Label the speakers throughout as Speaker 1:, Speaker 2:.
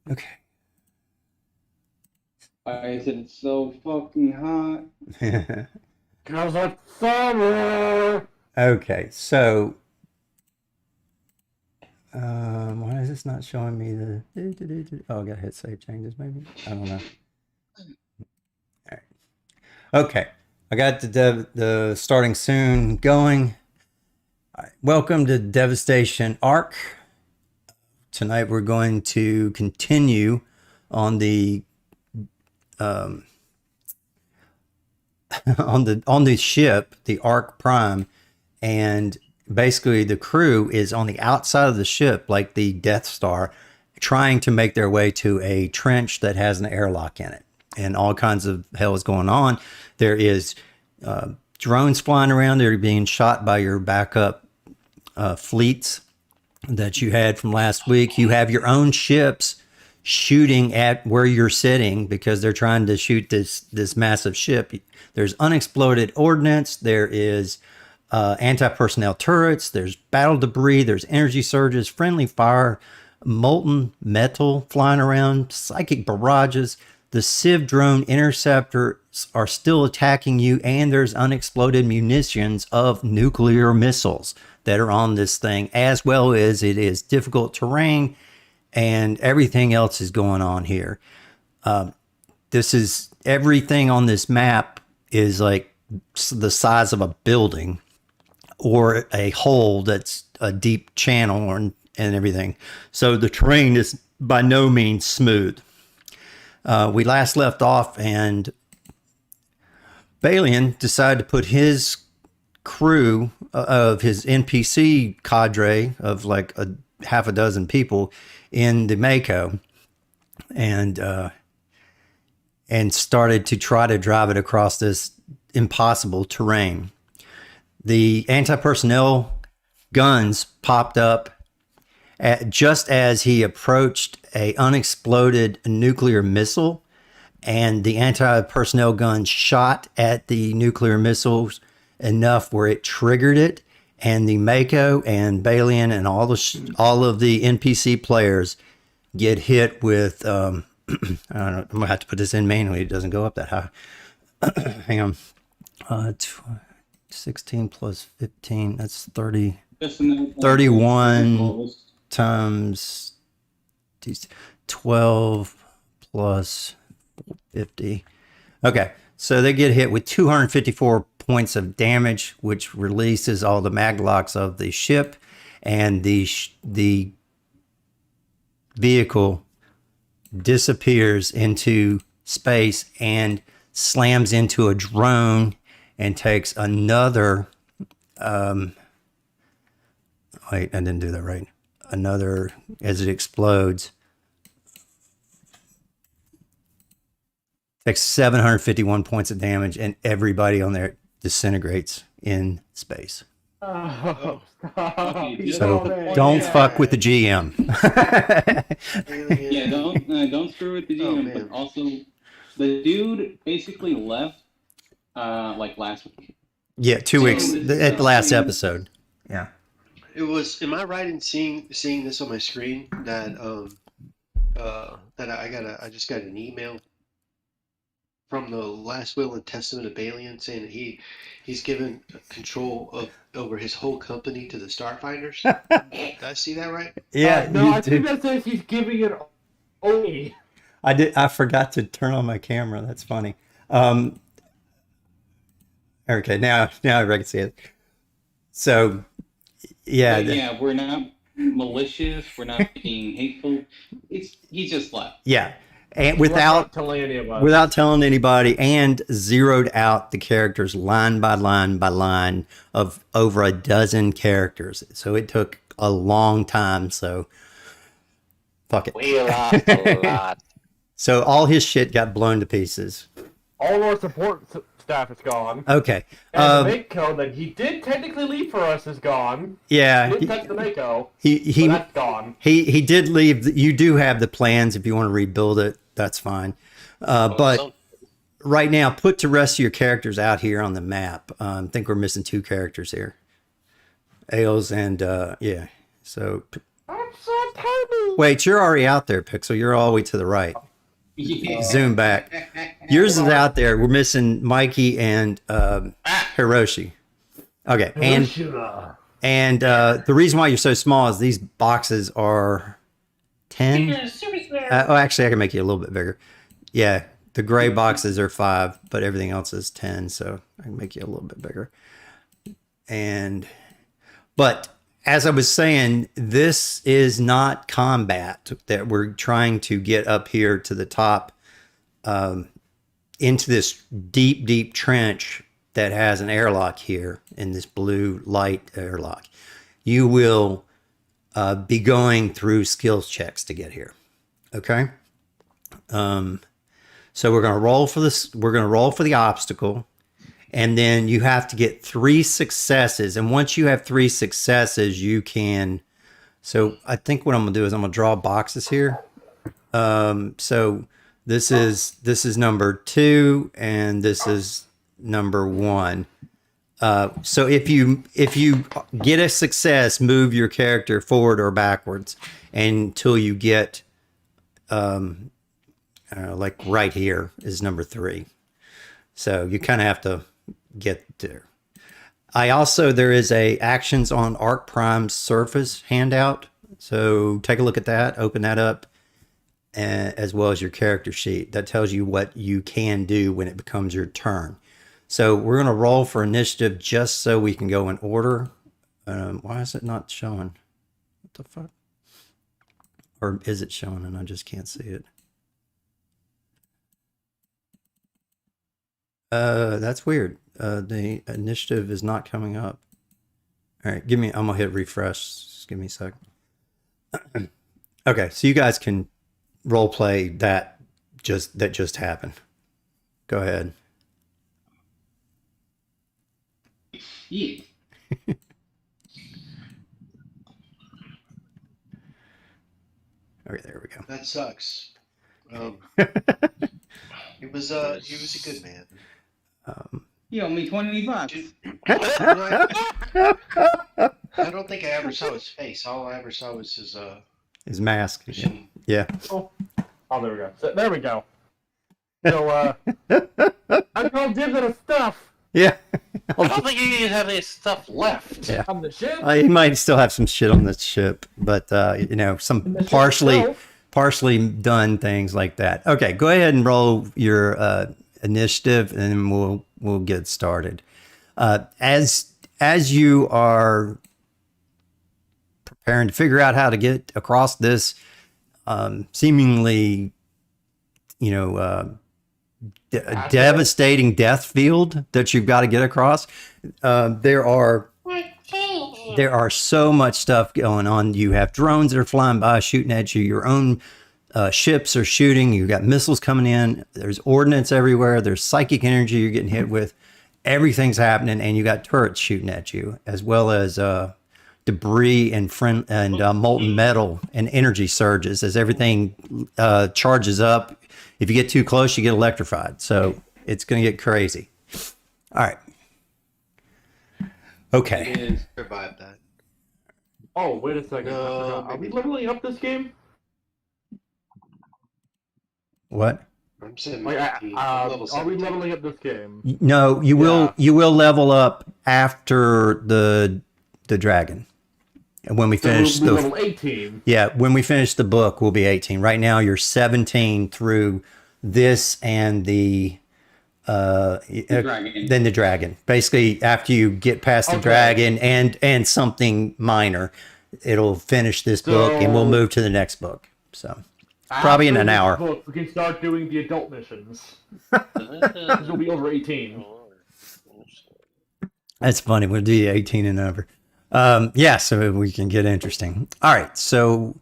Speaker 1: Okay.
Speaker 2: Why is it so fucking hot?
Speaker 3: Cause it's summer.
Speaker 1: Okay, so why is this not showing me the? Oh, I gotta hit save changes, maybe. I don't know. All right. Okay, I got the starting soon going. All right. Welcome to Devastation Arc. Tonight we're going to continue on the on the ship, the Ark Prime, and basically the crew is on the outside of the ship, like the Death Star, trying to make their way to a trench that has an airlock in it, and all kinds of hell is going on. There is drones flying around. They're being shot by your backup fleets that you had from last week. You have your own ships shooting at where you're sitting because they're trying to shoot this massive ship. There's unexploded ordnance. There is anti-personnel turrets. There's battle debris. There's energy surges, friendly fire, molten metal flying around, psychic barrages. The Civ drone interceptors are still attacking you, and there's unexploded munitions of nuclear missiles that are on this thing, as well as it is difficult terrain and everything else is going on here. This is everything on this map is like the size of a building or a hole that's a deep channel and everything. So the terrain is by no means smooth. We last left off and Balian decided to put his crew of his NPC cadre of like a half a dozen people in the Mako and started to try to drive it across this impossible terrain. The anti-personnel guns popped up just as he approached a unexploded nuclear missile, and the anti-personnel gun shot at the nuclear missiles enough where it triggered it, and the Mako and Balian and all of the NPC players get hit with I don't know, I'm gonna have to put this in manually. It doesn't go up that high. Hang on. 16 plus 15, that's 30. 31 times 12 plus 50. Okay, so they get hit with 254 points of damage, which releases all the maglocks of the ship, and the vehicle disappears into space and slams into a drone and takes another wait, I didn't do that right. Another, as it explodes, takes 751 points of damage, and everybody on there disintegrates in space.
Speaker 3: Oh, stop.
Speaker 1: So don't fuck with the GM.
Speaker 2: Yeah, don't screw with the GM. But also, the dude basically left like last week.
Speaker 1: Yeah, 2 weeks at the last episode. Yeah.
Speaker 4: It was. Am I right in seeing this on my screen that that I just got an email from the last will and testament of Balian saying that he's given control over his whole company to the Starfinders. Did I see that right?
Speaker 1: Yeah.
Speaker 3: No, I think that says he's giving it only.
Speaker 1: I forgot to turn on my camera. That's funny. Okay, now I can see it. So, yeah.
Speaker 2: Yeah, we're not malicious. We're not being hateful. He just left.
Speaker 1: Yeah. And without telling anybody, and zeroed out the characters line by line by line of over a dozen characters. So it took a long time. So fuck it.
Speaker 5: We lost a lot.
Speaker 1: So all his shit got blown to pieces.
Speaker 3: All our support staff is gone.
Speaker 1: Okay.
Speaker 3: And the Mako that he did technically leave for us is gone.
Speaker 1: Yeah.
Speaker 3: He did touch the Mako.
Speaker 1: But
Speaker 3: that's gone.
Speaker 1: He did leave. You do have the plans if you want to rebuild it. That's fine. But right now, put the rest of your characters out here on the map. I think we're missing 2 characters here. Ailes and, yeah. So.
Speaker 3: I'm so tiny.
Speaker 1: Wait, you're already out there, Pixel. You're all the way to the right.
Speaker 2: Yeah.
Speaker 1: Zoom back. Yours is out there. We're missing Mikey and Hiroshi. Okay, and the reason why you're so small is these boxes are 10. Oh, actually, I can make you a little bit bigger. Yeah, the gray boxes are 5, but everything else is 10, so I can make you a little bit bigger. But as I was saying, this is not combat that we're trying to get up here to the top into this deep, deep trench that has an airlock here in this blue light airlock. You will be going through skills checks to get here. Okay. So we're going to roll for this. We're going to roll for the obstacle. And then you have to get 3 successes. And once you have 3 successes, you can. So I think what I'm going to do is I'm going to draw boxes here. So this is number 2 and this is number 1. So if you get a success, move your character forward or backwards until you get like right here is number 3. So you kind of have to get there. There is a actions on Arc Prime's surface handout. So take a look at that, open that up, as well as your character sheet. That tells you what you can do when it becomes your turn. So we're going to roll for initiative just so we can go in order. Why is it not showing? What the fuck? Or is it showing and I just can't see it? That's weird. The initiative is not coming up. All right, I'm gonna hit refresh. Just give me a second. Okay, so you guys can role play that just happened. Go ahead.
Speaker 2: Yeah.
Speaker 1: Okay, there we go.
Speaker 4: That sucks. He was a good man.
Speaker 2: He owed me $20.
Speaker 4: Dude, I don't think I ever saw his face. All I ever saw was
Speaker 1: His mask.
Speaker 4: chin.
Speaker 1: Yeah.
Speaker 3: Oh, there we go. There we go. So, I call dibs on his stuff
Speaker 1: Yeah.
Speaker 5: I don't think you have any stuff left.
Speaker 1: Yeah.
Speaker 3: on the ship.
Speaker 1: He might still have some shit on the ship, but some
Speaker 3: The ship
Speaker 1: partially
Speaker 3: itself.
Speaker 1: partially done things like that. Okay, go ahead and roll your initiative, and then we'll get started. As you are preparing to figure out how to get across this seemingly, devastating death field that you've got to get across, there are so much stuff going on. You have drones that are flying by, shooting at you. Your own ships are shooting. You've got missiles coming in. There's ordnance everywhere. There's psychic energy you're getting hit with. Everything's happening, and you got turrets shooting at you, as well as debris and molten metal and energy surges as everything charges up. If you get too close, you get electrified. So it's going to get crazy. All right. Okay.
Speaker 4: And survived that.
Speaker 3: Oh, wait a second.
Speaker 4: No,
Speaker 3: I forgot. Are we
Speaker 4: maybe
Speaker 3: leveling up this game?
Speaker 1: What?
Speaker 4: I'm saying
Speaker 3: Like,
Speaker 4: level
Speaker 3: are we
Speaker 4: 17.
Speaker 3: leveling up this game?
Speaker 1: No, you will.
Speaker 3: Yeah.
Speaker 1: You will level up after the dragon, and when we finish
Speaker 3: So we'll be
Speaker 1: the
Speaker 3: level 18.
Speaker 1: yeah, when we finish the book, we'll be 18. Right now, you're 17 through this and the
Speaker 2: dragon.
Speaker 1: then the dragon. Basically, after you get past the
Speaker 3: Okay.
Speaker 1: dragon and something minor, it'll finish this book, and we'll
Speaker 3: So-
Speaker 1: move to the next book. So probably in
Speaker 3: After
Speaker 1: an
Speaker 3: this
Speaker 1: hour.
Speaker 3: book, we can start doing the adult missions. Because we'll be over 18.
Speaker 1: That's funny. We'll do 18 and over. Yeah, so we can get interesting. All right, so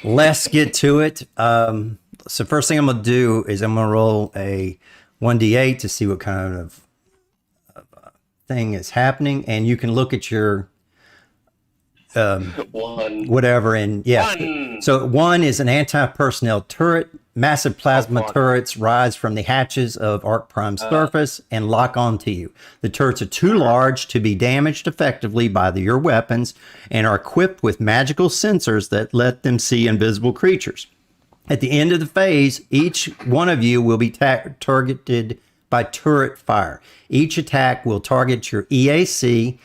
Speaker 1: let's get to it. So first thing I'm going to do is I'm going to roll a 1d8 to see what kind of thing is happening. And you can look at your
Speaker 5: One.
Speaker 1: whatever. And yeah,
Speaker 5: One.
Speaker 1: so 1 is an anti-personnel turret. massive plasma
Speaker 5: fun.
Speaker 1: turrets rise from the hatches of Arc Prime's surface and lock onto you. The turrets are too large to be damaged effectively by your weapons and are equipped with magical sensors that let them see invisible creatures. At the end of the phase, each one of you will be targeted by turret fire. Each attack will target your EAC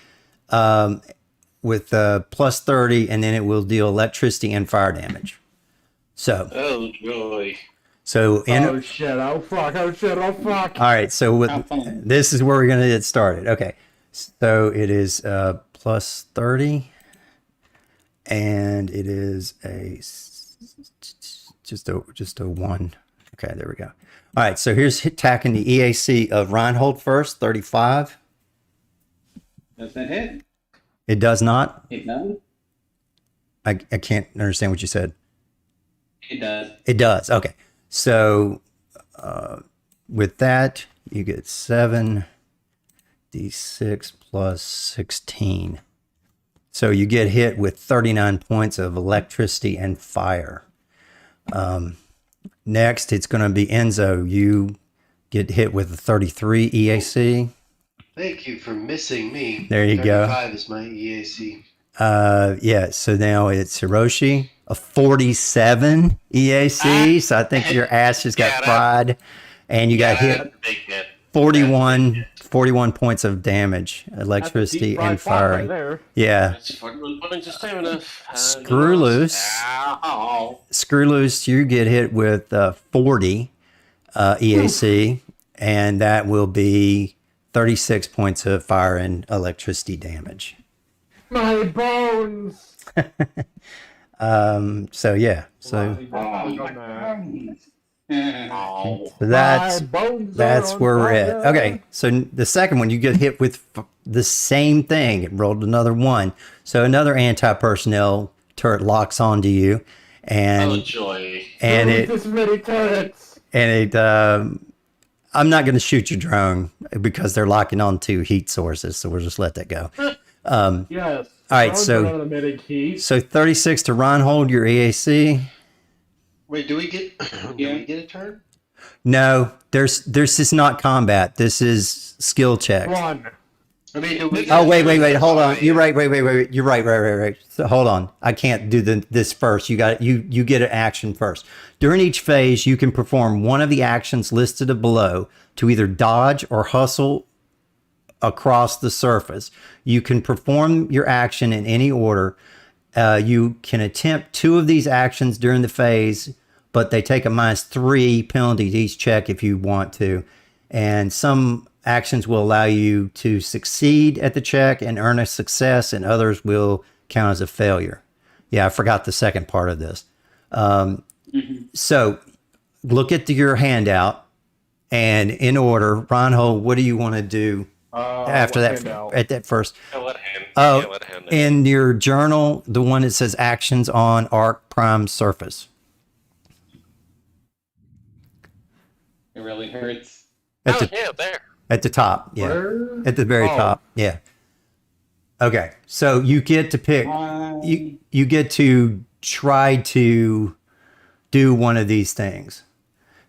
Speaker 1: with plus 30, and then it will deal electricity and fire damage. So,
Speaker 5: Oh joy.
Speaker 3: Oh shit, oh fuck, oh shit, oh fuck.
Speaker 1: all right. So
Speaker 2: Have fun.
Speaker 1: this is where we're going to get started. Okay. So it is plus 30, and it is just a 1. Okay, there we go. All right, so here's attacking the EAC of Reinhold first, 35.
Speaker 2: Does that hit?
Speaker 1: It does not.
Speaker 2: It does.
Speaker 1: I can't understand what you said.
Speaker 2: It does.
Speaker 1: It does. Okay. So with that, you get 7d6 plus 16. So you get hit with 39 points of electricity and fire. Next, it's going to be Enzo. You get hit with a 33 EAC.
Speaker 4: Thank you for missing me.
Speaker 1: There you go.
Speaker 4: 35 is my EAC.
Speaker 1: Yeah, so now it's Hiroshi, a 47 EAC. So I think your ass just got
Speaker 5: Yeah, that-
Speaker 1: fried. And you got hit
Speaker 5: That's a big hit.
Speaker 1: 41 points of damage, electricity, and
Speaker 3: Right
Speaker 1: firing.
Speaker 3: there.
Speaker 1: Yeah.
Speaker 5: That's 41 points of stamina.
Speaker 1: Screw loose.
Speaker 5: Ow.
Speaker 1: Screw loose, you get hit with 40 EAC, and that will be 36 points of fire and electricity damage.
Speaker 3: My bones.
Speaker 1: So yeah, so
Speaker 5: Ow.
Speaker 1: that's
Speaker 3: My bones
Speaker 1: that's
Speaker 3: are on
Speaker 1: where we're at.
Speaker 3: fire.
Speaker 1: Okay, so the second one, you get hit with the same thing. It rolled another 1, so another anti-personnel turret locks onto you,
Speaker 5: Oh
Speaker 1: and
Speaker 5: joy.
Speaker 3: This many turrets.
Speaker 1: I'm not going to shoot your drone because they're locking onto heat sources, so we'll just let that go.
Speaker 3: Yes.
Speaker 1: All right,
Speaker 3: Drones
Speaker 1: so-
Speaker 3: are unlimited heat.
Speaker 1: So 36 to Reinhold, your EAC.
Speaker 4: Wait, do we get do
Speaker 2: Yeah.
Speaker 4: we get a turn?
Speaker 1: No, this is not combat. This is skill check.
Speaker 3: One.
Speaker 4: I mean, do we
Speaker 1: Oh wait, hold on. You're right. Wait. You're right. So hold on. I can't do this first. You get an action first. During each phase, you can perform one of the actions listed below to either dodge or hustle across the surface. You can perform your action in any order. You can attempt 2 of these actions during the phase, but they take a -3 penalty to each check if you want to. And some actions will allow you to succeed at the check and earn a success, and others will count as a failure. Yeah, I forgot the second part of this. So look at your handout, and in order, Reinhold, what do you want to do after
Speaker 3: what
Speaker 1: that?
Speaker 3: handout?
Speaker 1: At that first,
Speaker 5: Yeah, let him.
Speaker 1: Oh,
Speaker 5: yeah, let him.
Speaker 1: in your journal, the one that says actions on Arc Prime surface.
Speaker 2: It really hurts.
Speaker 1: At
Speaker 5: Oh,
Speaker 1: the
Speaker 5: yeah, there.
Speaker 1: at the top, yeah,
Speaker 3: Where?
Speaker 1: at the very
Speaker 3: Oh.
Speaker 1: top, yeah. Okay, so you get to pick. You get to try to do one of these things.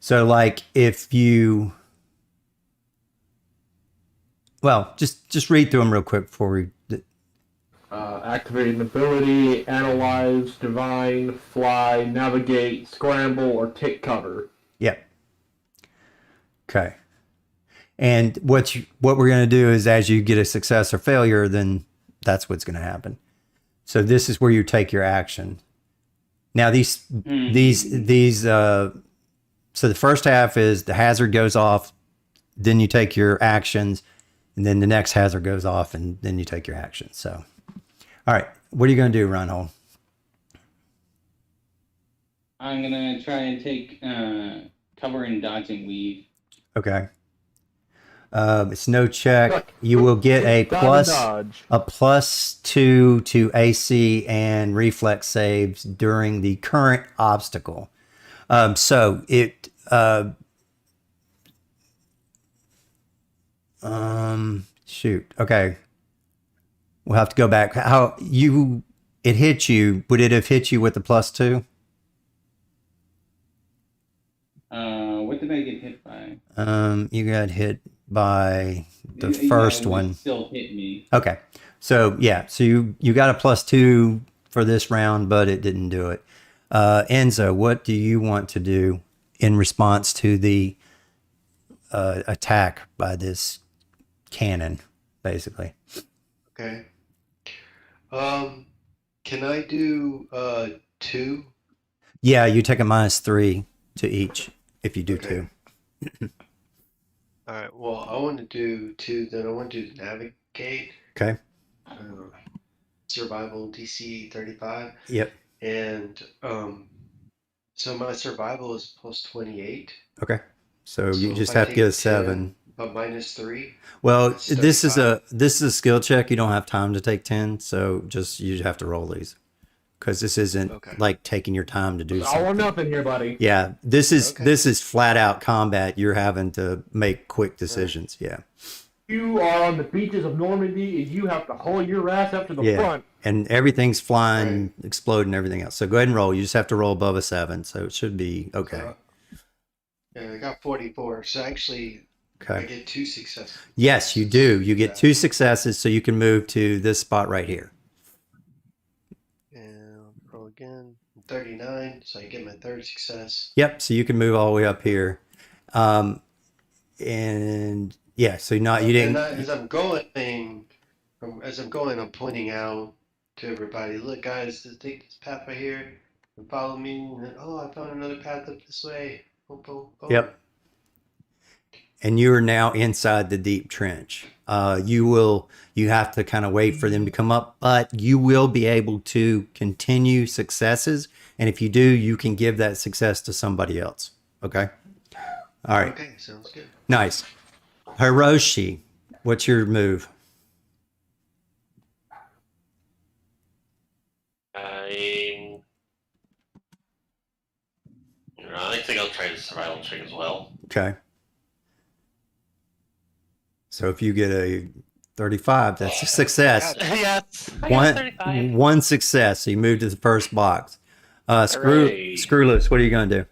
Speaker 1: So, like, if you, well, just read through them real quick before we.
Speaker 3: Activate an ability, analyze, divine, fly, navigate, scramble, or take cover.
Speaker 1: Yeah. Okay. And what we're going to do is, as you get a success or failure, then that's what's going to happen. So this is where you take your action. Now these so the first half is the hazard goes off, then you take your actions, and then the next hazard goes off, and then you take your actions. So, all right, what are you going to do, Reinhold?
Speaker 2: I'm gonna try and take cover and dodging weave.
Speaker 1: Okay. It's no check.
Speaker 3: Look,
Speaker 1: You will get a
Speaker 3: Dodge and
Speaker 1: plus
Speaker 3: dodge.
Speaker 1: a +2 to AC and reflex saves during the current obstacle. So it shoot. Okay. We'll have to go back. It hit you. Would it have hit you with the +2?
Speaker 2: did I get hit by?
Speaker 1: You got hit by the
Speaker 2: Yeah,
Speaker 1: first
Speaker 2: it
Speaker 1: one.
Speaker 2: still hit me.
Speaker 1: Okay. So yeah, so you got a +2 for this round, but it didn't do it. Enzo, what do you want to do in response to the attack by this cannon, basically?
Speaker 4: Okay. Can I do 2?
Speaker 1: Yeah, you take a -3 to each if you do
Speaker 4: Okay.
Speaker 1: 2.
Speaker 4: All right. Well, I want to do 2. Then I want to do navigate.
Speaker 1: Okay.
Speaker 4: Survival DC 35,
Speaker 1: Yep.
Speaker 4: and so my survival is +28.
Speaker 1: Okay. So you
Speaker 4: So
Speaker 1: just
Speaker 4: if I
Speaker 1: have to
Speaker 4: take
Speaker 1: get a
Speaker 4: 10,
Speaker 1: 7.
Speaker 4: but -3.
Speaker 1: Well,
Speaker 4: That's
Speaker 1: this is
Speaker 4: 35.
Speaker 1: a skill check. You don't have time to take 10, so just you have to roll these because this isn't
Speaker 4: Okay.
Speaker 1: like taking your time to do
Speaker 3: It's all or
Speaker 1: something.
Speaker 3: nothing here, buddy.
Speaker 1: Yeah, this
Speaker 4: Okay.
Speaker 1: is flat out combat. You're having to make quick decisions. Yeah,
Speaker 3: You are on the beaches of Normandy, and you have to haul your ass up to the
Speaker 1: Yeah.
Speaker 3: front.
Speaker 1: and everything's flying, exploding, everything else. So go ahead and roll. You just have to roll above a 7, so it should be okay.
Speaker 4: So, yeah, I got 44. So actually, I
Speaker 1: Okay.
Speaker 4: get 2 successes.
Speaker 1: Yes, you do. You get 2 successes, so you can move to this spot right here.
Speaker 4: And I'll roll again. 39. So I get my 3rd success.
Speaker 1: Yep. So you can move all the way up here. And yeah, so not you
Speaker 4: And
Speaker 1: didn't.
Speaker 4: as I'm going, I'm pointing out to everybody, look, guys, just take this path right here and follow me. And then, oh, I found another path up this way. Boom, boom, boom.
Speaker 1: Yep. And you are now inside the deep trench. You have to kind of wait for them to come up, but you will be able to continue successes. And if you do, you can give that success to somebody else. Okay. All right.
Speaker 4: Okay, sounds good.
Speaker 1: Nice. Hiroshi, what's your move?
Speaker 5: I think I'll try the survival check as well.
Speaker 1: Okay. So if you get a 35, that's a success.
Speaker 5: Yes.
Speaker 1: One success. So you move to the first box.
Speaker 5: Hooray.
Speaker 1: Screwless, what are you going to do?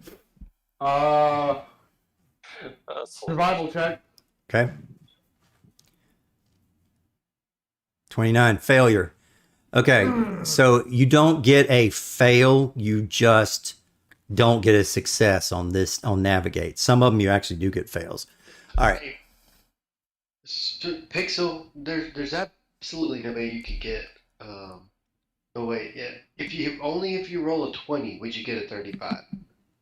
Speaker 3: Survival check.
Speaker 1: Okay. 29, failure. Okay, so you don't get a fail, you just don't get a success on navigate. Some of them you actually do get fails. All right.
Speaker 4: Pixel, there's absolutely no way you could get. Oh wait, yeah. If you roll a 20, would you get a 35?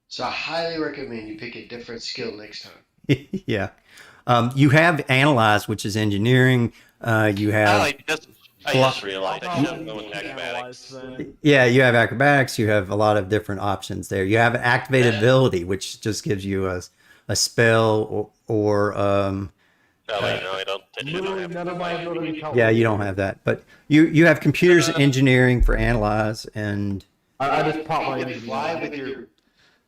Speaker 4: So I highly recommend you pick a different skill next time.
Speaker 1: Yeah. You have analyze, which is engineering. You have
Speaker 5: I just realized I should have known acrobatics.
Speaker 1: yeah, you have acrobatics. You have a lot of different options there. You have activated ability, which just gives you a spell or
Speaker 5: No, I don't.
Speaker 3: Literally none of my abilities help.
Speaker 1: yeah, you don't have that. But you have computers engineering for analyze and
Speaker 3: I just popped my
Speaker 4: Can you
Speaker 3: engine.
Speaker 4: fly with your?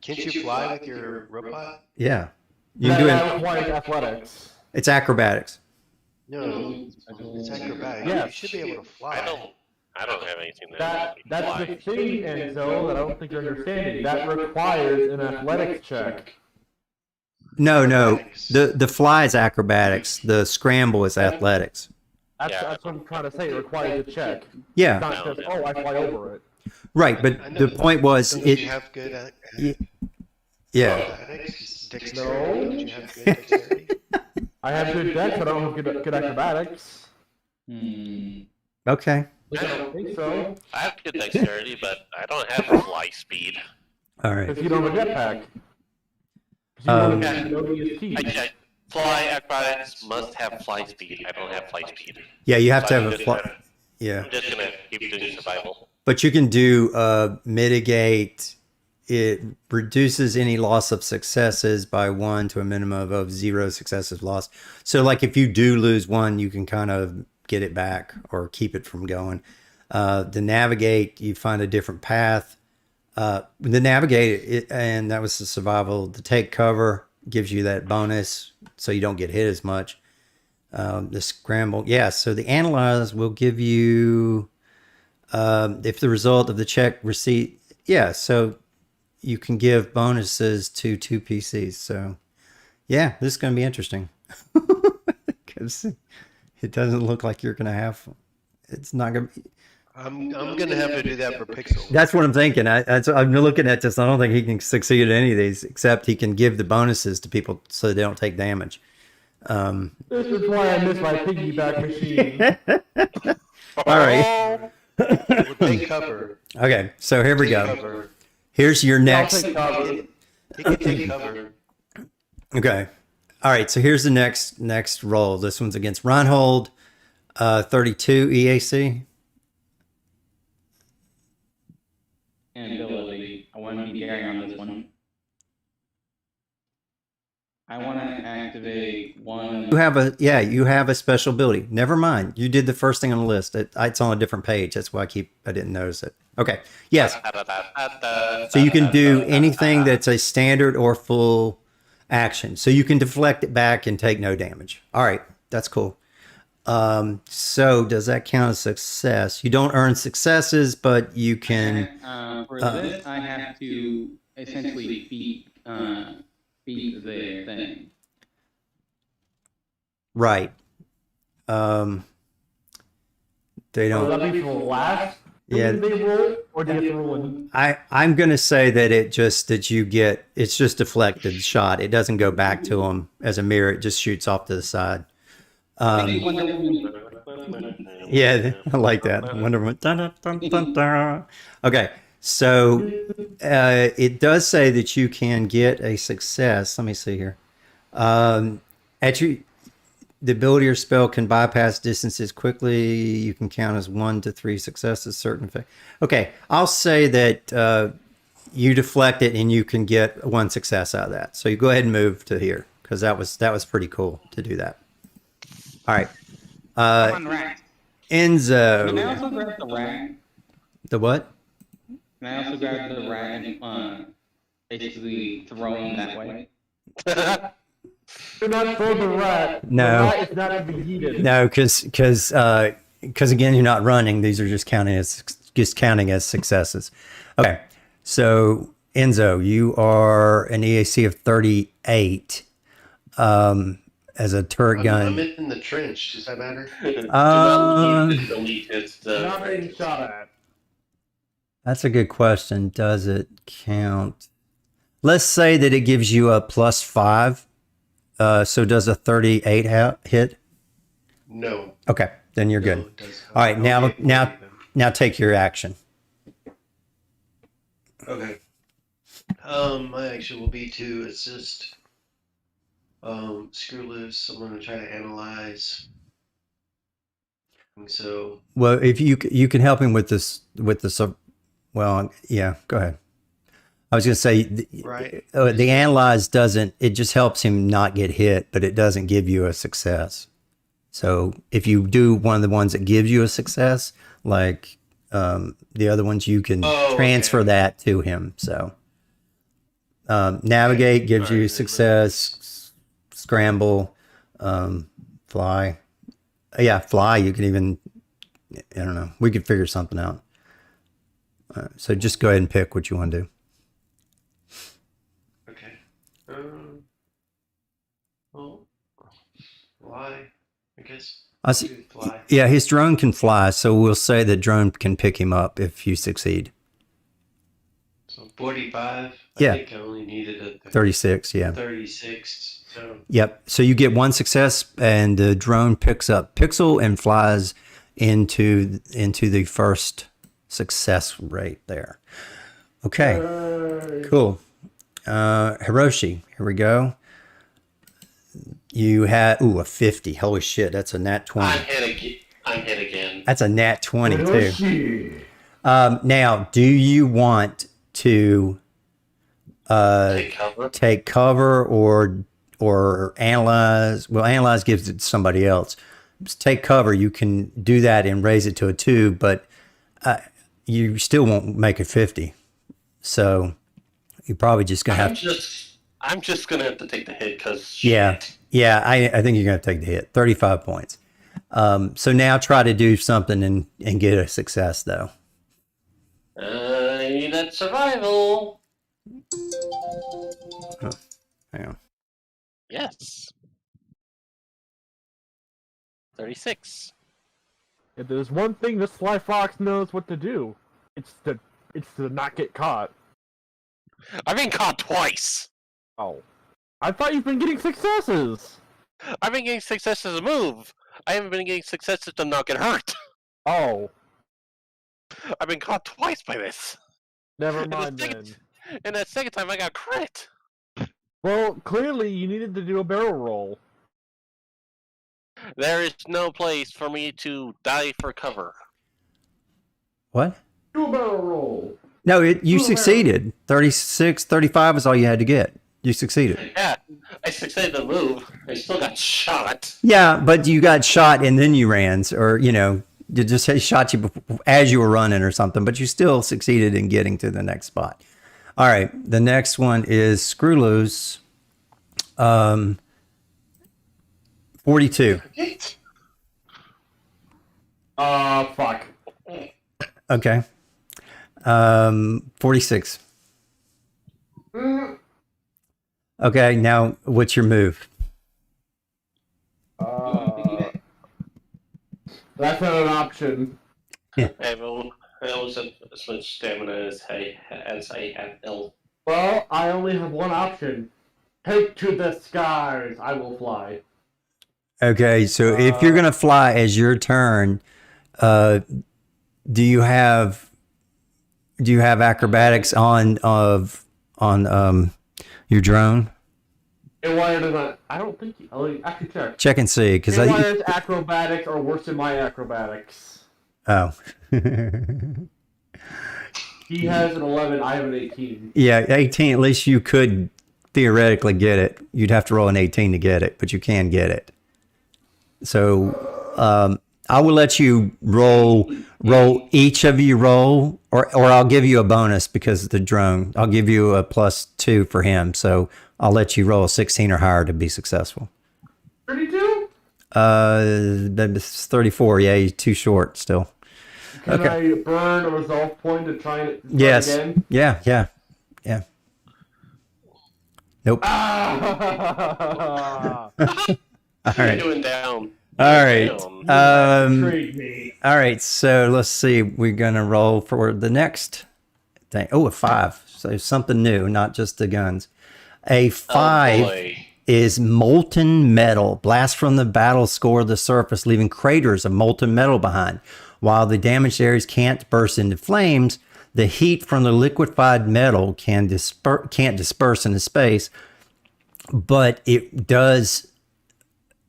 Speaker 4: Can't you fly with your robot?
Speaker 1: yeah, you can do
Speaker 3: That
Speaker 1: it.
Speaker 3: requires athletics.
Speaker 1: It's acrobatics.
Speaker 4: No, it's acrobatic.
Speaker 3: Yes.
Speaker 4: You should be able to fly.
Speaker 5: I don't have anything that
Speaker 3: That's
Speaker 5: fly.
Speaker 3: the thing, Enzo, that I don't think you're understanding. That requires an athletics check.
Speaker 1: No.
Speaker 4: Acrobatics.
Speaker 1: The fly is acrobatics. The scramble is athletics.
Speaker 3: That's what I'm trying to say. It requires a check. It's
Speaker 1: Yeah,
Speaker 3: not just, oh, I fly over it.
Speaker 1: right. But
Speaker 4: I know.
Speaker 1: the point was
Speaker 4: Did
Speaker 1: it.
Speaker 4: you have good
Speaker 1: Yeah.
Speaker 4: acrobatics? Dexterity?
Speaker 3: No.
Speaker 4: Did you have good dexterity?
Speaker 3: I have good dex, but I don't have good acrobatics.
Speaker 1: Okay.
Speaker 3: I don't think so.
Speaker 5: I have good dexterity, but I don't have fly speed.
Speaker 1: All right.
Speaker 3: Because you don't have a jetpack. 'Cause you
Speaker 1: Um,
Speaker 3: don't have an ODST.
Speaker 5: Fly acrobatics must have fly speed. I don't have fly speed.
Speaker 1: Yeah, you have to
Speaker 5: So
Speaker 1: have a
Speaker 5: I'm
Speaker 1: fly. Yeah.
Speaker 5: I'm just gonna keep doing survival.
Speaker 1: But you can do mitigate. It reduces any loss of successes by 1 to a minimum of 0 successes lost. So, like if you do lose one, you can kind of get it back or keep it from going. The navigate, you find a different path. The navigate, and that was the survival. The take cover gives you that bonus, so you don't get hit as much. The scramble, yeah. So the analyze will give you if the result of the check receipt, yeah. So you can give bonuses to 2 PCs. So Yeah, this is going to be interesting. Because it doesn't look like you're going to have. It's not going to be.
Speaker 4: I'm gonna have to do that for Pixel.
Speaker 1: That's what I'm thinking. I'm looking at this. I don't think he can succeed at any of these, except he can give the bonuses to people so they don't take damage.
Speaker 3: This is why I miss my piggyback machine.
Speaker 1: All right.
Speaker 4: We'll take cover.
Speaker 1: Okay, so here we
Speaker 4: Take
Speaker 1: go.
Speaker 4: cover.
Speaker 1: Here's your next.
Speaker 3: Take cover.
Speaker 4: He can take cover.
Speaker 1: Okay. All right, so here's the next roll. This one's against Reinhold, 32 EAC.
Speaker 2: And ability. I want to be Gary on this one. I want to activate one.
Speaker 1: You have a special ability. Never mind. You did the first thing on the list. It's on a different page. That's why I didn't notice it. Okay. Yes. So you can do anything that's a standard or full action. So you can deflect it back and take no damage. All right. That's cool. So does that count as success? You don't earn successes, but you can.
Speaker 2: For this, I have to essentially beat the thing.
Speaker 1: Right. They
Speaker 3: Will
Speaker 1: don't.
Speaker 3: that be for the last?
Speaker 1: Yeah.
Speaker 3: They roll, or do you have to roll in?
Speaker 1: I'm gonna say that it's just deflected shot. It doesn't go back to them as a mirror. It just shoots off to the side. Yeah, I like that. Wonder Woman. Dun, dun, dun, dun, dun. Okay, so it does say that you can get a success. Let me see here. The ability or spell can bypass distances quickly. You can count as 1 to 3 successes. Certain effect. Okay, I'll say that you deflect it and you can get 1 success out of that. So you go ahead and move to here because that was pretty cool to do that. All right.
Speaker 2: On rack.
Speaker 1: Enzo.
Speaker 2: Can I also grab the rack?
Speaker 1: The what?
Speaker 2: Can I also grab the rack and basically throw him that way?
Speaker 3: Do not throw the rat.
Speaker 1: No.
Speaker 3: The rat is not to be heated.
Speaker 1: No, because again, you're not running. These are just counting as successes. Okay. So Enzo, you are an EAC of 38 as a turret gun.
Speaker 4: I'm in the trench. Does that matter?
Speaker 5: Delete his
Speaker 3: Not being shot at.
Speaker 1: That's a good question. Does it count? Let's say that it gives you a +5. So does a 38 hit?
Speaker 4: No.
Speaker 1: Okay, then you're good.
Speaker 4: No, it does not.
Speaker 1: All right, now
Speaker 4: Okay.
Speaker 1: now take your action.
Speaker 4: Okay. My action will be to assist. Screw loose. I'm gonna try to analyze. And so
Speaker 1: Well, if you can help him with this well, yeah, go ahead. I was going to say
Speaker 4: right.
Speaker 1: the analyze doesn't, it just helps him not get hit, but it doesn't give you a success. So if you do one of the ones that gives you a success, like the other ones, you can transfer that to him. So navigate gives you success, scramble, fly. Yeah, fly. You can even, I don't know. We could figure something out. So just go ahead and pick what you want to do.
Speaker 4: Okay. Well, fly. I guess.
Speaker 1: I see.
Speaker 4: Do fly.
Speaker 1: Yeah, his drone can fly, so we'll say that drone can pick him up if you succeed.
Speaker 4: So 45.
Speaker 1: Yeah.
Speaker 4: I think I only needed a
Speaker 1: 36, yeah.
Speaker 4: 36. So
Speaker 1: Yep. So you get 1 success, and the drone picks up Pixel and flies into the first success rate there. Okay. Cool. Hiroshi, here we go. You had a 50. Holy shit, that's a nat 20.
Speaker 5: I'm hit again.
Speaker 1: That's a nat 20 too.
Speaker 3: Hiroshi.
Speaker 1: Now, do you want to
Speaker 5: Take cover.
Speaker 1: take cover or analyze? Well, analyze gives it to somebody else. Just take cover. You can do that and raise it to a 2, but you still won't make it 50. So you're probably just gonna have.
Speaker 5: I'm just gonna have to take the hit because
Speaker 1: Yeah, I think you're gonna take the hit. 35 points. So now try to do something and get a success though.
Speaker 5: That's survival.
Speaker 1: Hang on.
Speaker 5: Yes. 36.
Speaker 3: If there's one thing this Sly Fox knows what to do, it's to not get caught.
Speaker 5: I've been caught twice.
Speaker 3: Oh. I thought you've been getting successes!
Speaker 5: I've been getting successes to move. I haven't been getting successes to not get hurt.
Speaker 3: Oh.
Speaker 5: I've been caught twice by this.
Speaker 3: Never
Speaker 5: And the
Speaker 3: mind then.
Speaker 5: second- And that second time I got crit.
Speaker 3: Well, clearly you needed to do a barrel roll.
Speaker 5: There is no place for me to die for cover.
Speaker 1: What?
Speaker 3: Do a barrel roll!
Speaker 1: No, you
Speaker 3: Ooh,
Speaker 1: succeeded. 36, 35 is all you had to get. You succeeded.
Speaker 5: Yeah, I succeeded to move. I still got shot.
Speaker 1: Yeah, but you got shot and then you ran, or you just shot you as you were running or something. But you still succeeded in getting to the next spot. All right, the next one is Screw Loose. 42.
Speaker 3: Fuck.
Speaker 1: Okay. 46. Okay, now what's your move?
Speaker 3: That's not an option.
Speaker 5: I always have as much stamina as I have health.
Speaker 3: Well, I only have one option. Take to the skies, I will fly.
Speaker 1: Okay, so if you're gonna fly as your turn, do you have acrobatics on your drone?
Speaker 3: It wired is not. I don't think. I can check.
Speaker 1: Check and see, because
Speaker 3: It wires acrobatics are worse than my acrobatics.
Speaker 1: oh.
Speaker 3: He has an 11. I have an 18.
Speaker 1: Yeah, 18. At least you could theoretically get it. You'd have to roll an 18 to get it, but you can get it. So I will let you roll each of you roll, or I'll give you a bonus because of the drone. I'll give you a +2 for him. So I'll let you roll a 16 or higher to be successful.
Speaker 3: 32?
Speaker 1: That's 34. Yeah, you're too short still.
Speaker 3: Can I burn a resolve point to try it
Speaker 1: Yes.
Speaker 3: again?
Speaker 1: Yeah. Nope.
Speaker 3: Ah!
Speaker 1: All right.
Speaker 5: Doing down.
Speaker 1: All right.
Speaker 3: Trade me.
Speaker 1: All right. So let's see. We're gonna roll for the next thing. Oh, a 5. So something new, not just the guns. A 5
Speaker 5: boy.
Speaker 1: is molten metal. Blast from the battle score the surface, leaving craters of molten metal behind. While the damaged areas can't burst into flames, the heat from the liquefied metal can't disperse into space, but it does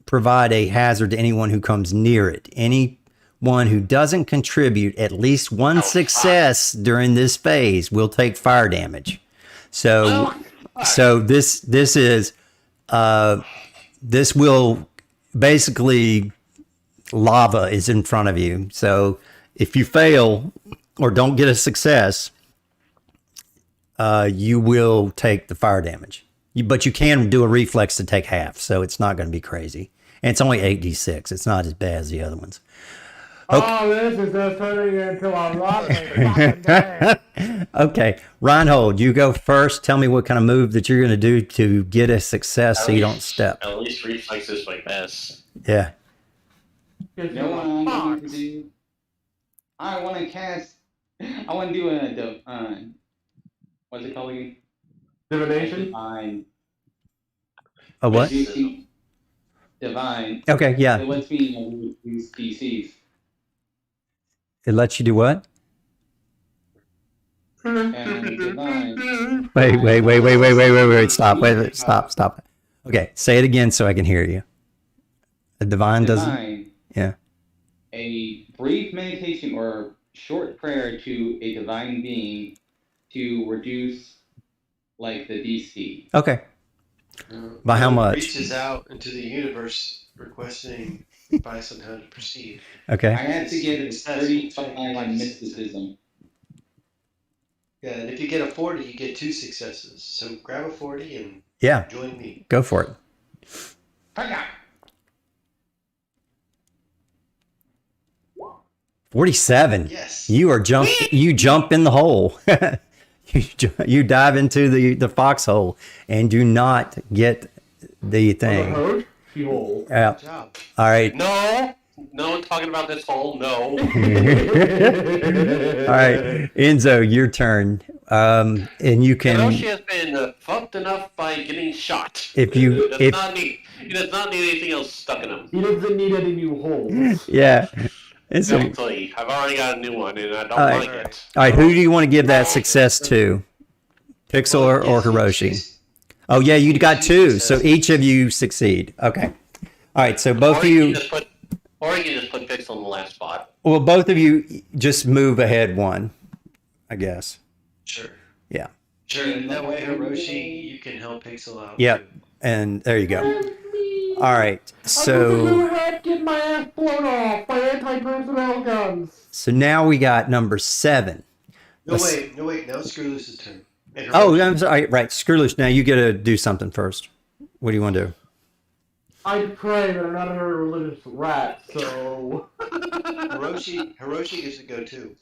Speaker 1: provide a hazard to anyone who comes near it. Anyone who doesn't contribute at least one success during this phase will take fire damage. So this will basically, lava is in front of you. So if you fail or don't get a success, you will take the fire damage. But you can do a reflex to take half, so it's not going to be crazy. And it's only 8d6. It's not as bad as the other ones.
Speaker 3: Oh, this is just turning into a fucking day.
Speaker 1: Okay, Reinhold, you go first. Tell me what kind of move that you're going to do to get a success so you don't step.
Speaker 5: At least reflex is my best.
Speaker 1: Yeah.
Speaker 2: You know what I'm going to do? I want to do what's it called again?
Speaker 3: Divination?
Speaker 2: Divine.
Speaker 1: A what?
Speaker 2: Divine.
Speaker 1: Okay, yeah.
Speaker 2: It lets me use DCs.
Speaker 1: It lets you do what?
Speaker 2: And divine.
Speaker 1: Wait. Stop. Okay, say it again so I can hear you. A divine doesn't.
Speaker 2: Divine.
Speaker 1: Yeah.
Speaker 2: A brief meditation or short prayer to a divine being to reduce, like, the DC.
Speaker 1: Okay. By how much?
Speaker 4: Reaches out into the universe requesting advice on how to proceed.
Speaker 2: I
Speaker 1: Okay.
Speaker 2: had to get a 35 on mysticism.
Speaker 4: Yeah, and if you get a 40, you get 2 successes. So grab a 40 and
Speaker 1: Yeah.
Speaker 4: join me.
Speaker 1: Go for it.
Speaker 2: Hiya!
Speaker 1: 47.
Speaker 4: Yes.
Speaker 1: You jump in the hole. You dive into the foxhole and do not get the thing.
Speaker 3: Road, she hole.
Speaker 1: Yeah.
Speaker 4: Good job.
Speaker 1: All right.
Speaker 5: No, no, talking about this hole. No.
Speaker 1: All right, Enzo, your turn. And you can,
Speaker 5: Hiroshi has been fucked enough by getting shot.
Speaker 1: if you,
Speaker 5: He does
Speaker 1: if
Speaker 5: not need anything else stuck in him.
Speaker 3: He doesn't need any new holes.
Speaker 1: yeah. And so,
Speaker 5: Exactly. I've already got a new one, and I don't
Speaker 1: Alright.
Speaker 5: like it.
Speaker 1: all right, who do you want to give that success to? Pixel or
Speaker 4: Yes,
Speaker 1: Hiroshi? Oh yeah, you got two, so each of you succeed. Okay. All right, so both
Speaker 5: Or
Speaker 1: of
Speaker 5: you
Speaker 1: you,
Speaker 5: can just put, or you can just put Pixel in the last spot.
Speaker 1: well, both of you just move ahead one, I guess.
Speaker 4: Sure.
Speaker 1: Yeah.
Speaker 4: Sure. And that way, Hiroshi, you can help Pixel out.
Speaker 1: Yep.
Speaker 4: too.
Speaker 1: And there you go. All right,
Speaker 3: So
Speaker 1: so
Speaker 3: get my ass blown off by anti-personnel guns.
Speaker 1: so now we got number 7.
Speaker 4: No, wait. Now it's Screwloose's turn. And
Speaker 1: Oh,
Speaker 4: Hiroshi.
Speaker 1: I'm sorry. Right, Screwloose. Now you get to do something first. What do you want to do?
Speaker 3: I'd pray, but I'm not a very religious rat, so.
Speaker 4: Hiroshi gets to go too.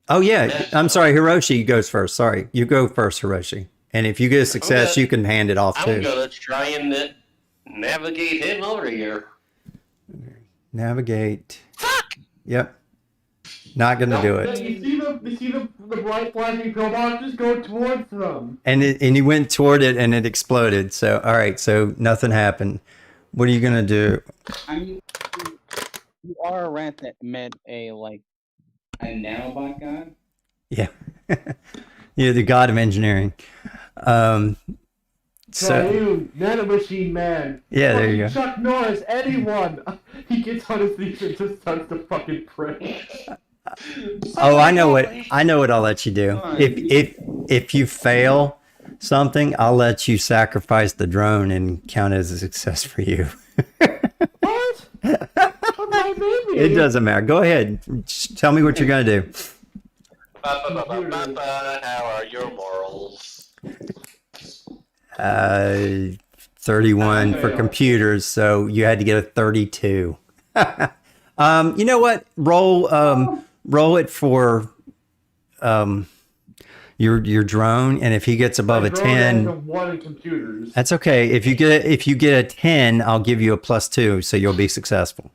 Speaker 1: Oh yeah, I'm sorry. Hiroshi goes first. Sorry, you go first, Hiroshi. And if you get a success,
Speaker 5: gonna-
Speaker 1: you can hand it off
Speaker 5: I'm
Speaker 1: too.
Speaker 5: gonna try and navigate him over here.
Speaker 1: Navigate. Yep. Not gonna do it.
Speaker 3: You see the bright flashing pillboxes? Go towards them.
Speaker 1: And he went toward it and it exploded. So all right, so nothing happened. What are you gonna do?
Speaker 2: I mean, you are a rat that met a nanobot god.
Speaker 1: Yeah. You're the god of engineering. So
Speaker 3: you, nanomachine man.
Speaker 1: yeah, there you
Speaker 3: Fucking
Speaker 1: go.
Speaker 3: Chuck Norris, anyone. He gets on his knees and just starts to fucking pray.
Speaker 1: Oh, I know what I'll let you do. If you fail something, I'll let you sacrifice the drone and count it as a success for you.
Speaker 3: What? Oh, my baby.
Speaker 1: It doesn't matter. Go ahead. Just tell me what you're gonna do.
Speaker 5: How are your morals?
Speaker 1: 31 for computers, so you had to get a 32. You know what? Roll it for your drone, and if he gets above a 10,
Speaker 3: One in computers.
Speaker 1: that's okay. If you get a 10, I'll give you a +2, so you'll be successful.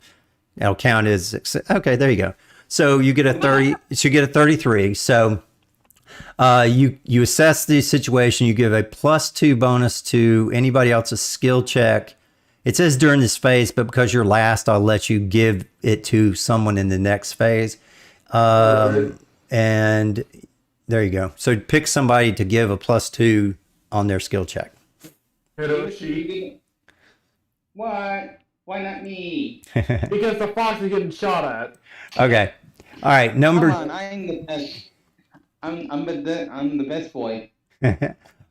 Speaker 1: It'll count as okay. There you go. So you get a 30. So you get a 33. So you assess the situation. You give a +2 bonus to anybody else's skill check. It says during this phase, but because you're last, I'll let you give it to someone in the next phase. And there you go. So pick somebody to give a +2 on their skill check.
Speaker 3: Hiroshi.
Speaker 2: What? Why not me?
Speaker 3: Because the fox is getting shot at.
Speaker 1: Okay. All right.
Speaker 2: Come
Speaker 1: Number.
Speaker 2: on, I'm the best. I'm the best boy.
Speaker 1: All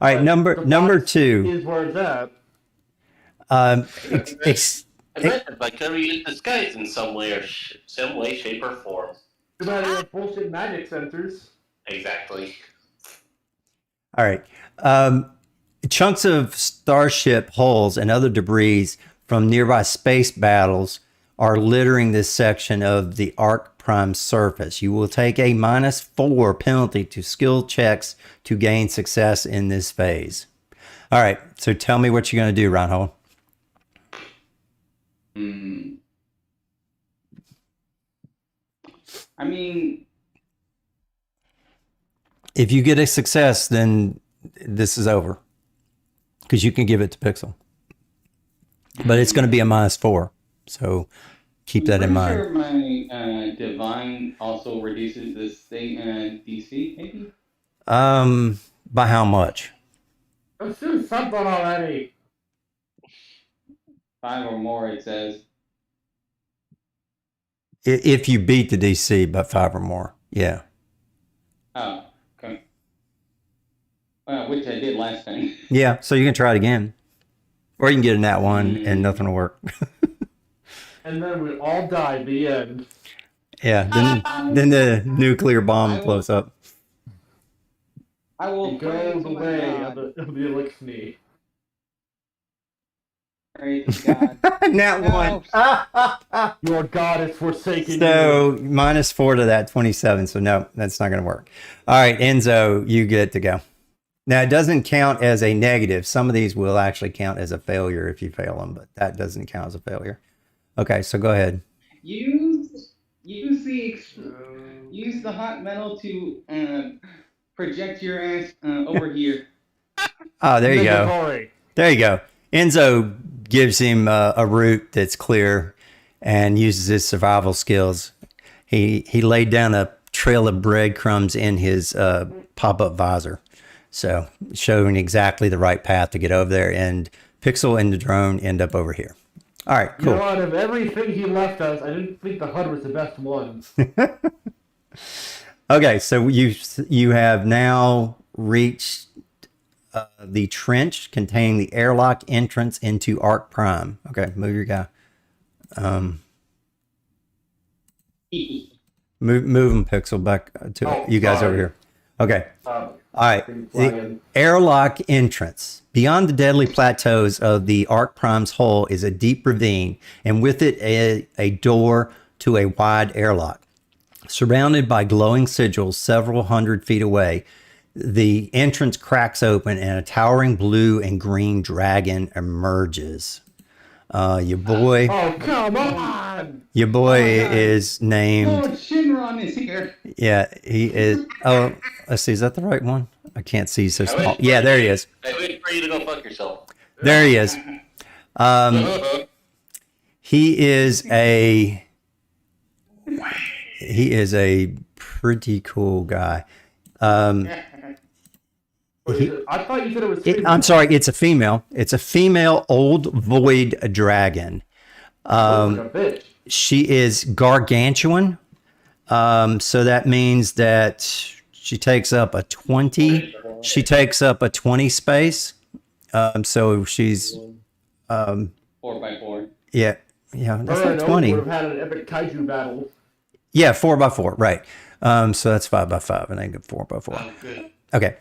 Speaker 1: right. Number
Speaker 3: fox
Speaker 1: 2.
Speaker 3: Is where it's at.
Speaker 5: Invented by Kirby disguised in some way, shape, or form.
Speaker 3: Too bad they have bullshit magic sensors.
Speaker 5: Exactly.
Speaker 1: All right. Chunks of starship hulls and other debris from nearby space battles are littering this section of the Arc Prime surface. You will take a -4 penalty to skill checks to gain success in this phase. All right. So tell me what you're going to do, Reinhold.
Speaker 2: I mean,
Speaker 1: If you get a success, then this is over because you can give it to Pixel. But it's going to be a -4. So keep that in mind.
Speaker 2: Sure my divine also reduces this thing DC, maybe?
Speaker 1: By how much?
Speaker 3: Let's do something already.
Speaker 2: 5 or more, it says.
Speaker 1: If you beat the DC by 5 or more. Yeah.
Speaker 2: Oh, okay. Which I did last time.
Speaker 1: Yeah. So you can try it again. Or you can get a nat 1 and nothing will work.
Speaker 3: And then we all die. The end.
Speaker 1: Yeah. Then the nuclear bomb blows up.
Speaker 2: I will
Speaker 3: It
Speaker 2: pray
Speaker 3: goes
Speaker 2: to my
Speaker 3: away
Speaker 2: God.
Speaker 3: of the elixir.
Speaker 2: Pray to God.
Speaker 1: Nat
Speaker 2: No.
Speaker 1: 1.
Speaker 3: Your god is forsaken you.
Speaker 1: So -4 to that 27. So no, that's not going to work. All right, Enzo, you get to go. Now, it doesn't count as a negative. Some of these will actually count as a failure if you fail them, but that doesn't count as a failure. Okay, so go ahead.
Speaker 2: Use use the hot metal to project your ass over here.
Speaker 1: Oh, there you go.
Speaker 3: Negatory.
Speaker 1: There you go. Enzo gives him a route that's clear and uses his survival skills. He laid down a trail of breadcrumbs in his pop-up visor. So showing exactly the right path to get over there. And Pixel and the drone end up over here. All right,
Speaker 3: You know,
Speaker 1: cool.
Speaker 3: out of everything he left us, I didn't think the HUD was the best one.
Speaker 1: Okay, so you have now reached the trench containing the airlock entrance into Arc Prime. Okay, move your guy. Move him, Pixel, back to
Speaker 3: Oh,
Speaker 1: you guys
Speaker 3: sorry.
Speaker 1: over here. Okay. All right.
Speaker 3: Didn't
Speaker 1: The
Speaker 3: fly in.
Speaker 1: airlock entrance. Beyond the deadly plateaus of the Arc Prime's hull is a deep ravine, and with it a door to a wide airlock. Surrounded by glowing sigils several hundred feet away, the entrance cracks open and a towering blue and green dragon emerges. Your boy
Speaker 3: Oh, come on!
Speaker 1: is named.
Speaker 2: Lord Shinron is here.
Speaker 1: Yeah, he is. Oh, let's see. Is that the right one? I can't see so small. Yeah, there he is.
Speaker 5: I wait for you to go fuck yourself.
Speaker 1: There he is. He is a pretty cool guy.
Speaker 3: Wait, I thought you said it was.
Speaker 1: I'm sorry, it's a female. It's a female old void dragon.
Speaker 3: Like a bitch.
Speaker 1: She is gargantuan. So that means that she takes up a 20. She takes up a 20 space. So she's
Speaker 2: 4x4.
Speaker 1: yeah, that's
Speaker 3: Her
Speaker 1: not
Speaker 3: and
Speaker 1: 20.
Speaker 3: would have had an epic kaiju battle.
Speaker 1: Yeah, 4x4, right. So that's 5x5, and I get 4x4.
Speaker 4: Oh, good.
Speaker 1: Okay.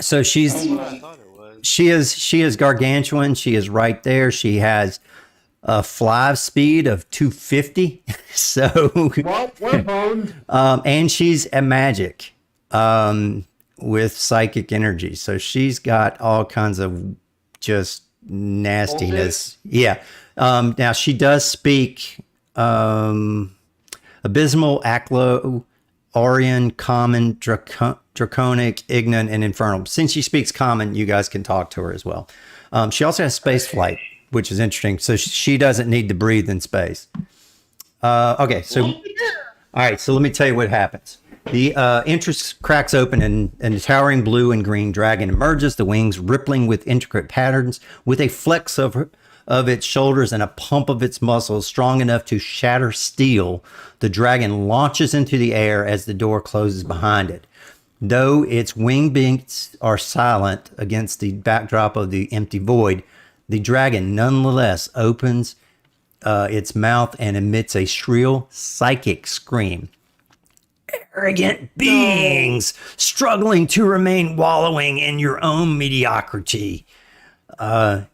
Speaker 1: So she's
Speaker 2: Oh,
Speaker 4: I thought it was.
Speaker 1: she is gargantuan. She is right there. She has a fly speed of 250. So
Speaker 3: Well, we're boned.
Speaker 1: and she's a magic with psychic energy. So she's got all kinds of just nastiness. Yeah. Now she does speak abysmal, Aklo, Orion, Common, Draconic, Ignan, and Infernal. Since she speaks Common, you guys can talk to her as well. She also has space flight, which is interesting. So she doesn't need to breathe in space. Okay, so all right. So let me tell you what happens. The entrance cracks open, and the towering blue and green dragon emerges. The wings rippling with intricate patterns, with a flex of its shoulders and a pump of its muscles strong enough to shatter steel. The dragon launches into the air as the door closes behind it. Though its wing beats are silent against the backdrop of the empty void, the dragon nonetheless opens its mouth and emits a shrill psychic scream. Arrogant beings, struggling to remain wallowing in your own mediocrity. The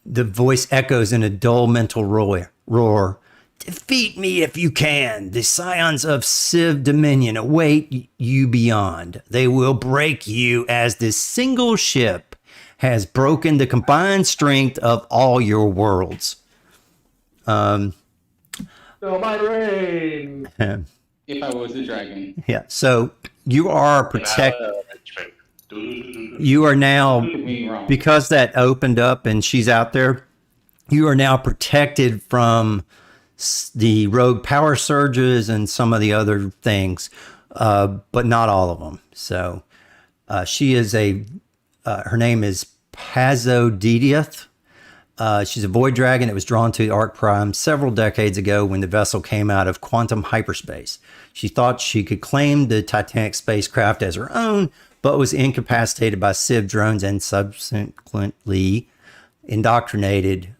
Speaker 1: voice echoes in a dull mental roar. Defeat me if you can. The scions of Civ Dominion await you beyond. They will break you as this single ship has broken the combined strength of all your worlds.
Speaker 3: No, my rain.
Speaker 2: If I was a dragon.
Speaker 1: Yeah, so you are you are now,
Speaker 2: Don't get me wrong.
Speaker 1: because that opened up and she's out there, you are now protected from the rogue power surges and some of the other things, but not all of them. So she is her name is Pazodediath. She's a void dragon that was drawn to the Arc Prime several decades ago when the vessel came out of quantum hyperspace. She thought she could claim the Titanic spacecraft as her own, but was incapacitated by Civ drones and subsequently indoctrinated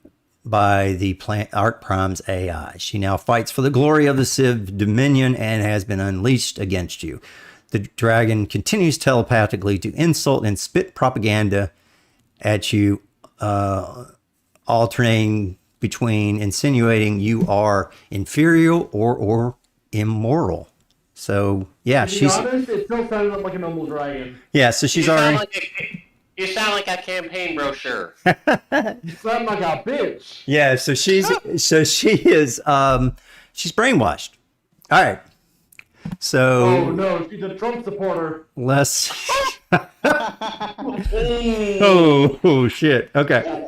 Speaker 1: by the Arc Prime's AI. She now fights for the glory of the Civ Dominion and has been unleashed against you. The dragon continues telepathically to insult and spit propaganda at you, alternating between insinuating you are inferior or immoral. So Yeah,
Speaker 3: To be
Speaker 1: she's
Speaker 3: honest, it still sounded like a normal dragon.
Speaker 1: yeah. So she's
Speaker 5: you sound
Speaker 1: already.
Speaker 5: like you sound like a campaign brochure.
Speaker 3: You sound like a bitch.
Speaker 1: Yeah, so she is she's brainwashed. All right. So
Speaker 3: Oh no, she's a Trump supporter.
Speaker 1: let's oh shit. Okay.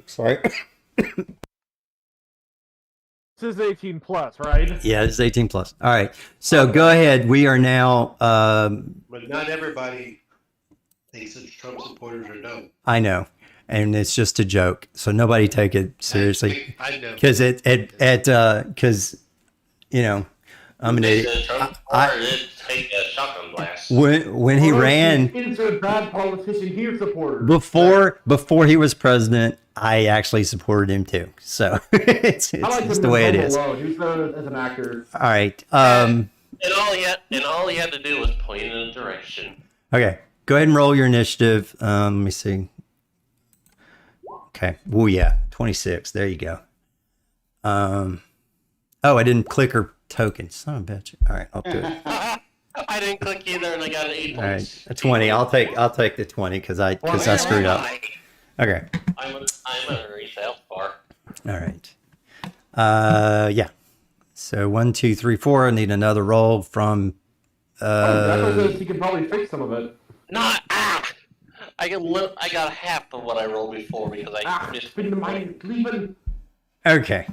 Speaker 1: Sorry.
Speaker 3: This is 18 plus, right?
Speaker 1: Yeah, it's 18 plus. All right. So go ahead. We are now
Speaker 4: But not everybody thinks that Trump supporters are dumb.
Speaker 1: I know. And it's just a joke. So nobody take it seriously.
Speaker 4: I know.
Speaker 1: Because because you know, I'm an idiot.
Speaker 5: The Trump
Speaker 1: I-
Speaker 5: supporter did take a shotgun blast.
Speaker 1: When he ran
Speaker 3: Insert bad politician here supporter.
Speaker 1: before he was president, I actually supported him too. So it's
Speaker 3: I like
Speaker 1: just
Speaker 3: him
Speaker 1: the way it
Speaker 3: Home
Speaker 1: is.
Speaker 3: Alone. He was better as an actor.
Speaker 1: All right.
Speaker 5: And all he had to do was point in a direction.
Speaker 1: Okay. Go ahead and roll your initiative. Let me see. Okay. Oh yeah, 26. There you go. Oh, I didn't click her token. Son of a bitch. All right, I'll do it.
Speaker 5: I didn't click either, and I got an 8
Speaker 1: All right,
Speaker 5: points.
Speaker 1: a 20. I'll take the 20 because I screwed up. Okay.
Speaker 5: I'm a resale bar.
Speaker 1: All right. Yeah. So 1, 2, 3, 4. I need another roll from.
Speaker 3: That says he can probably fix some of it.
Speaker 5: Not I got half of what I rolled before because I missed.
Speaker 3: Spin the mind, leaving.
Speaker 1: Okay.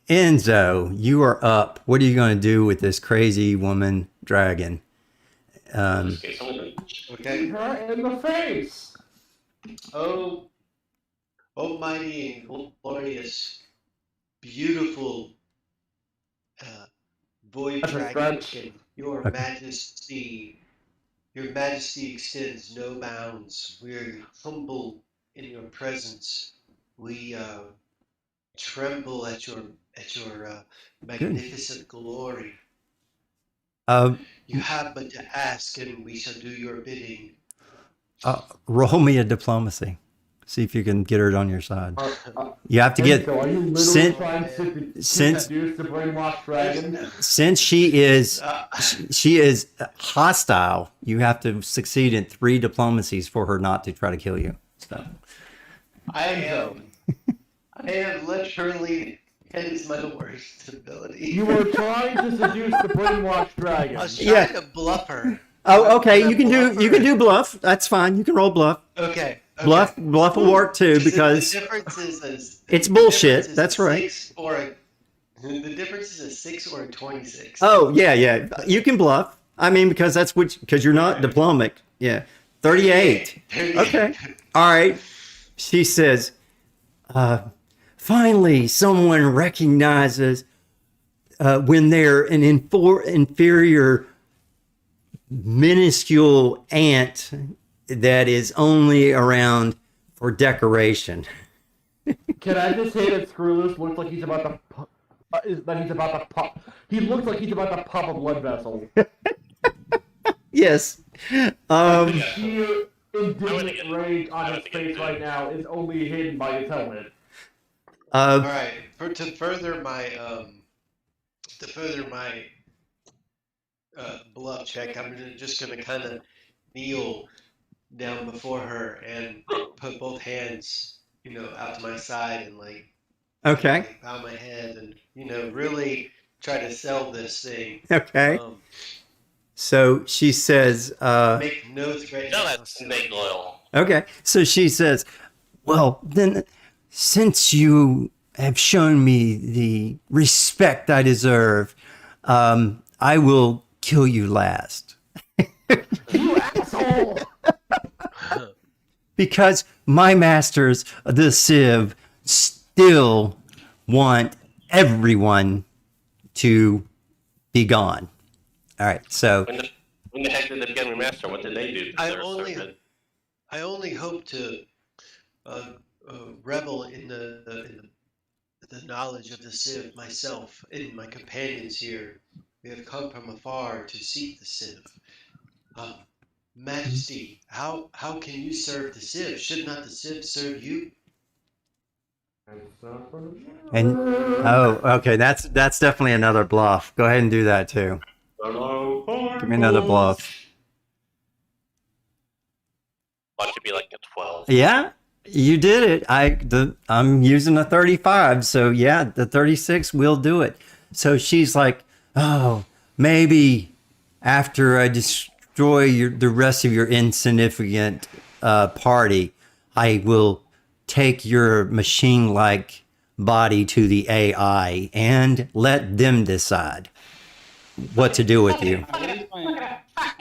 Speaker 1: Enzo, you are up. What are you going to do with this crazy woman dragon?
Speaker 5: In this case, I'm gonna-
Speaker 4: Okay.
Speaker 3: Her in the face.
Speaker 4: Oh, almighty and glorious, beautiful void
Speaker 3: That's a
Speaker 4: dragon,
Speaker 3: stretch.
Speaker 4: your
Speaker 1: Okay.
Speaker 4: majesty, your majesty extends no bounds. We are humble in your presence. We tremble at your magnificent glory. You have but to ask, and we shall do your bidding.
Speaker 1: Roll me a diplomacy. See if you can get her on your side.
Speaker 3: Uh,
Speaker 1: You have to get
Speaker 3: So are you literally
Speaker 1: Sin-
Speaker 3: trying to
Speaker 1: since-
Speaker 3: seduce the brainwashed dragon?
Speaker 1: since she is hostile. You have to succeed in 3 diplomacies for her not to try to kill you. So
Speaker 4: I am literally, it is my worst ability.
Speaker 3: You were trying to seduce the brainwashed dragon.
Speaker 4: I was
Speaker 1: Yeah.
Speaker 4: trying to bluff her.
Speaker 1: oh, okay.
Speaker 4: Can I
Speaker 1: You can
Speaker 4: bluff her?
Speaker 1: do bluff. That's fine. You can roll bluff.
Speaker 4: Okay.
Speaker 1: Bluff will work too because
Speaker 4: the difference is
Speaker 1: it's
Speaker 4: the
Speaker 1: bullshit.
Speaker 4: difference is
Speaker 1: That's
Speaker 4: a
Speaker 1: right.
Speaker 4: 6 or the difference is a 6 or a 26.
Speaker 1: Oh yeah. You can bluff. I mean because because you're not diplomatic. Yeah. 38. Okay. All right. She says, finally, someone recognizes when they're an inferior, minuscule ant that is only around for decoration.
Speaker 3: Can I just say that Screwless looks like he's about to pop? He looks like he's about to pop a blood vessel.
Speaker 1: Yes.
Speaker 3: Sheer indignant rage on his face right now is only hidden by his helmet.
Speaker 4: All right. To further my bluff check, I'm just gonna kind of kneel down before her and put both hands, out to my side and
Speaker 1: Okay.
Speaker 4: bow my head and really try to sell this thing.
Speaker 1: Okay. So she says,
Speaker 4: Make no threat.
Speaker 5: No, that's snake oil.
Speaker 1: okay. So she says, well, then, since you have shown me the respect I deserve, I will kill you last.
Speaker 3: You asshole!
Speaker 1: Because my masters, the Civ, still want everyone to be gone. All right. So,
Speaker 5: When the heck did they become remaster? What did they do?
Speaker 4: I only hope to revel in the knowledge of the Civ myself and my companions here. We have come from afar to seek the Civ. Majesty, how can you serve the Civ? Should not the Civ serve you?
Speaker 1: And oh, okay, that's definitely another bluff. Go ahead and do that too. Give me another bluff.
Speaker 5: Watch it be like a 12.
Speaker 1: Yeah, you did it. I'm using a 35, so yeah, the 36 will do it. So she's like, oh, maybe after I destroy the rest of your insignificant party, I will take your machine-like body to the AI and let them decide what to do with you.
Speaker 2: I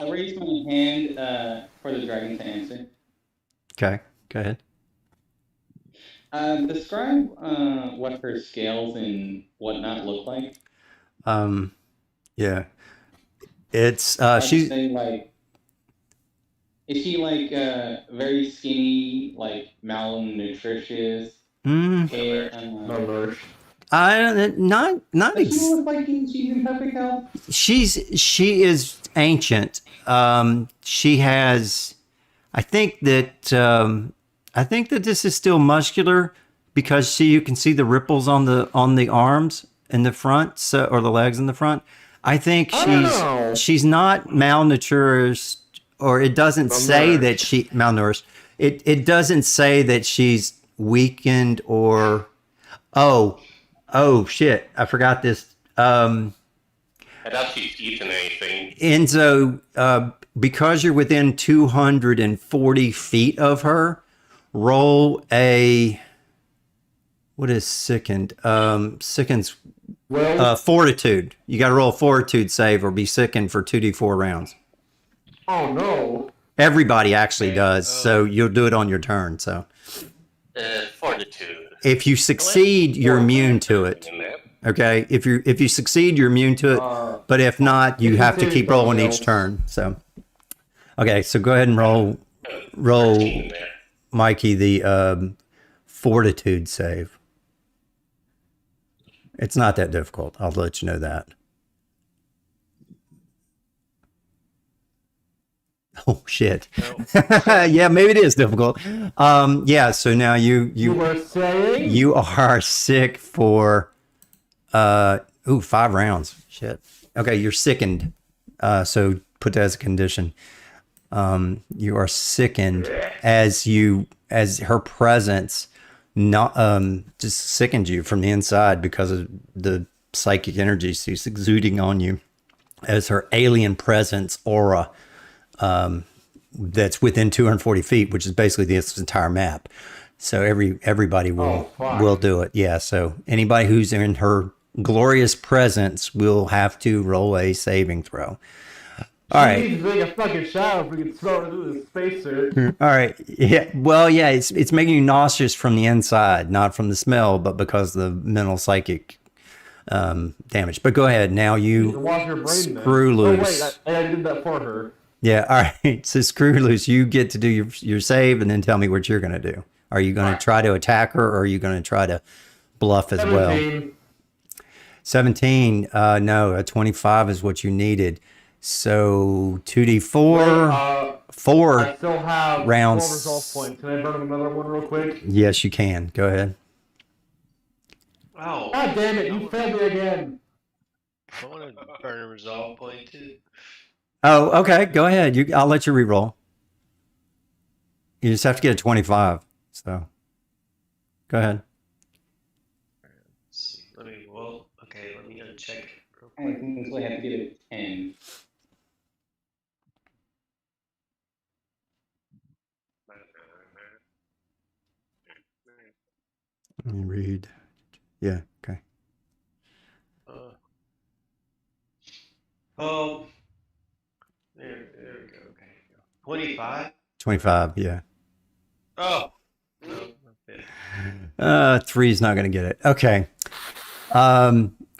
Speaker 2: raised my hand for the dragon to answer.
Speaker 1: Okay, go ahead.
Speaker 2: Describe what her scales and whatnot look like.
Speaker 1: Yeah, it's
Speaker 2: I'd
Speaker 1: she's
Speaker 2: say, like, is she like very skinny, like malnutritious? Hair,
Speaker 3: Malnourished.
Speaker 1: not
Speaker 2: does she look like she's in perfect health?
Speaker 1: she is ancient. She has, I think that this is still muscular because you can see the ripples on the arms in the front, so, or the legs in the front. I think
Speaker 3: I don't know.
Speaker 1: she's not malnourished, or it doesn't say
Speaker 3: Malnourished.
Speaker 1: that she malnourished. It doesn't say that she's weakened or oh shit, I forgot this.
Speaker 5: I doubt she's eaten anything.
Speaker 1: Enzo, because you're within 240 feet of her, roll a, what is sickened? Sickened's
Speaker 3: Well,
Speaker 1: fortitude. You got to roll a fortitude save or be sickened for 2d4 rounds.
Speaker 3: oh no.
Speaker 1: Everybody actually does, so you'll do it on your turn. So
Speaker 5: Fortitude.
Speaker 1: if you succeed, you're immune to it.
Speaker 5: In that.
Speaker 1: Okay, if you succeed, you're immune to it. But if not, you have to keep rolling each turn. So, okay, so go ahead and roll,
Speaker 5: 13 there.
Speaker 1: Mikey, the fortitude save. It's not that difficult. I'll let you know that. Oh shit! Yeah, maybe it is difficult. Yeah. So now
Speaker 3: You were saying?
Speaker 1: you are sick for 5 rounds. Shit. Okay, you're sickened. So put that as a condition. You are sickened as her presence not just sickens you from the inside because of the psychic energy she's exuding on you, as her alien presence aura that's within 240 feet, which is basically this entire map. So everybody will do it. Yeah. So anybody who's in her glorious presence will have to roll a saving throw. All right.
Speaker 3: She needs to take a fucking shower if we can throw her through the spacesuit.
Speaker 1: All right. Yeah. Well, yeah, it's making you nauseous from the inside, not from the smell, but because of the mental psychic damage. But go ahead. Now
Speaker 3: You can
Speaker 1: you
Speaker 3: wash her brain then.
Speaker 1: screw
Speaker 3: Oh
Speaker 1: loose.
Speaker 3: wait, I did that for her.
Speaker 1: Yeah. All right. So screw loose. You get to do your save and then tell me what you're going to do. Are you going to try to attack her, or are you going to try to bluff as well?
Speaker 3: 17.
Speaker 1: 17. No, a 25 is what you needed. So 2d4, 4.
Speaker 3: I still have
Speaker 1: rounds.
Speaker 3: 12 resolve points. Can I burn another one real quick?
Speaker 1: Yes, you can. Go ahead.
Speaker 4: Oh,
Speaker 3: God damn it, you failed me again.
Speaker 4: I want to burn a resolve point too.
Speaker 1: Oh, okay. Go ahead. I'll let you reroll. You just have to get a 25. So go ahead.
Speaker 4: Let's see. Let me uncheck real
Speaker 2: I
Speaker 4: quick.
Speaker 2: think we have to get a 10.
Speaker 1: Let me read. Yeah. Okay.
Speaker 4: Oh, there we go. Okay, 25.
Speaker 1: 25. Yeah.
Speaker 4: Oh, no, okay.
Speaker 1: 3 is not going to get it. Okay.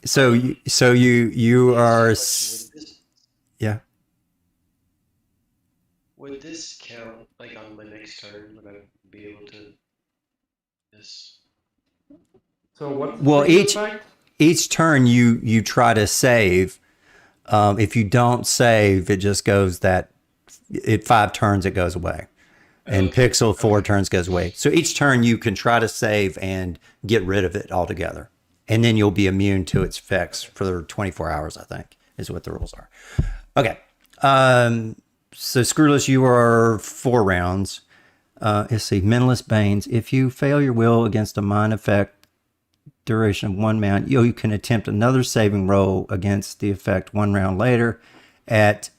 Speaker 1: So you are.
Speaker 4: Would this,
Speaker 1: Yeah.
Speaker 4: would this count like on my next turn? Would I be able to? This.
Speaker 3: So what's
Speaker 1: Well,
Speaker 3: the
Speaker 1: each-
Speaker 3: effect?
Speaker 1: Each turn you try to save. If you don't save, it just goes 5 turns, it goes away. and Pixel 4 turns goes away. So each turn you can try to save and get rid of it altogether. And then you'll be immune to its effects for 24 hours, I think, is what the rules are. Okay. So Screwless, you are 4 rounds. Let's see. Mentalist Banes. If you fail your will against a mind effect duration of 1 round, you can attempt another saving roll against the effect 1 round later at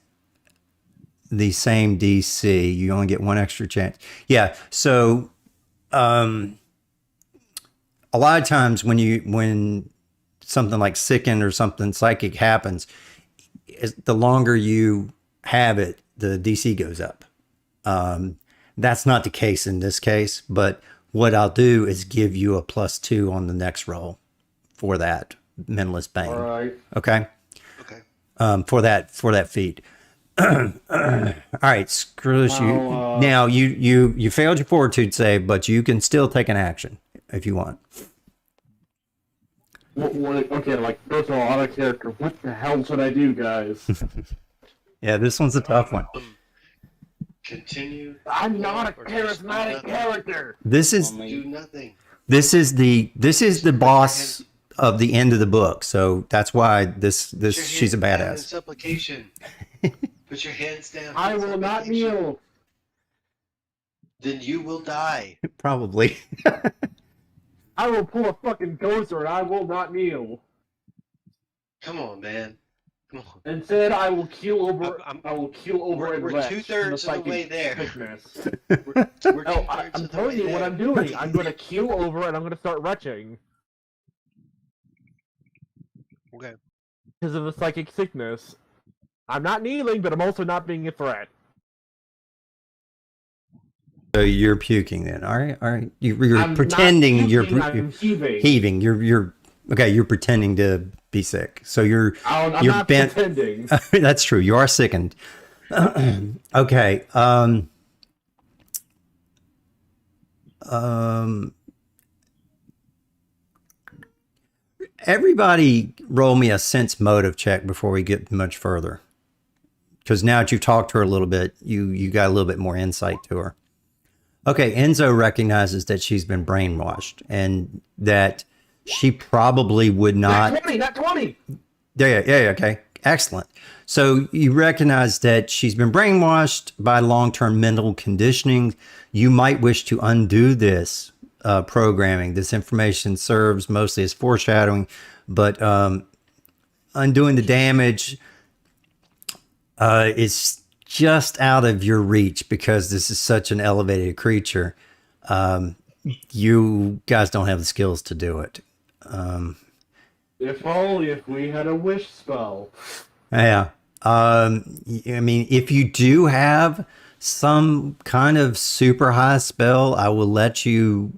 Speaker 1: the same DC. You only get 1 extra chance. Yeah. So a lot of times when something like sicken or something psychic happens, the longer you have it, the DC goes up. That's not the case in this case, but what I'll do is give you a +2 on the next roll for that Mentalist Bane.
Speaker 3: All right.
Speaker 1: Okay.
Speaker 4: Okay.
Speaker 1: For that feat. All right, screw this. Now you failed your fortitude save, but you can still take an action if you want.
Speaker 3: Okay, like, first of all, out of character, what the hell should I do, guys?
Speaker 1: Yeah, this one's a tough one.
Speaker 4: Continue.
Speaker 3: I'm not a
Speaker 4: or just
Speaker 3: charismatic character!
Speaker 1: This is
Speaker 4: Do nothing.
Speaker 1: the boss of the end of the book, so that's why
Speaker 4: Put your
Speaker 1: she's a
Speaker 4: hands down in
Speaker 1: badass.
Speaker 4: supplication. Put your hands down.
Speaker 3: I
Speaker 4: in
Speaker 3: will not
Speaker 4: supplication.
Speaker 3: kneel!
Speaker 4: Then you will die.
Speaker 1: Probably.
Speaker 3: I will pull a fucking ghoster and I will not kneel.
Speaker 4: Come on, man. Come on.
Speaker 3: Instead, I will keel over.
Speaker 4: I'm-
Speaker 3: I will keel over and
Speaker 4: We're
Speaker 3: rest
Speaker 4: 2/3
Speaker 3: from
Speaker 4: of the way
Speaker 3: psychic
Speaker 4: there.
Speaker 3: sickness.
Speaker 4: We're
Speaker 3: Oh,
Speaker 4: 2/3
Speaker 3: I'm
Speaker 4: of the
Speaker 3: telling
Speaker 4: way
Speaker 3: you what
Speaker 4: there.
Speaker 3: I'm doing. I'm going to keel over and I'm going to start retching
Speaker 4: Okay.
Speaker 3: because of the psychic sickness. I'm not kneeling, but I'm also not being a threat.
Speaker 1: So you're puking then. All right. You're
Speaker 3: I'm
Speaker 1: pretending
Speaker 3: not
Speaker 1: you're,
Speaker 3: puking,
Speaker 1: you're
Speaker 3: I'm heaving.
Speaker 1: heaving. You're okay. You're pretending to be sick. So you're
Speaker 3: I'm
Speaker 1: you're
Speaker 3: not
Speaker 1: bent.
Speaker 3: pretending.
Speaker 1: That's true. You are sickened. Okay. Everybody roll me a sense motive check before we get much further. Because now that you've talked to her a little bit, you got a little bit more insight to her. Okay, Enzo recognizes that she's been brainwashed and that she probably would not.
Speaker 3: Not 20, not 20!
Speaker 1: Yeah, okay. Excellent. So you recognize that she's been brainwashed by long-term mental conditioning. You might wish to undo this programming. This information serves mostly as foreshadowing, but undoing the damage is just out of your reach because this is such an elevated creature. You guys don't have the skills to do it.
Speaker 3: If only if we had a wish spell.
Speaker 1: Yeah. I mean, if you do have some kind of super high spell, I will let you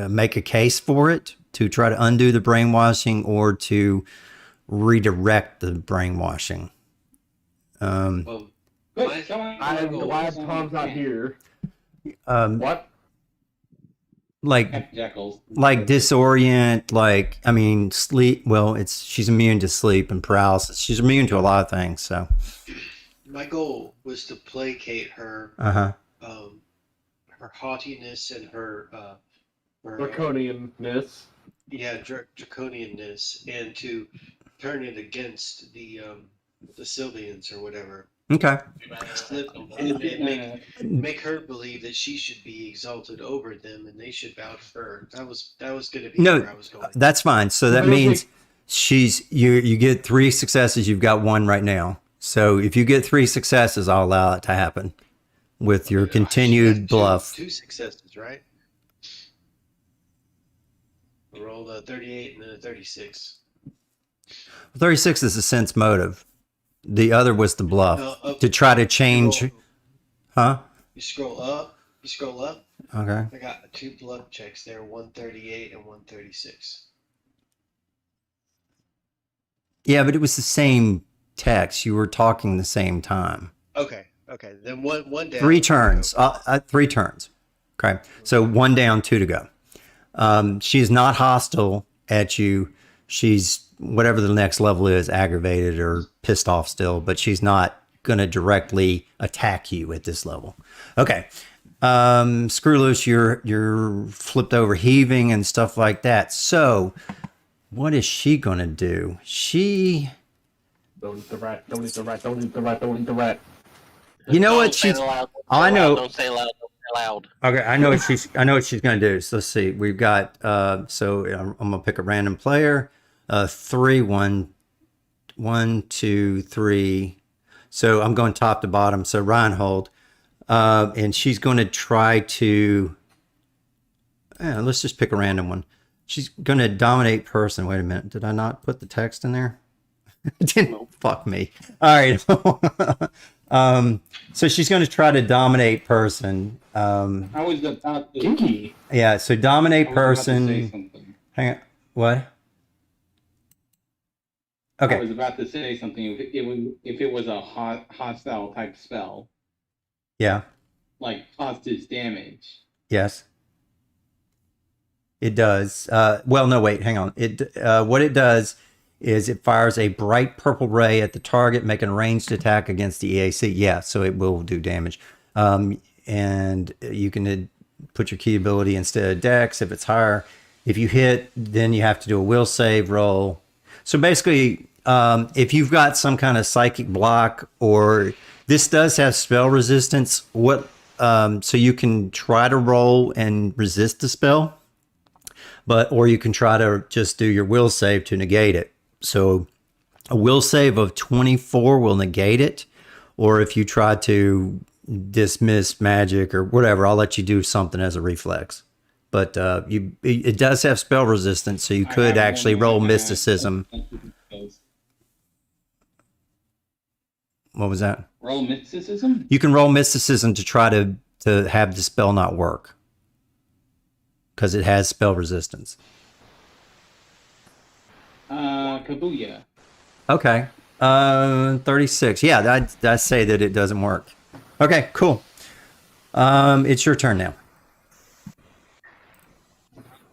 Speaker 1: make a case for it to try to undo the brainwashing or to redirect the brainwashing.
Speaker 4: Well,
Speaker 2: Quick, come on.
Speaker 3: I'm
Speaker 2: Go.
Speaker 3: glad Tom's not here.
Speaker 1: Um,
Speaker 3: What?
Speaker 1: like
Speaker 2: Jackals.
Speaker 1: disorient, I mean, sleep. Well, she's immune to sleep and paralysis. She's immune to a lot of things. So,
Speaker 4: my goal was to placate her, her haughtiness and her
Speaker 3: Draconianness.
Speaker 4: draconianness, and to turn it against the Sylvians or whatever.
Speaker 1: okay.
Speaker 4: And make her believe that she should be exalted over them and they should bow to her. That was going to be
Speaker 1: No,
Speaker 4: where I was going.
Speaker 1: That's fine. So that
Speaker 3: But okay.
Speaker 1: means you get 3 successes. You've got 1 right now. So if you get 3 successes, I'll allow it to happen with your
Speaker 4: She got
Speaker 1: continued bluff.
Speaker 4: Two successes, right? I rolled a 38 and then a 36.
Speaker 1: 36 is a sense motive. The other was the bluff to try to change. Huh?
Speaker 4: You scroll up.
Speaker 1: Okay.
Speaker 4: I got 2 bluff checks there, 138 and 136.
Speaker 1: Yeah, but it was the same text. You were talking the same time.
Speaker 4: Okay. Then one down.
Speaker 1: 3 turns. 3 turns. Okay. So 1 down, 2 to go. She's not hostile at you. She's whatever the next level is, aggravated or pissed off still, but she's not going to directly attack you at this level. Okay. Screw loose, you're flipped over, heaving and stuff like that. So, what is she gonna do?
Speaker 3: Don't eat the rat. Don't eat the rat. Don't eat the rat. Don't eat the rat.
Speaker 1: You know
Speaker 5: Don't
Speaker 1: what
Speaker 5: say
Speaker 1: she's?
Speaker 5: it loud, don't
Speaker 1: I
Speaker 5: say
Speaker 1: know.
Speaker 5: loud, don't say loud. Don't say loud.
Speaker 1: Okay, I know what she's gonna do. So let's see. We've got. So I'm gonna pick a random player. 3, 1, 1, 2, 3. So I'm going top to bottom. So Reinhold, and she's going to try to. Let's just pick a random one. She's going to dominate person. Wait a minute. Did I not put the text in there? Fuck me. All right. So she's going to try to dominate person.
Speaker 2: I was about to.
Speaker 3: Kinky.
Speaker 1: Yeah. So dominate
Speaker 2: I was about to say
Speaker 1: person.
Speaker 2: something.
Speaker 1: Hang on. What?
Speaker 2: I
Speaker 1: Okay.
Speaker 2: was about to say something. If it was a hostile type spell,
Speaker 1: Yeah.
Speaker 2: like hostage damage.
Speaker 1: Yes. It does. Well, no, wait, hang on. What it does is it fires a bright purple ray at the target, making a ranged attack against the EAC. Yeah, so it will do damage. And you can put your key ability instead of Dex if it's higher. If you hit, then you have to do a will save roll. So basically, if you've got some kind of psychic block, or this does have spell resistance, so you can try to roll and resist the spell. Or you can try to just do your will save to negate it. So a will save of 24 will negate it. Or if you try to dismiss magic or whatever, I'll let you do something as a reflex. But it does have spell resistance, so you
Speaker 2: I
Speaker 1: could
Speaker 2: have
Speaker 1: actually
Speaker 2: one
Speaker 1: roll
Speaker 2: more,
Speaker 1: mysticism. What was that?
Speaker 2: Roll mysticism?
Speaker 1: You can roll mysticism to try to have the spell not work, because it has spell resistance.
Speaker 2: Kabuya.
Speaker 1: Okay. 36. Yeah, I'd say that it doesn't work. Okay, cool. It's your turn now.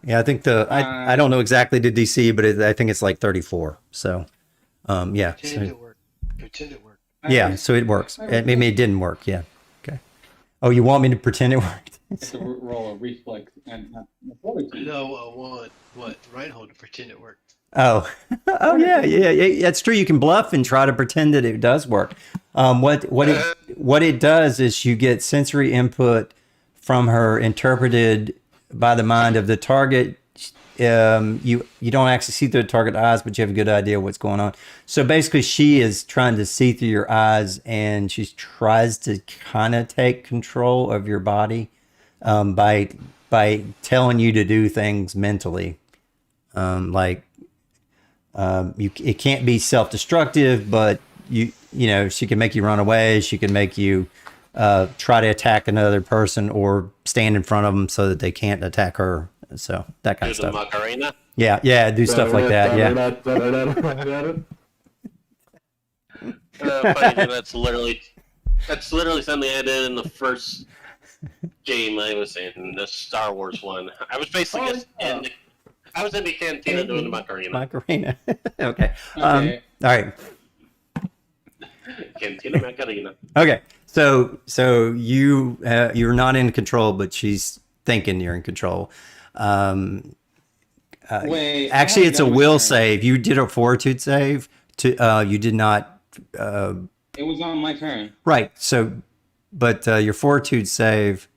Speaker 1: Yeah, I think I don't know exactly the DC, but I think it's like 34. So, yeah.
Speaker 4: Pretend it worked. Pretend it worked.
Speaker 1: Yeah, so it works. Maybe it didn't work. Yeah. Okay. Oh, you want me to pretend it worked?
Speaker 2: It's a roll of reflex and fortitude.
Speaker 4: No, what? Reinhold to pretend it worked.
Speaker 1: Oh, oh yeah. That's true. You can bluff and try to pretend that it does work. What it does is you get sensory input from her interpreted by the mind of the target. You don't actually see through the target eyes, but you have a good idea what's going on. So basically, she is trying to see through your eyes, and she tries to kind of take control of your body by telling you to do things mentally, it can't be self-destructive, but she can make you run away. She can make you try to attack another person or stand in front of them so that they can't attack her. So that kind
Speaker 5: Do
Speaker 1: of
Speaker 5: the
Speaker 1: stuff.
Speaker 5: Macarena.
Speaker 1: Yeah, do stuff like that. Yeah.
Speaker 5: Funny, that's literally something I did in the first game I was in, the Star Wars one. I was basically I was in the cantina doing the Macarena.
Speaker 1: Macarena. Okay.
Speaker 2: Okay.
Speaker 1: All right.
Speaker 5: Cantina Macarena.
Speaker 1: Okay. So you're not in control, but she's thinking you're in control.
Speaker 2: Wait,
Speaker 1: Actually, it's a will
Speaker 2: turn.
Speaker 1: save. You did a fortitude save. You did not.
Speaker 2: It was on my turn.
Speaker 1: Right. So, but your fortitude save.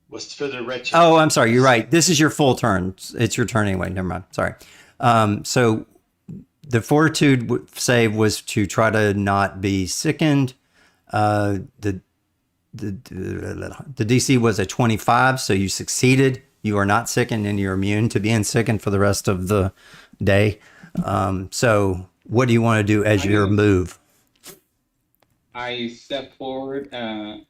Speaker 4: What's for the wretched?
Speaker 1: Oh, I'm sorry. You're right. This is your full turn. It's your turn anyway. Never mind. Sorry. So the fortitude save was to try to not be sickened. The DC was a 25, so you succeeded. You are not sickened, and you're immune to being sickened for the rest of the day. So what do you want to do as your move?
Speaker 2: I step forward and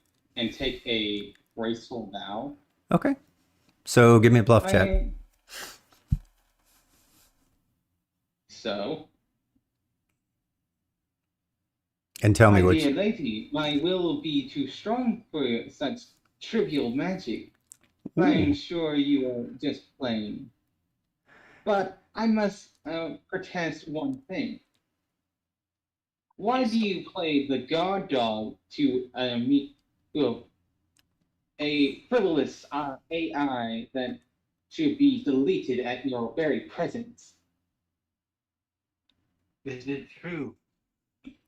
Speaker 2: take a graceful bow.
Speaker 1: Okay. So give me a bluff check.
Speaker 2: So,
Speaker 1: And tell me
Speaker 2: my
Speaker 1: what
Speaker 2: dear lady, my will be too strong for such trivial magic. I am sure you are just playing. But I must protest one thing. Why do you play the guard dog to a frivolous AI that should be deleted at your very presence.
Speaker 4: Isn't it true?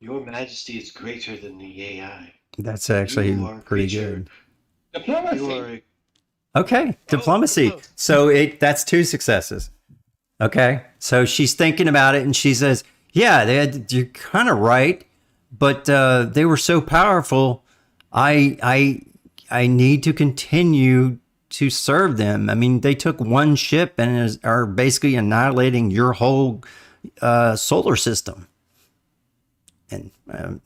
Speaker 4: Your Majesty is greater than the AI.
Speaker 1: That's actually
Speaker 4: You are a
Speaker 1: pretty
Speaker 4: creature.
Speaker 1: good.
Speaker 2: Diplomacy.
Speaker 4: You are a
Speaker 1: Okay, diplomacy.
Speaker 4: oh.
Speaker 1: So that's 2 successes. Okay, so she's thinking about it and she says, "Yeah, you're kind of right, but they were so powerful. I need to continue to serve them. I mean, they took one ship and are basically annihilating your whole solar system." And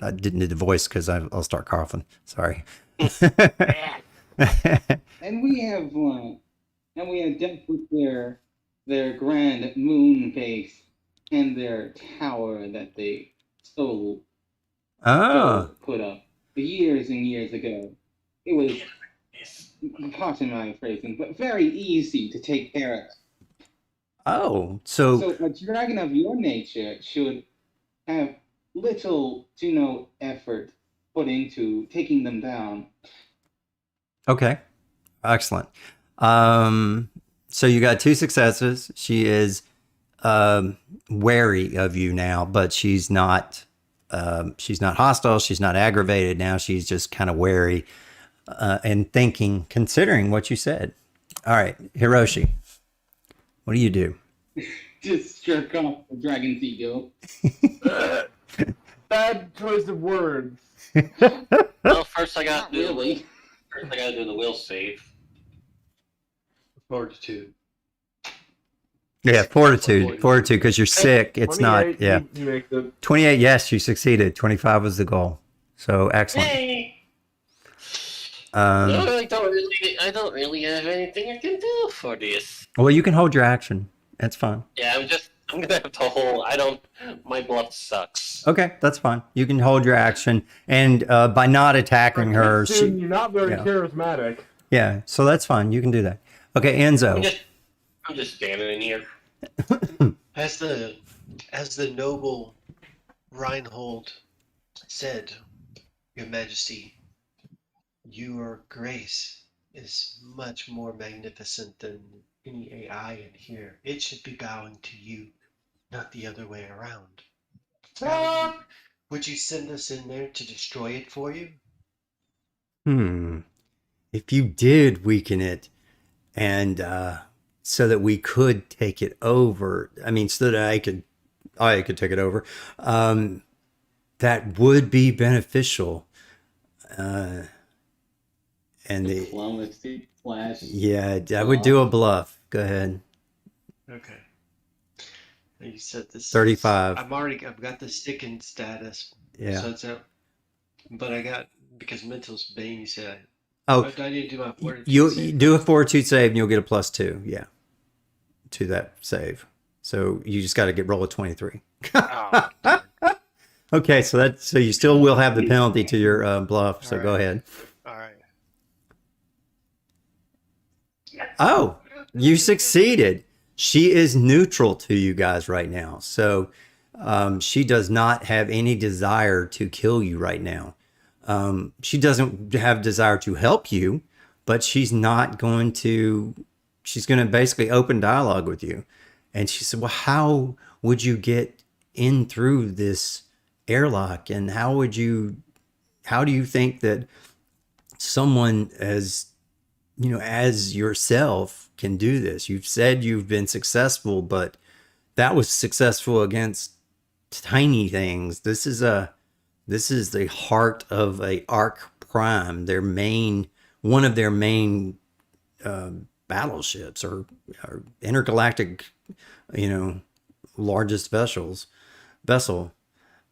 Speaker 1: I didn't do the voice because I'll start coughing. Sorry.
Speaker 2: And we have dealt with their grand moon base and their tower that they stole
Speaker 1: Oh,
Speaker 2: put up years and years ago. It was, pardon my phrasing, but very easy to take care of.
Speaker 1: so
Speaker 2: So a dragon of your nature should have little to no effort put into taking them down.
Speaker 1: okay, excellent. So you got 2 successes. She is wary of you now, but she's not hostile. She's not aggravated now. She's just kind of wary and thinking, considering what you said. All right, Hiroshi, what do you do?
Speaker 2: Just jerk off the dragon's ego.
Speaker 3: Bad choice of words.
Speaker 5: Well, first I got
Speaker 2: Not
Speaker 5: to do
Speaker 2: really.
Speaker 5: first I got to do the will save.
Speaker 4: fortitude.
Speaker 1: Yeah, fortitude, because you're sick. It's not.
Speaker 3: 28,
Speaker 1: Yeah,
Speaker 3: You make the
Speaker 1: 28. Yes, you succeeded. 25 was the goal. So excellent.
Speaker 5: Hey,
Speaker 1: Um,
Speaker 5: no, I don't really have anything I can do for this.
Speaker 1: well, you can hold your action. That's fine.
Speaker 5: Yeah, I'm gonna have to hold. My bluff sucks.
Speaker 1: Okay, that's fine. You can hold your action, and by not attacking her,
Speaker 3: Soon, you're not very
Speaker 1: yeah.
Speaker 3: charismatic.
Speaker 1: yeah. So that's fine. You can do that. Okay, Enzo.
Speaker 5: I'm just standing here.
Speaker 4: As the noble Reinhold said, Your Majesty, your grace is much more magnificent than any AI in here. It should be bowing to you, not the other way around. Would you send us in there to destroy it for you?
Speaker 1: If you did weaken it, and so that we could take it over, I mean, so that I could take it over, that would be beneficial. And
Speaker 2: Diplomacy /
Speaker 1: yeah, I would do a bluff. Go ahead.
Speaker 4: Okay. You said this.
Speaker 1: 35.
Speaker 4: I've got the sticking status.
Speaker 1: Yeah.
Speaker 4: So it's out. But I got, because mental's bane, you said.
Speaker 1: Oh,
Speaker 4: But I need to do my fortitude
Speaker 1: you
Speaker 4: save.
Speaker 1: do a fortitude save, and you'll get a +2. Yeah, to that save. So you just got to roll a 23.
Speaker 4: Oh,
Speaker 1: Okay, so you still will have the penalty to your bluff. So
Speaker 4: All
Speaker 1: go
Speaker 4: right.
Speaker 1: ahead.
Speaker 4: all right.
Speaker 1: Oh, you succeeded. She is neutral to you guys right now. So she does not have any desire to kill you right now. She doesn't have desire to help you, but she's going to basically open dialogue with you. And she said, well, how would you get in through this airlock? And how do you think that someone as yourself can do this? You've said you've been successful, but that was successful against tiny things. This is the heart of a Arc Prime, one of their main battleships or intergalactic, largest vessel.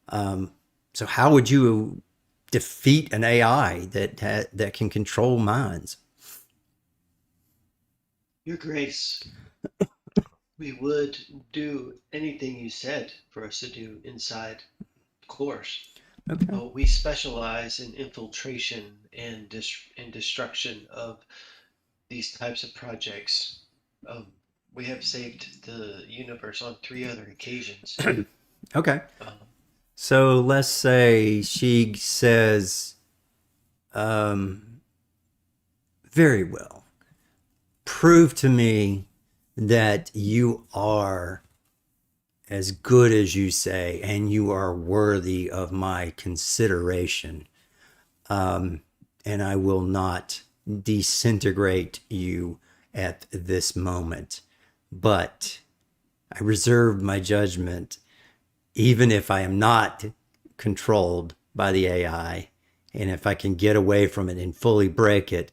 Speaker 1: So how would you defeat an AI that can control minds?
Speaker 4: Your Grace, we would do anything you said for us to do inside the course.
Speaker 1: Okay.
Speaker 4: We specialize in infiltration and destruction of these types of projects. We have saved the universe on 3 other occasions.
Speaker 1: Okay.
Speaker 4: Um,
Speaker 1: So let's say she says Very well. Prove to me that you are as good as you say, and you are worthy of my consideration. And I will not disintegrate you at this moment. But I reserve my judgment, even if I am not controlled by the AI, and if I can get away from it and fully break it,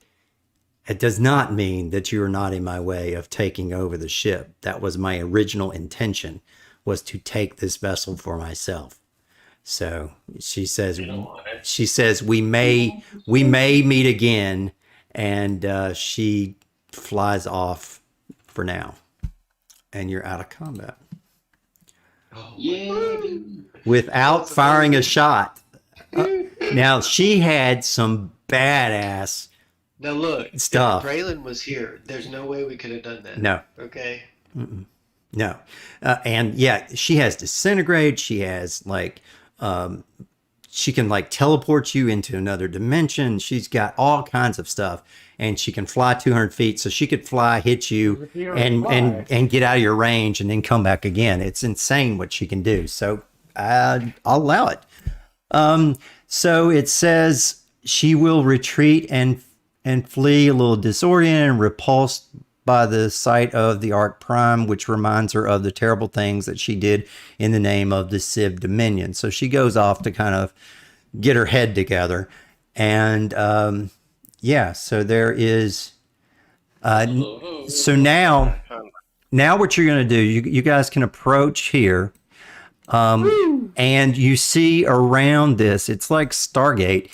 Speaker 1: it does not mean that you are not in my way of taking over the ship. That was my original intention, was to take this vessel for myself. So she says we may meet again, and she flies off for now, and you're out of combat
Speaker 2: Yeah.
Speaker 1: without firing a shot. Now she had some badass
Speaker 4: Now look,
Speaker 1: stuff.
Speaker 4: if Braylon was here, there's no way we could have done that.
Speaker 1: No.
Speaker 4: Okay.
Speaker 1: No. And yeah, she has disintegrate. She has like, she can like teleport you into another dimension. She's got all kinds of stuff, and she can fly 200 feet. So she could fly, hit you, and get out of your range, and then come back again. It's insane what she can do. So I'll allow it. So it says she will retreat and flee a little disoriented and repulsed by the sight of the Arc Prime, which reminds her of the terrible things that she did in the name of the Civ Dominion. So she goes off to kind of get her head together. And yeah, so there is... so now what you're going to do, you guys can approach here. And you see around this, it's like Stargate.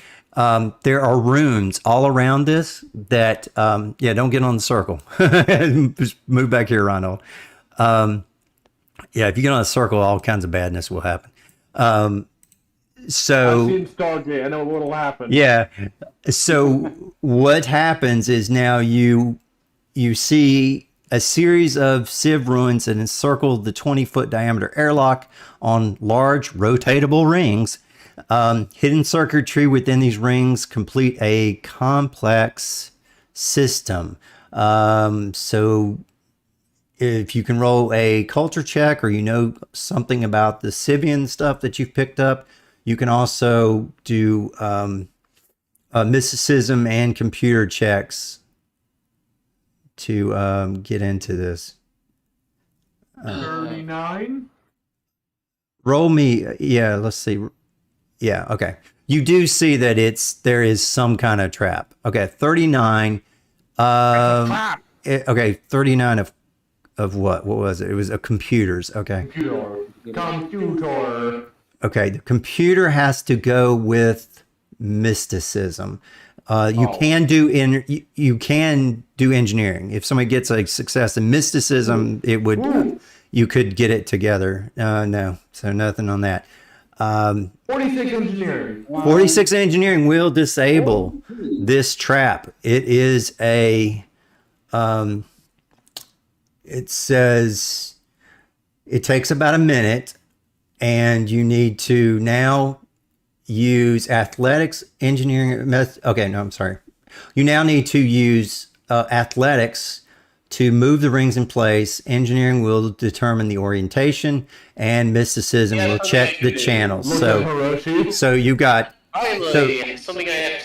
Speaker 1: There are rooms all around this that, yeah, don't get on the circle. Just move back here, Ronald. Yeah, if you get on a circle, all kinds of badness will happen. So
Speaker 3: I've seen Stargate. I know what'll happen.
Speaker 1: yeah. So what happens is now you see a series of Civ ruins that encircle the 20-foot diameter airlock on large rotatable rings. Hidden circuitry within these rings complete a complex system. So if you can roll a culture check, or you know something about the Civian stuff that you've picked up, you can also do mysticism and computer checks to get into this.
Speaker 3: 39.
Speaker 1: Roll me, yeah, let's see. Yeah, okay. You do see that there is some kind of trap. Okay, 39. Okay, 39 of what? What was it? It was a computers. Okay.
Speaker 3: Computer.
Speaker 1: Okay, the computer has to go with mysticism. You can do you can do engineering. If somebody gets a success in mysticism, it would you could get it together. No, so nothing on that.
Speaker 3: 46 engineering.
Speaker 1: 46 engineering will disable this trap. It is a it says it takes about a minute, and you need to now use athletics, engineering. Okay, no, I'm sorry. You now need to use athletics to move the rings in place. Engineering will determine the orientation, and mysticism will check the channels. So you got
Speaker 5: Finally, something I have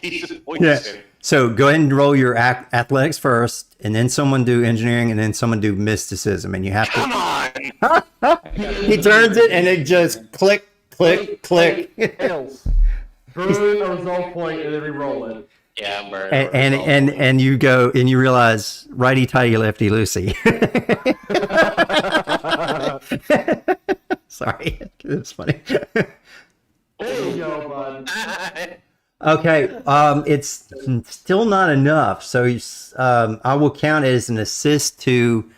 Speaker 5: decent points in.
Speaker 1: So go ahead and roll your athletics first, and then someone do engineering, and then someone do mysticism, and you have to.
Speaker 5: Come on!
Speaker 1: He turns it, and it just click, click, click.
Speaker 3: Else. Burn a result point and then re-roll it.
Speaker 5: Yeah, I'm burning.
Speaker 1: And you go and you realize righty tighty lefty loosey. Sorry, it's funny.
Speaker 3: There you go, bud.
Speaker 1: Okay, it's still not enough, so I will count it as an assist to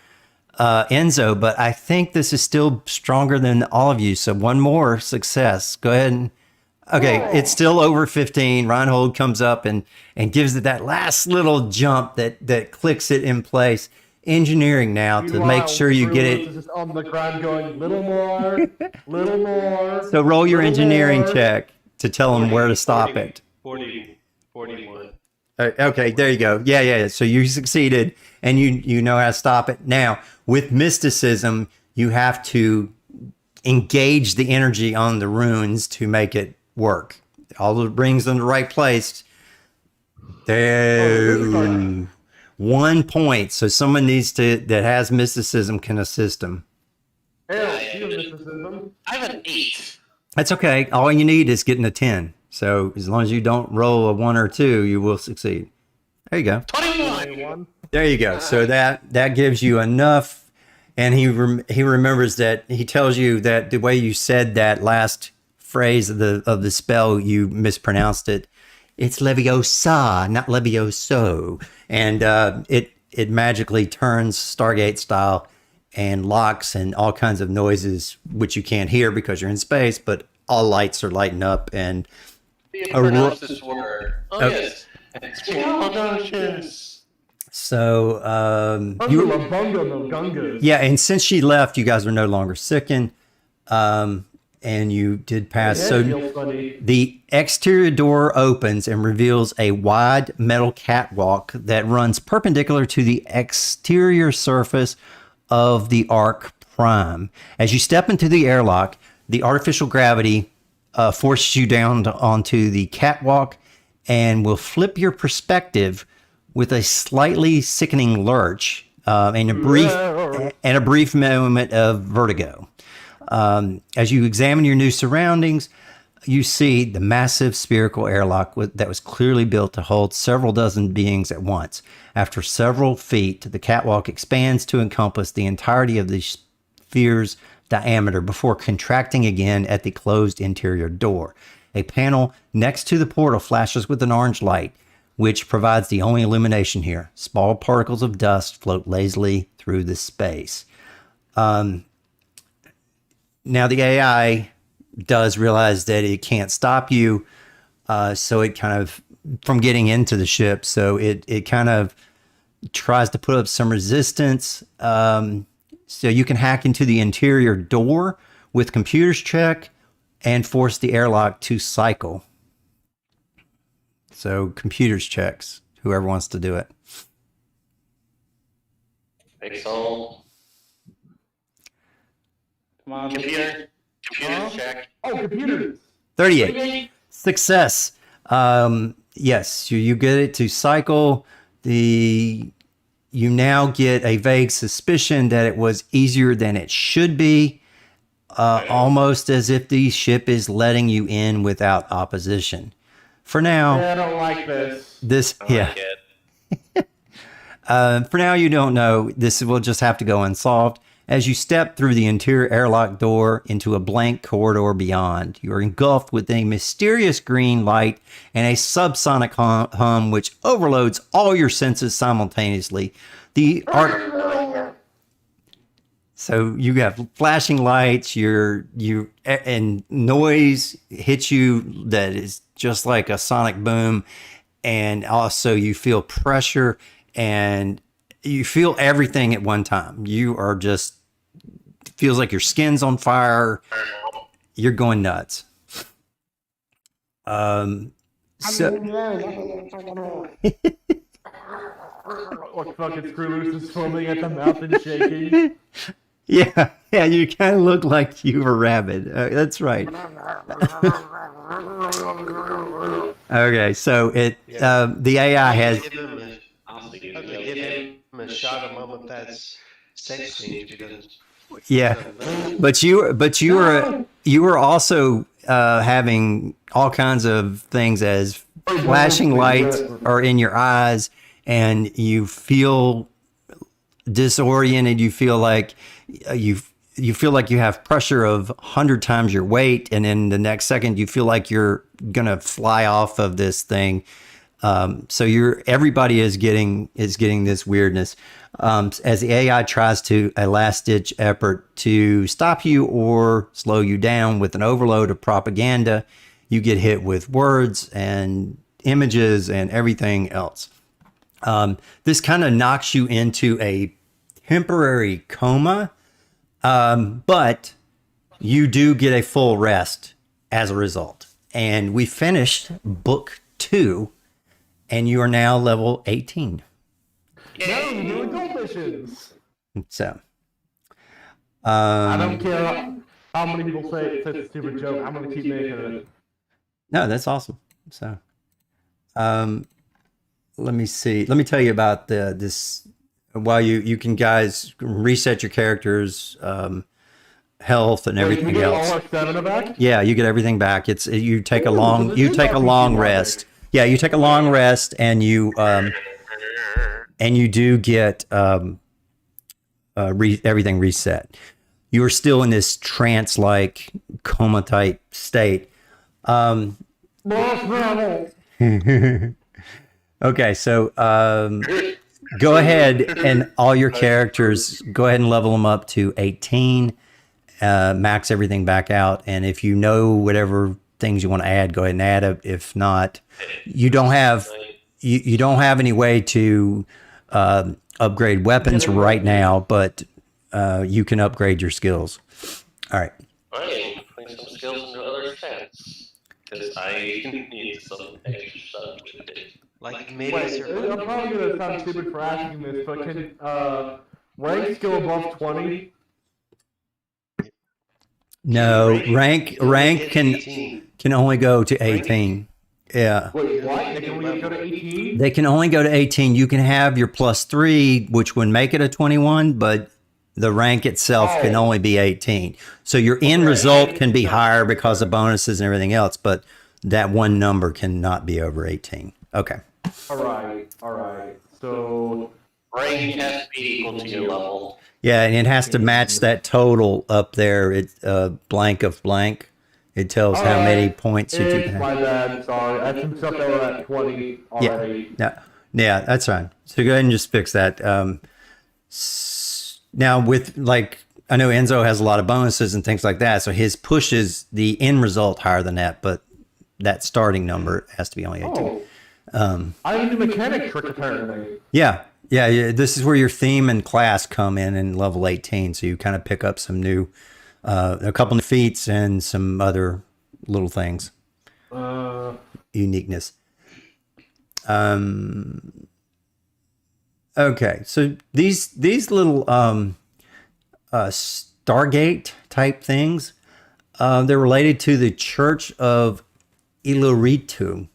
Speaker 1: Enzo, but I think this is still stronger than all of you. So one more success. Go ahead and okay, it's still over 15. Reinhold comes up and gives it that last little jump that clicks it in place. Engineering now to make sure you get it.
Speaker 3: Just on the ground going, little more, little more.
Speaker 1: So roll your
Speaker 3: little
Speaker 1: engineering
Speaker 3: more.
Speaker 1: check to tell them where to stop it.
Speaker 4: 41.
Speaker 1: Okay, there you go. Yeah, yeah. So you succeeded, and you know how to stop it. Now, with mysticism, you have to engage the energy on the runes to make it work. All the rings in the right place. There, 1 point. So someone needs to that has mysticism can assist them.
Speaker 3: Hey, you have mysticism.
Speaker 5: I have an 8.
Speaker 1: That's okay. All you need is getting a 10. So as long as you don't roll a 1 or 2, you will succeed. There you go.
Speaker 5: 21.
Speaker 1: There you go. So that gives you enough. And he remembers that. He tells you that the way you said that last phrase of the spell, you mispronounced it. It's Leviosa, not Levioso. And it magically turns Stargate style and locks and all kinds of noises, which you can't hear because you're in space, but all lights are lighting up. And
Speaker 5: Pronounce this word. Oh,
Speaker 1: Oh.
Speaker 5: yes. Explosions.
Speaker 1: so
Speaker 3: Bunga bunga no gungas.
Speaker 1: yeah, and since she left, you guys are no longer sickened. And you did pass.
Speaker 3: That
Speaker 1: So
Speaker 3: feels funny.
Speaker 1: the exterior door opens and reveals a wide metal catwalk that runs perpendicular to the exterior surface of the Ark Prime. As you step into the airlock, the artificial gravity forces you down onto the catwalk and will flip your perspective with a slightly sickening lurch and a brief moment of vertigo. As you examine your new surroundings, you see the massive spherical airlock that was clearly built to hold several dozen beings at once. After several feet, the catwalk expands to encompass the entirety of the sphere's diameter before contracting again at the closed interior door. A panel next to the portal flashes with an orange light, which provides the only illumination here. Small particles of dust float lazily through the space. Now the AI does realize that it can't stop you, so it kind of from getting into the ship. So it kind of tries to put up some resistance. So you can hack into the interior door with computers check and force the airlock to cycle. So computers checks, whoever wants to do it.
Speaker 5: Pixel.
Speaker 3: Come on.
Speaker 5: Computer check.
Speaker 3: Oh, computers.
Speaker 1: 38. Success. Yes, you get it to cycle. You now get a vague suspicion that it was easier than it should be, almost as if the ship is letting you in without opposition. For now,
Speaker 3: I don't like this.
Speaker 1: For now, you don't know. This will just have to go unsolved. As you step through the interior airlock door into a blank corridor beyond, you are engulfed with a mysterious green light and a subsonic hum which overloads all your senses simultaneously. So you have flashing lights, and noise hits you that is just like a sonic boom, and also you feel pressure and you feel everything at one time. You are just feels like your skin's on fire. You're going nuts.
Speaker 3: Like fucking Screw Loose is foaming at the mouth and shaking.
Speaker 1: Yeah, you kind of look like you were rabid. That's right. Okay, so the AI has.
Speaker 4: I'll give him a shot of Mama Pat's sex change because.
Speaker 1: Yeah, but you were also having all kinds of things as flashing lights are in your eyes, and you feel disoriented. You feel like you have pressure of 100 times your weight, and in the next second you feel like you're gonna fly off of this thing. So everybody is getting this weirdness. As the AI tries to a last-ditch effort to stop you or slow you down with an overload of propaganda, you get hit with words and images and everything else. This kind of knocks you into a temporary coma, but you do get a full rest as a result. And we finished book 2. and you are now level 18.
Speaker 3: No, you're doing gold missions.
Speaker 1: So,
Speaker 3: I don't care how many people say it's a stupid joke. I'm gonna keep making it.
Speaker 1: no, that's awesome. So, let me see. Let me tell you about this. While you can guys reset your characters, health and
Speaker 3: Wait,
Speaker 1: everything
Speaker 3: we get all
Speaker 1: else.
Speaker 3: our stamina back?
Speaker 1: Yeah, you get everything back. It's you take a
Speaker 3: Ooh,
Speaker 1: long
Speaker 3: so
Speaker 1: you
Speaker 3: this
Speaker 1: take
Speaker 3: is
Speaker 1: a
Speaker 3: RPG
Speaker 1: long
Speaker 3: logic.
Speaker 1: rest. Yeah, you take a long rest, and you do get everything reset. You are still in this trance-like coma type state.
Speaker 3: Boss level.
Speaker 1: Okay, so go ahead and all your characters, go ahead and level them up to 18. Max everything back out, and if you know whatever things you want to add, go ahead and add it. If not, you don't have you don't have any way to upgrade weapons right now, but you can upgrade your skills. All right.
Speaker 5: I am putting some skills into other stats because I need some extra stuff with it.
Speaker 4: Like maybe
Speaker 3: Wait, I'm probably gonna sound stupid for asking this, but can ranks go above 20?
Speaker 1: No, rank can
Speaker 4: 18.
Speaker 1: only go to 18. Yeah.
Speaker 3: Wait, what? They can only go to 18?
Speaker 1: They can only go to 18. You can have your +3, which would make it a 21, but the rank itself can only be 18. So your end result can be higher because of bonuses and everything else, but that one number cannot be over 18. Okay.
Speaker 3: Alright. So,
Speaker 5: Rank has to be equal to your level.
Speaker 1: Yeah, and it has to match that total up there. It's blank of blank. It tells how many points that you
Speaker 3: it's
Speaker 1: can
Speaker 3: my
Speaker 1: have.
Speaker 3: bad, sorry. I think stuff that were at 20 already.
Speaker 1: Yeah, that's fine. So go ahead and just fix that. Now with I know Enzo has a lot of bonuses and things like that, so his pushes the end result higher than that, but that starting number has to be only 18.
Speaker 3: Oh. I have a new mechanic trick apparently.
Speaker 1: Yeah. This is where your theme and class come in level 18. So you kind of pick up some new, a couple of feats and some other little things, uniqueness. Okay, so these little Stargate type things, they're related to the Church of Iluritu.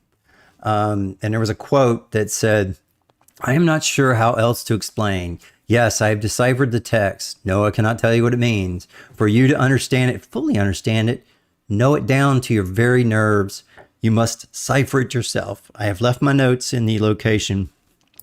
Speaker 1: And there was a quote that said, "I am not sure how else to explain. Yes, I have deciphered the text. No, I cannot tell you what it means. For you to understand it, fully understand it, know it down to your very nerves, you must cipher it yourself. I have left my notes in the location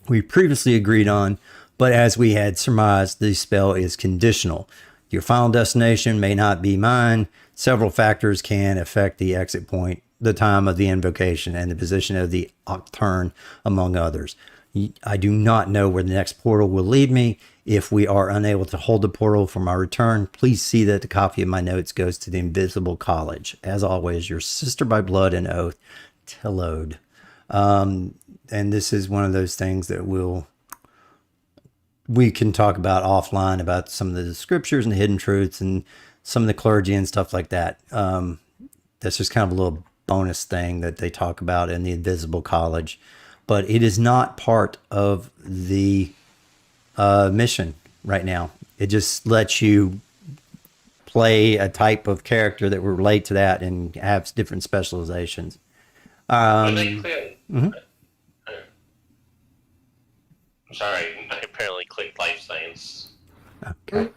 Speaker 1: we previously agreed on, but as we had surmised, the spell is conditional. Your final destination may not be mine. Several factors can affect the exit point, the time of the invocation, and the position of the octurn, among others. I do not know where the next portal will lead me. If we are unable to hold the portal for my return, please see that the copy of my notes goes to the Invisible College. As always, your sister by blood and oath, Tellode." And this is one of those things that we can talk about offline, about some of the scriptures and the hidden truths and some of the clergy and stuff like that. That's just kind of a little bonus thing that they talk about in the Invisible College. But it is not part of the mission right now. It just lets you play a type of character that will relate to that and have different specializations.
Speaker 5: I'm sorry, I apparently clicked life science.
Speaker 1: Okay,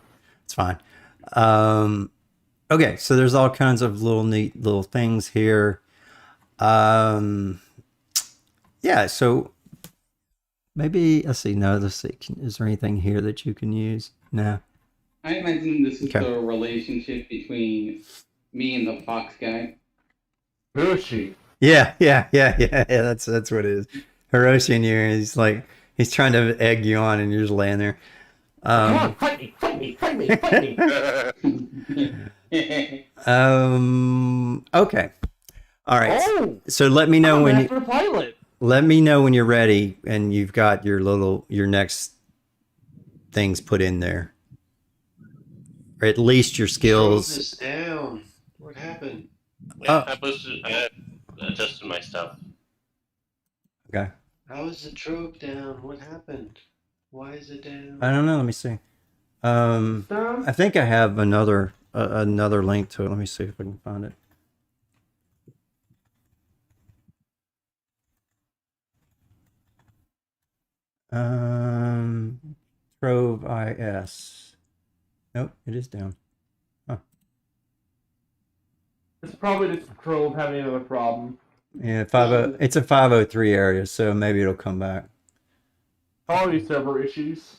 Speaker 1: it's fine. Okay, so there's all kinds of neat little things here. Yeah, so maybe let's see. Is there anything here that you can use? No.
Speaker 2: I imagine this is
Speaker 1: Okay.
Speaker 2: the relationship between me and the fox guy.
Speaker 3: Who is she?
Speaker 1: Yeah. That's what it is. Hiroshi and you, he's trying to egg you on, and you're just laying there.
Speaker 3: Come on, fight me!
Speaker 1: Okay. All right.
Speaker 3: Oh!
Speaker 1: So let me know
Speaker 3: I'm a
Speaker 1: when
Speaker 3: master pilot!
Speaker 1: let me know when you're ready and you've got your next things put in there, or at least your
Speaker 4: Wrote
Speaker 1: skills.
Speaker 4: this down. What happened?
Speaker 5: Yeah, I adjusted my stuff.
Speaker 1: Okay.
Speaker 4: How is the trove down? What happened? Why is it down?
Speaker 1: I don't know. Let me see.
Speaker 3: Down?
Speaker 1: I think I have another link to it. Let me see if I can find it. Trove IS. Nope, it is down.
Speaker 3: It's probably just Trove having another problem.
Speaker 1: Yeah, it's a 503 area, so maybe it'll come back.
Speaker 3: Probably server issues.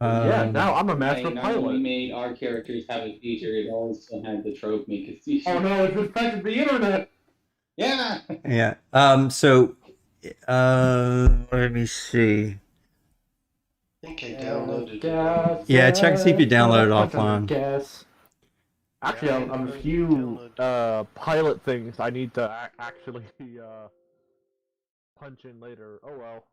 Speaker 3: Yeah, now I'm a master
Speaker 2: Not only
Speaker 3: pilot.
Speaker 2: made our characters have a seizure, it also had the trope make a seizure.
Speaker 3: Oh no, it's infected the internet!
Speaker 2: Yeah!
Speaker 1: Yeah. Let me see.
Speaker 4: I think I downloaded it.
Speaker 3: Gas,
Speaker 1: Yeah, check and see if you download it
Speaker 3: gas,
Speaker 1: offline.
Speaker 3: Gas. Actually,
Speaker 4: Yeah,
Speaker 3: I'm a
Speaker 4: I
Speaker 3: few
Speaker 4: downloaded.
Speaker 3: pilot things I need to actually punch in later. Oh well.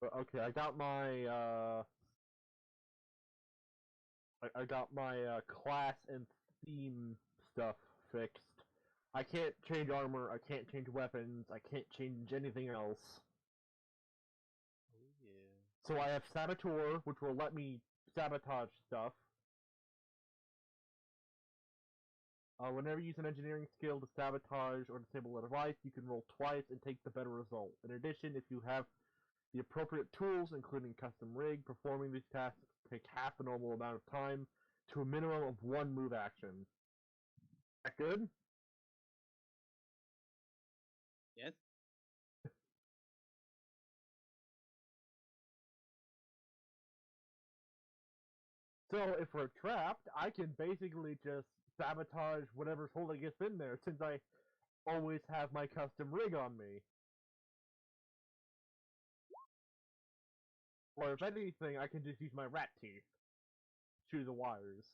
Speaker 3: But okay, I got my I got my class and theme stuff fixed. I can't change armor, I can't change weapons, I can't change anything else.
Speaker 4: Oh, yeah.
Speaker 3: So I have Saboteur, which will let me sabotage stuff. Whenever you use an engineering skill to sabotage or disable a device, you can roll twice and take the better result. In addition, if you have the appropriate tools, including custom rig, performing these tasks take half the normal amount of time to a minimum of 1 move action. That good?
Speaker 2: Yes?
Speaker 3: So if we're trapped, I can basically just sabotage whatever's holding us in there, since I always have my custom rig on me. Or if anything, I can just use my rat teeth. Chew the wires.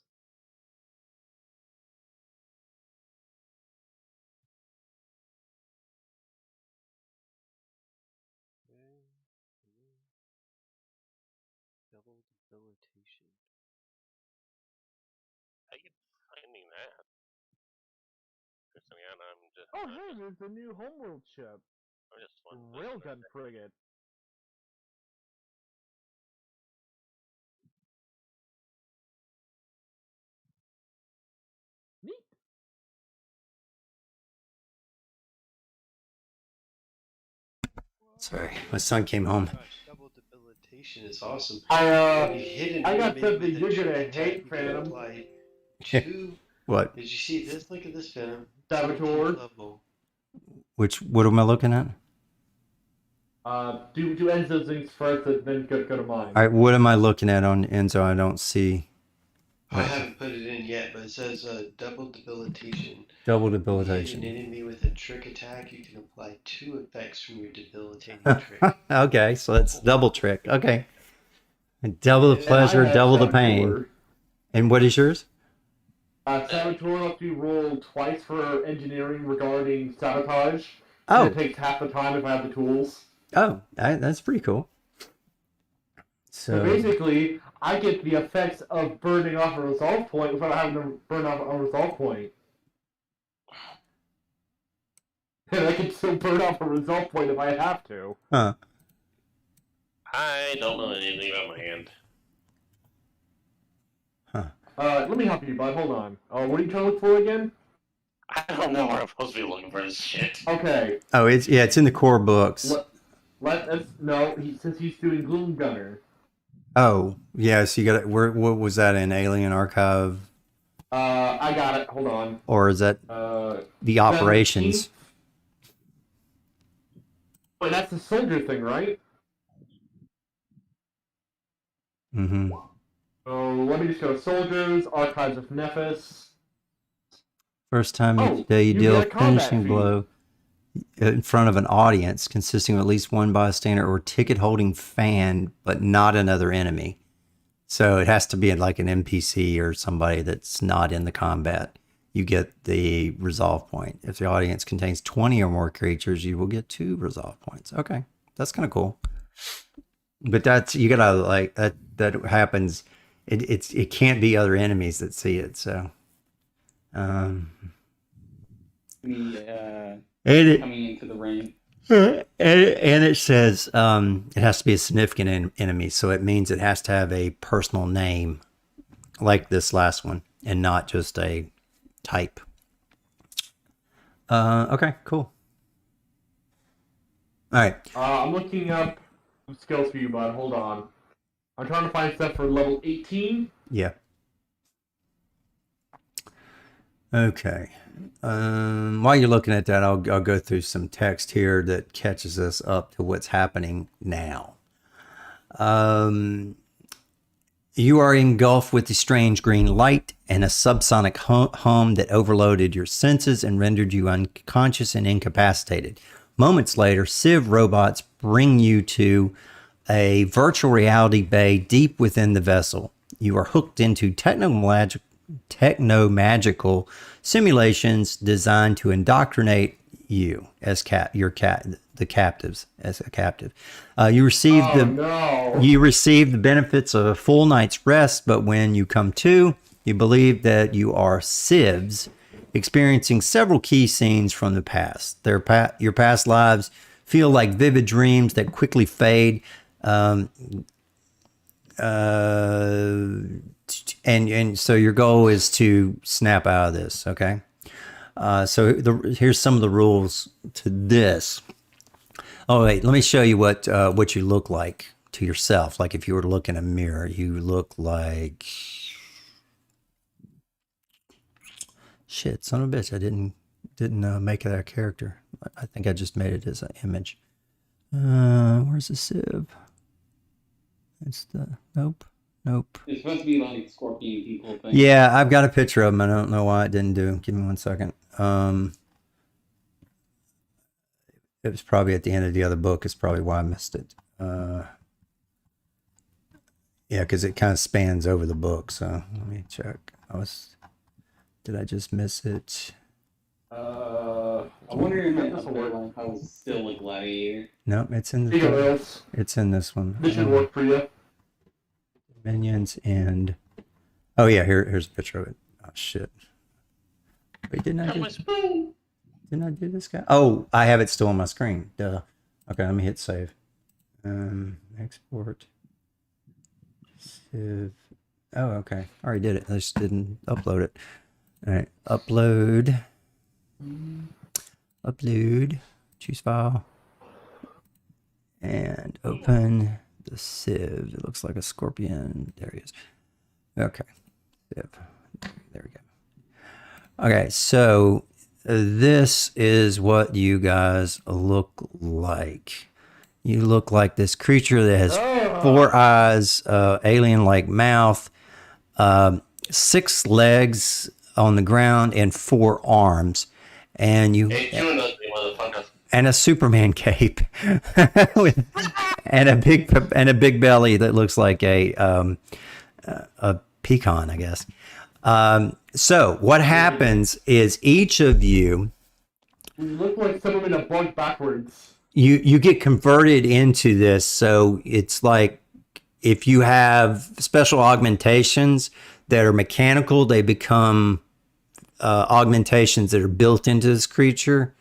Speaker 4: Double debilitation.
Speaker 5: How you finding that? Because again,
Speaker 3: Oh hey, there's a new homeworld ship.
Speaker 5: I'm just wondering.
Speaker 3: Railgun frigate. Neat.
Speaker 1: Sorry, my son came home.
Speaker 4: Gosh, double debilitation is awesome.
Speaker 3: I
Speaker 4: When you hit an
Speaker 3: got
Speaker 4: enemy
Speaker 3: something
Speaker 4: with a
Speaker 3: you're
Speaker 4: trick
Speaker 3: gonna
Speaker 4: attack,
Speaker 3: hate,
Speaker 4: you can
Speaker 3: Phantom.
Speaker 4: apply 2.
Speaker 1: What?
Speaker 4: Did you see this? Look at this, Phantom.
Speaker 3: Saboteur.
Speaker 4: 17th level.
Speaker 1: What am I looking at?
Speaker 3: Do Enzo's things first, and then go to mine.
Speaker 1: All right, what am I looking at on Enzo? I don't see.
Speaker 4: I haven't put it in yet, but it says double debilitation.
Speaker 1: Double
Speaker 4: When you hit an
Speaker 1: debilitation.
Speaker 4: enemy with a trick attack, you can apply 2 effects from your debilitating trick.
Speaker 1: Okay, so that's double trick. Okay. Double the pleasure, double the pain. And what is yours?
Speaker 3: Saboteur lets you roll twice for engineering regarding sabotage.
Speaker 1: Oh.
Speaker 3: It takes half the time if I have the tools.
Speaker 1: Oh, that's pretty cool.
Speaker 3: So basically, I get the effects of burning off a resolve point without having to burn off a resolve point. And I can still burn off a resolve point if I have to.
Speaker 1: Huh.
Speaker 5: I don't know anything about my hand.
Speaker 3: Let me help you, bud. Hold on. What are you trying to look for again?
Speaker 5: I don't know where I'm supposed to be looking for this shit.
Speaker 3: Okay.
Speaker 1: Oh, it's in the core books.
Speaker 3: Since he's doing Gloom Gunner.
Speaker 1: Oh, yes, you got it. What was that in Alien Archive?
Speaker 3: I got it. Hold on.
Speaker 1: Or is that the operations?
Speaker 3: 17th? Wait, that's the soldier thing, right?
Speaker 1: Mm-hmm.
Speaker 3: So let me just go to soldiers, archives of Nephis.
Speaker 1: First time
Speaker 3: Oh,
Speaker 1: each day you
Speaker 3: you
Speaker 1: deal
Speaker 3: get
Speaker 1: a
Speaker 3: a combat
Speaker 1: finishing
Speaker 3: feat.
Speaker 1: blow in front of an audience consisting of at least one bystander or ticket-holding fan, but not another enemy. So it has to be like an NPC or somebody that's not in the combat. You get the resolve point. If the audience contains 20 or more creatures, you will get 2 resolve points. Okay, that's kind of cool. But you gotta like that that happens, it can't be other enemies that see it. So,
Speaker 2: Me
Speaker 1: and
Speaker 2: coming into the ring.
Speaker 1: it says it has to be a significant enemy, so it means it has to have a personal name, like this last one, and not just a type. Okay, cool. All right.
Speaker 3: I'm looking up skills for you, bud. Hold on. I'm trying to find stuff for level 18.
Speaker 1: Yeah. Okay. While you're looking at that, I'll go through some text here that catches us up to what's happening now. You are engulfed with the strange green light and a subsonic hum that overloaded your senses and rendered you unconscious and incapacitated. Moments later, Civ robots bring you to a virtual reality bay deep within the vessel. You are hooked into techno-magical simulations designed to indoctrinate you as the captives as a captive. You receive you receive the benefits of a full night's rest, but when you come to, you believe that you are civs experiencing several key scenes from the past. Your past lives feel like vivid dreams that quickly fade. And so your goal is to snap out of this, okay? Here's some of the rules to this. Oh wait, let me show you what you look like to yourself. Like if you were to look in a mirror, you look like shit. Son of a bitch! I didn't make it a character. I think I just made it as an image. Where's the Civ? It's the nope.
Speaker 2: It's supposed to be like scorpion people thing.
Speaker 1: Yeah, I've got a picture of them. I don't know why it didn't do. Give me 1 second. It was probably at the end of the other book. It's probably why I missed it. Yeah, because it kind of spans over the book. So let me check. Did I just miss it?
Speaker 2: I wonder if my other life I was still a gladiator.
Speaker 1: No, it's in it's in this one.
Speaker 3: This should work for you.
Speaker 1: Minions and oh yeah, here's a picture of it. Oh shit. Wait, didn't I do this guy? Oh, I have it still on my screen. Duh. Okay, let me hit save. Export. Civ. Oh, okay. I already did it. I just didn't upload it. All right, upload. Choose file. And open the Civ. It looks like a scorpion. There he is. Okay. Civ. There we go. Okay, so this is what you guys look like. You look like this creature that has 4 eyes, alien-like mouth, 6 legs on the ground, and 4 arms. And and a Superman cape, and a big belly that looks like a pecan, I guess. So what happens is each of you,
Speaker 3: look like someone in a bug backwards.
Speaker 1: You get converted into this. So it's like if you have special augmentations that are mechanical, they become augmentations that are built into this creature.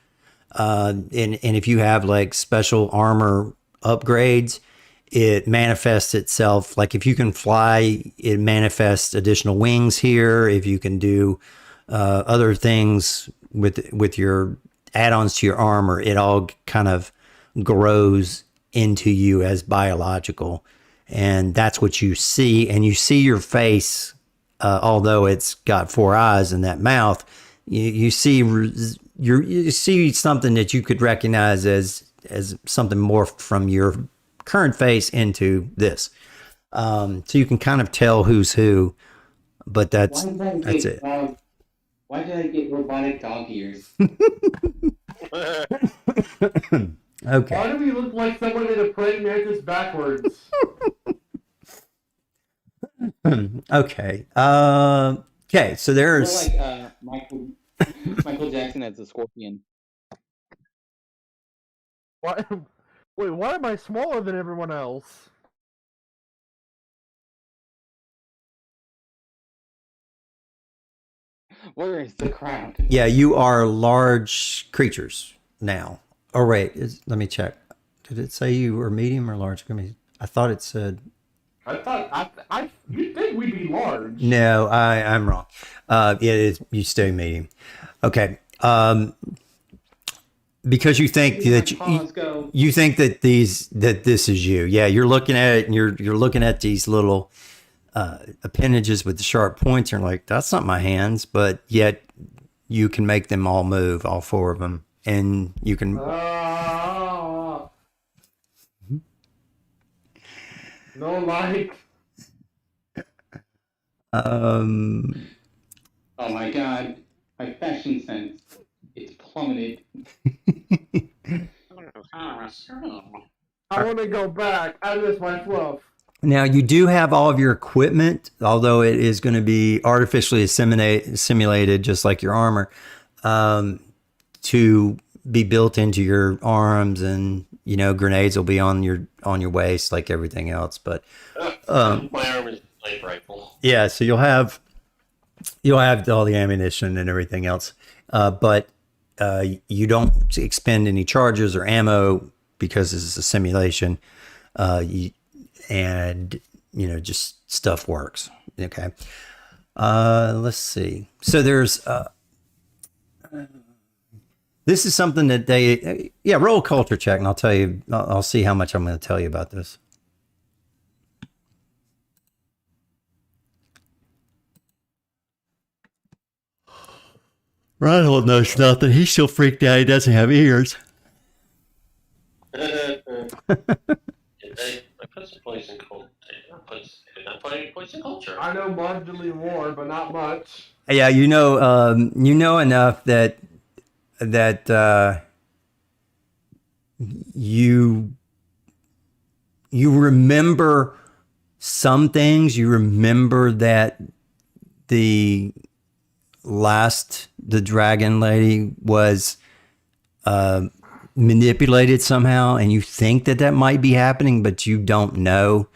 Speaker 1: And if you have like special armor upgrades, it manifests itself. Like if you can fly, it manifests additional wings here. If you can do other things with your add-ons to your armor, it all kind of grows into you as biological. And that's what you see. And you see your face, although it's got 4 eyes in that mouth, you see something that you could recognize as something morphed from your current face into this. So you can kind of tell who's who, but that's it.
Speaker 2: Why did I get robotic dog ears?
Speaker 1: Okay.
Speaker 3: Why do we look like someone in a praying mantis backwards?
Speaker 1: Okay. Okay. So there's
Speaker 2: like Michael Jackson as a scorpion.
Speaker 3: Why? Wait, why am I smaller than everyone else?
Speaker 2: Where is the crowd?
Speaker 1: Yeah, you are large creatures now. Oh wait, let me check. Did it say you were medium or large? I thought it said.
Speaker 3: I thought you'd think we'd be large.
Speaker 1: No, I'm wrong. It is you stay medium. Okay. Because you think that
Speaker 2: Paws go.
Speaker 1: you think that this is you. Yeah, you're looking at it and you're looking at these little appendages with the sharp points. And you're like, that's not my hands, but yet you can make them all move, all four of them, and you can.
Speaker 3: No, like.
Speaker 2: Oh my god, my fashion sense, it's plummeted.
Speaker 3: I want to go back. I miss my fluff.
Speaker 1: Now you do have all of your equipment, although it is going to be artificially simulated, just like your armor, to be built into your arms, and grenades will be on your waist like everything else. But
Speaker 5: my arm is a sniper rifle.
Speaker 1: yeah, so you'll have all the ammunition and everything else, but you don't expend any charges or ammo because this is a simulation, just stuff works. Okay, let's see. So there's this is something that they roll a culture check, and I'll tell you. I'll see how much I'm going to tell you about this. Reinhold knows nothing. He's still freaked out. He doesn't have ears.
Speaker 5: I put some poison culture. I put poison culture.
Speaker 3: I know marginally more, but not much.
Speaker 1: Yeah, you know enough that you remember some things. You remember that the dragon lady was manipulated somehow, and you think that might be happening, but you don't know.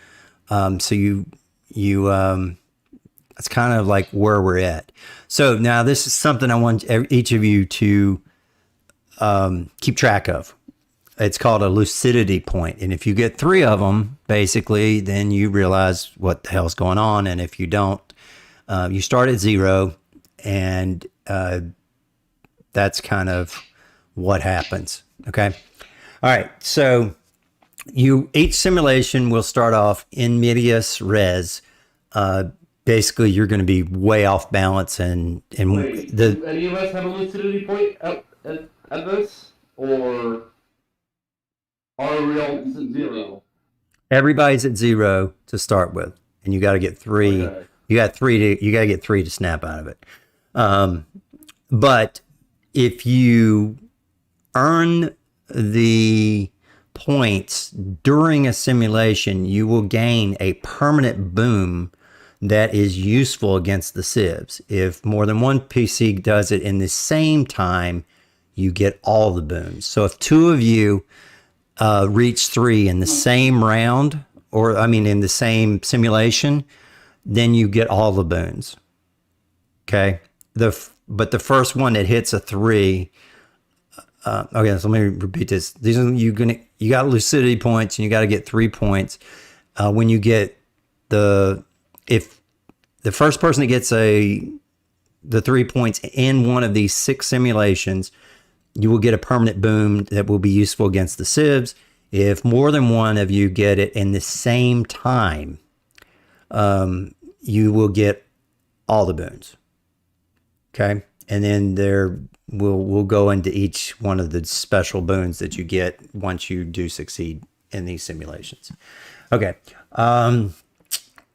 Speaker 1: So you it's kind of like where we're at. So now this is something I want each of you to keep track of. It's called a lucidity point. And if you get 3 of them, basically, then you realize what the hell's going on. And if you don't, you start at 0, and that's kind of what happens. Okay. All right. So each simulation will start off in medias res. Basically, you're going to be way off balance, and
Speaker 3: Wait, do any of us have a lucidity point at this, or are we all at 0?
Speaker 1: everybody's at 0 to start with, and you got to get 3.
Speaker 3: Okay.
Speaker 1: You got to get 3 to snap out of it. But if you earn the points during a simulation, you will gain a permanent boom that is useful against the civs. If more than one PC does it in the same time, you get all the booms. So if 2 of you reach 3 in the same round, or in the same simulation, then you get all the boons. Okay. But the first one that hits a 3. Okay, so let me repeat this. These are you got lucidity points, and you got to get 3 points. When you get if the first person that gets the 3 points in one of these 6 simulations, you will get a permanent boom that will be useful against the civs. If more than one of you get it in the same time, you will get all the boons. Okay, and then we'll go into each one of the special boons that you get once you do succeed in these simulations. Okay.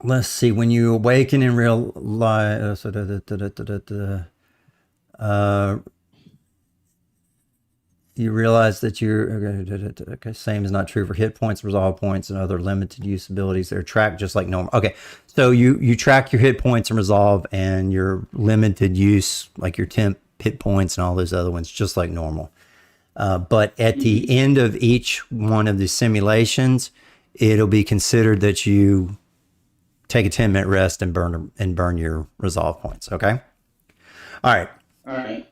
Speaker 1: Let's see. When you awaken in real life, you realize that okay. Same is not true for hit points, resolve points, and other limited use abilities. They're tracked just like normal. Okay, so you track your hit points and resolve, and your limited use, like your temp hit points and all those other ones, just like normal. But at the end of each one of the simulations, it'll be considered that you take a 10-minute rest and burn your resolve points. Okay. All right.
Speaker 2: All right.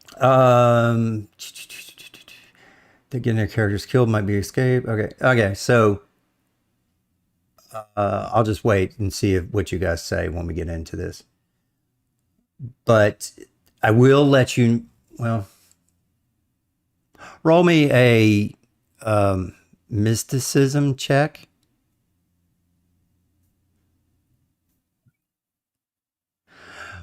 Speaker 1: They're getting their characters killed, might be escape. Okay. Okay. So I'll just wait and see what you guys say when we get into this. But I will let you, well, roll me a mysticism check.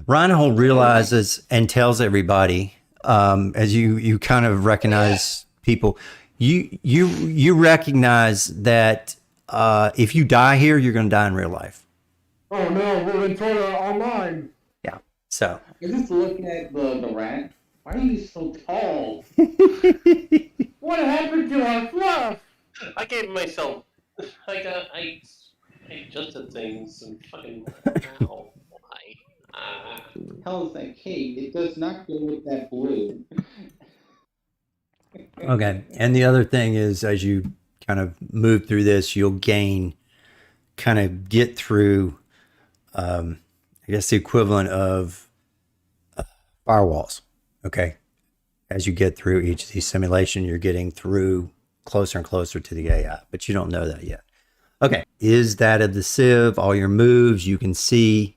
Speaker 1: Reinhold realizes and tells everybody, as you kind of recognize people, you recognize that if you die here, you're going to die in real life.
Speaker 3: Oh no, we're in Torah online.
Speaker 1: Yeah. So.
Speaker 2: I just look at the rat. Why are you so tall?
Speaker 3: What happened to our fluff?
Speaker 5: I gave myself. I adjusted things and fucking. Ow. Why?
Speaker 2: Hell is that cape? It does not go with that blue.
Speaker 1: Okay. And the other thing is, as you kind of move through this, you'll gain, kind of get through, I guess the equivalent of firewalls. Okay. As you get through each of these simulations, you're getting through closer and closer to the AI, but you don't know that yet. Okay. Is that of the Civ? All your moves you can see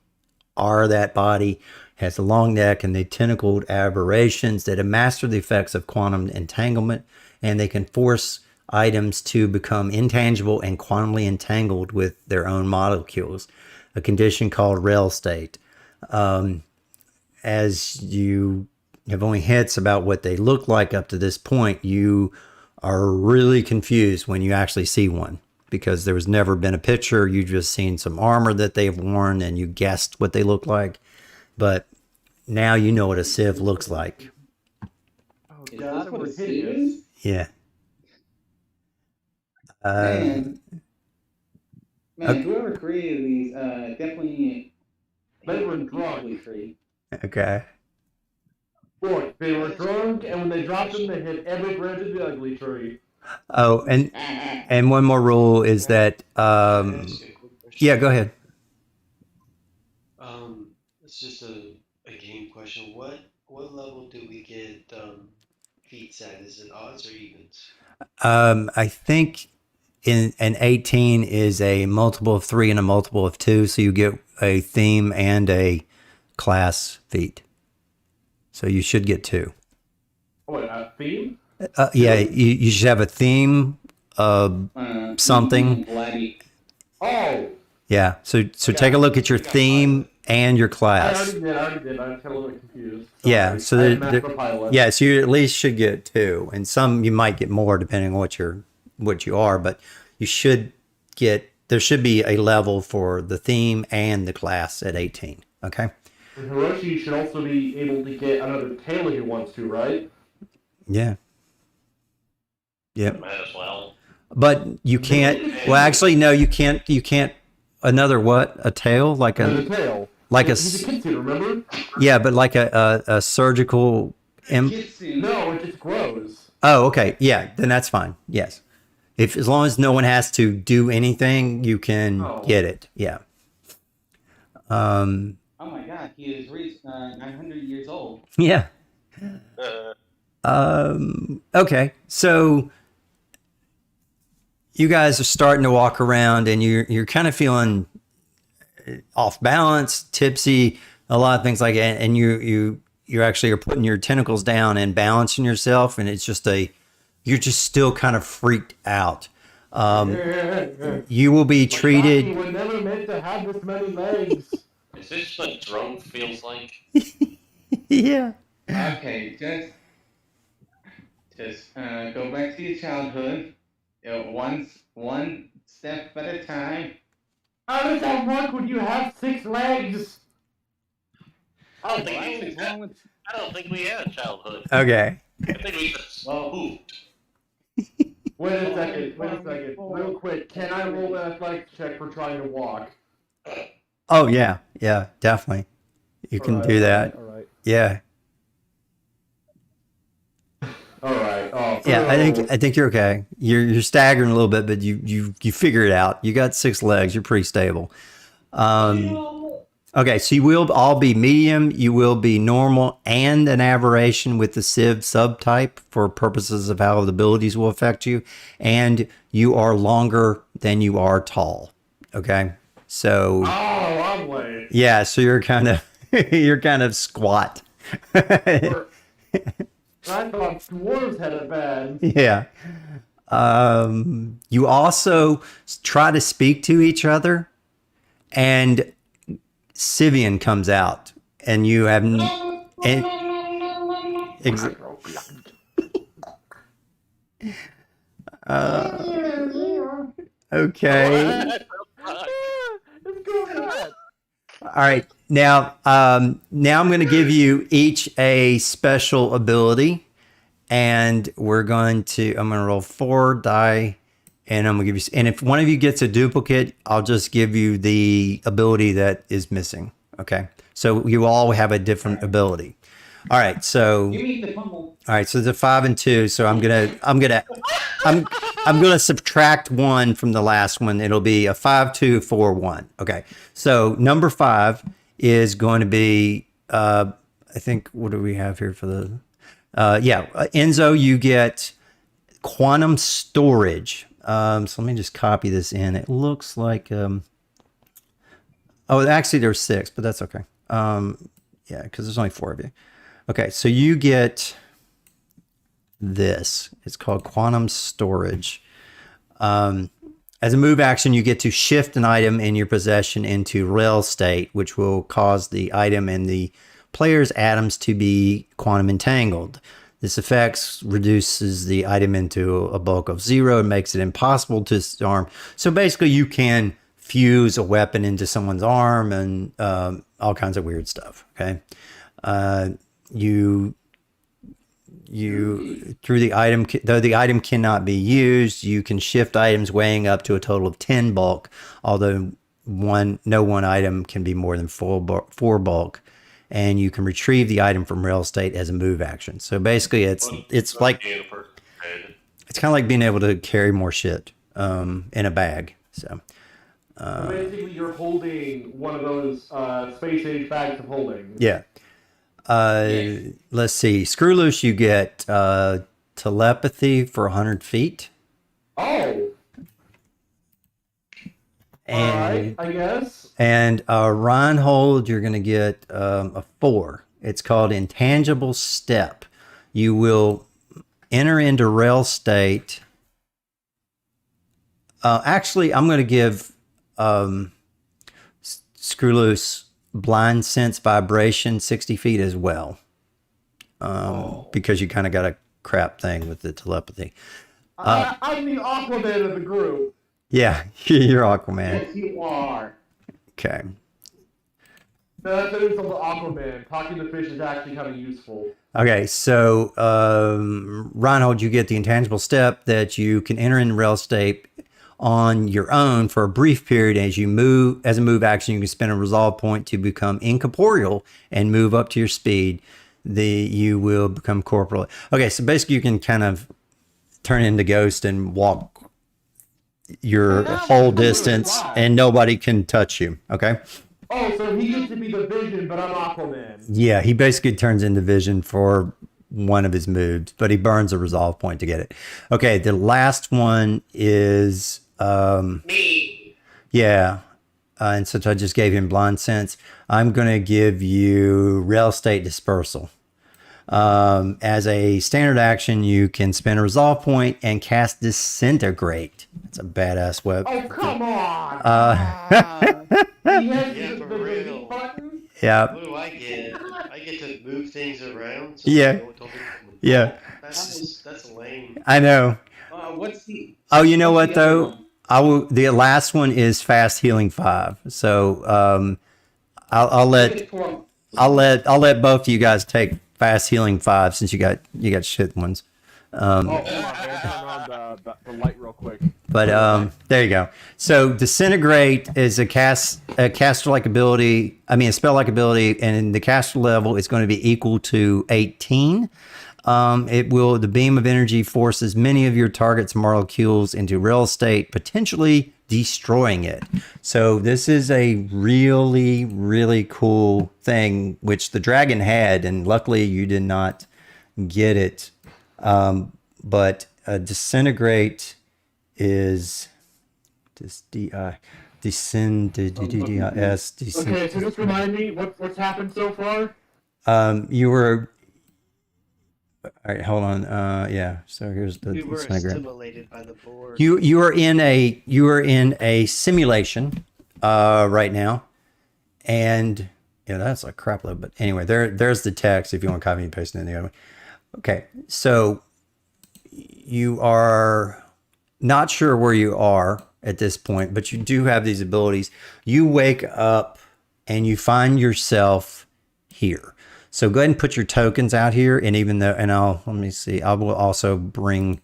Speaker 1: are that body, has a long neck and the tentacled aberrations that have mastered the effects of quantum entanglement, and they can force items to become intangible and quantumly entangled with their own molecules, a condition called rail state. As you have only hints about what they look like up to this point, you are really confused when you actually see one, because there was never been a picture. You just seen some armor that they've worn and you guessed what they look like. But now you know what a Civ looks like.
Speaker 3: Oh
Speaker 2: Is
Speaker 3: god,
Speaker 2: this
Speaker 3: it
Speaker 2: what
Speaker 3: was
Speaker 2: a Civ
Speaker 3: hideous.
Speaker 2: is?
Speaker 1: Yeah.
Speaker 2: Man,
Speaker 1: okay.
Speaker 2: whoever created these definitely
Speaker 3: They were
Speaker 2: hated the
Speaker 3: drunk.
Speaker 2: ugly tree.
Speaker 1: Okay.
Speaker 3: Look, they were drunk, and when they dropped them, they hit every branch of the ugly tree.
Speaker 1: Oh, and one more rule is that,
Speaker 4: Can I ask you a quick question?
Speaker 1: yeah, go ahead.
Speaker 4: It's just a game question. What level do we get feats at? Is it odds or evens?
Speaker 1: I think in an 18 is a multiple of 3 and a multiple of 2, so you get a theme and a class feat. So you should get 2.
Speaker 3: What, a theme?
Speaker 1: Yeah, you should have a theme, something.
Speaker 2: Bloody.
Speaker 3: Oh!
Speaker 1: Yeah, so take a look at your theme and your
Speaker 3: I
Speaker 1: class.
Speaker 3: already did. I got a little bit confused.
Speaker 1: Yeah,
Speaker 3: Sorry.
Speaker 1: so
Speaker 3: I
Speaker 1: there-
Speaker 3: had Master Pilot.
Speaker 1: Yeah, so you at least should get 2, and some you might get more depending on what you are, but you should get, there should be a level for the theme and the class at 18. Okay.
Speaker 3: And Hiroshi should also be able to get another tail if he wants to, right?
Speaker 1: Yeah. Yep.
Speaker 5: Might as well.
Speaker 1: But you can't. Well, actually, no, you can't. You can't. Another what? A tail, like
Speaker 3: Another
Speaker 1: a
Speaker 3: tail.
Speaker 1: like a
Speaker 3: He's a kid, remember?
Speaker 1: yeah, but like a surgical.
Speaker 2: Kitsu.
Speaker 3: No, it just grows.
Speaker 1: Oh, okay. Yeah, then that's fine. Yes. If as long as no one has to do anything, you can
Speaker 3: Oh.
Speaker 1: get it. Yeah.
Speaker 2: Oh my god, he has reached 900 years old.
Speaker 1: Yeah. Okay. So you guys are starting to walk around and you're kind of feeling off balance, tipsy, a lot of things like that. And you actually are putting your tentacles down and balancing yourself. And it's just you're just still kind of freaked out. You will be
Speaker 3: He
Speaker 1: treated.
Speaker 3: was never meant to have this many legs.
Speaker 5: Is this what drunk feels like?
Speaker 1: Yeah.
Speaker 2: Okay, just go back to your childhood. One step at a time.
Speaker 3: How does that work when you have 6 legs?
Speaker 5: I don't think
Speaker 2: What
Speaker 5: we,
Speaker 2: is wrong with?
Speaker 5: I don't think we had a childhood.
Speaker 1: Okay.
Speaker 5: I think we just
Speaker 2: Well,
Speaker 5: moved.
Speaker 3: Wait a second. Real quick, can I roll an athletics check for trying to walk?
Speaker 1: Oh yeah. Yeah, definitely. You can do that.
Speaker 3: Alright.
Speaker 1: Yeah.
Speaker 3: Alright. Oh,
Speaker 1: Yeah, I think you're okay. You're staggering a little bit, but you figure it out. You got 6 legs. You're pretty stable. Okay, so you will all be medium, you will be normal, and an aberration with the Civ subtype for purposes of how the abilities will affect you. And you are longer than you are tall. Okay, so
Speaker 3: Oh, lovely.
Speaker 1: yeah, so you're kind of you're kind of squat.
Speaker 3: I thought dwarves had it bad.
Speaker 1: Yeah. You also try to speak to each other, and Sivian comes out, and you have and okay.
Speaker 3: It's going nuts.
Speaker 1: All right. Now I'm going to give you each a special ability, and I'm going to roll 4 die, and I'm going to give you. And if one of you gets a duplicate, I'll just give you the ability that is missing. Okay. So you all have a different ability. All right. So
Speaker 2: Give me the fumble.
Speaker 1: all right. So the 5 and 2. So I'm gonna subtract 1 from the last one. It'll be a 5, 2, 4, 1. Okay. So number 5 is going to be I think, what do we have here for the Enzo, you get quantum storage. So let me just copy this in. It looks like actually there's 6, but that's okay. Yeah, because there's only 4 of you. Okay, so you get this. It's called quantum storage. As a move action, you get to shift an item in your possession into rail state, which will cause the item and the player's atoms to be quantum entangled. This effect reduces the item into a bulk of 0 and makes it impossible to disarm. So basically, you can fuse a weapon into someone's arm and all kinds of weird stuff. Okay, through the item, though the item cannot be used, you can shift items weighing up to a total of 10 bulk, although no one item can be more than 4 bulk, and you can retrieve the item from rail state as a move action. So basically it's like
Speaker 5: being a person.
Speaker 1: it's kind of like being able to carry more shit in a bag. So
Speaker 3: Basically, you're holding one of those space age bags of holding.
Speaker 1: yeah. Let's see. Screw Loose, you get telepathy for 100 feet.
Speaker 3: Oh.
Speaker 1: And
Speaker 3: Alright, I guess.
Speaker 1: And Reinhold, you're going to get a 4. It's called Intangible Step. You will enter into rail state. Actually, I'm going to give Screw Loose Blind Sense Vibration 60 feet as well. Because you kind of got a crap thing with the telepathy.
Speaker 3: I'm the Aquaman of the group.
Speaker 1: Yeah, you're Aquaman.
Speaker 3: Yes, you are.
Speaker 1: Okay.
Speaker 3: That is on the Aquaman. Talking to fish is actually kind of useful.
Speaker 1: Okay, so Reinhold, you get the intangible step that you can enter in rail state on your own for a brief period. As you move, as a move action, you can spend a resolve point to become incorporeal and move up to your speed. You will become corporeal. Okay, so basically you can kind of turn into Ghost and walk your whole distance and nobody can touch you. Okay.
Speaker 3: Oh, so he gets to be the Vision, but I'm Aquaman.
Speaker 1: Yeah, he basically turns into Vision for one of his moves, but he burns a resolve point to get it. Okay, the last one is
Speaker 5: Me.
Speaker 1: yeah. And since I just gave him Blind Sense, I'm going to give you Rail State Dispersal. As a standard action, you can spend a resolve point and cast Disintegrate. That's a badass weapon.
Speaker 3: Oh, come on! He has
Speaker 4: Yeah,
Speaker 3: the
Speaker 4: for
Speaker 3: delete
Speaker 4: real.
Speaker 3: button?
Speaker 1: Yeah.
Speaker 4: What do I get? I get to move things around. So
Speaker 1: Yeah.
Speaker 4: don't get-
Speaker 1: Yeah.
Speaker 4: That's lame.
Speaker 1: I know.
Speaker 2: What's the?
Speaker 1: Oh, you know
Speaker 2: what's
Speaker 1: what
Speaker 2: the other
Speaker 1: though?
Speaker 2: one?
Speaker 1: I will. The last one is Fast Healing 5. So I'll let both of you guys take Fast Healing 5 since you got shit ones.
Speaker 3: Hold on, man. Turn on the light real quick.
Speaker 1: But there you go. So Disintegrate is a caster-like ability. I mean, a spell-like ability, and the caster level is going to be equal to 18. The beam of energy forces many of your target's molecules into rail state, potentially destroying it. So this is a really, really cool thing, which the dragon had, and luckily you did not get it. But disintegrate is this descend.
Speaker 3: Okay, so just remind me what's happened so far.
Speaker 1: You were. All right, hold on. Yeah. So here's the
Speaker 4: We were
Speaker 1: disintegrate.
Speaker 4: assimilated by the board.
Speaker 1: You are in a simulation right now, and yeah, that's a crap load. But anyway, there's the text if you want to copy and paste it in the other one. Okay, so you are not sure where you are at this point, but you do have these abilities. You wake up and you find yourself here. So go ahead and put your tokens out here, and let me see. I will also bring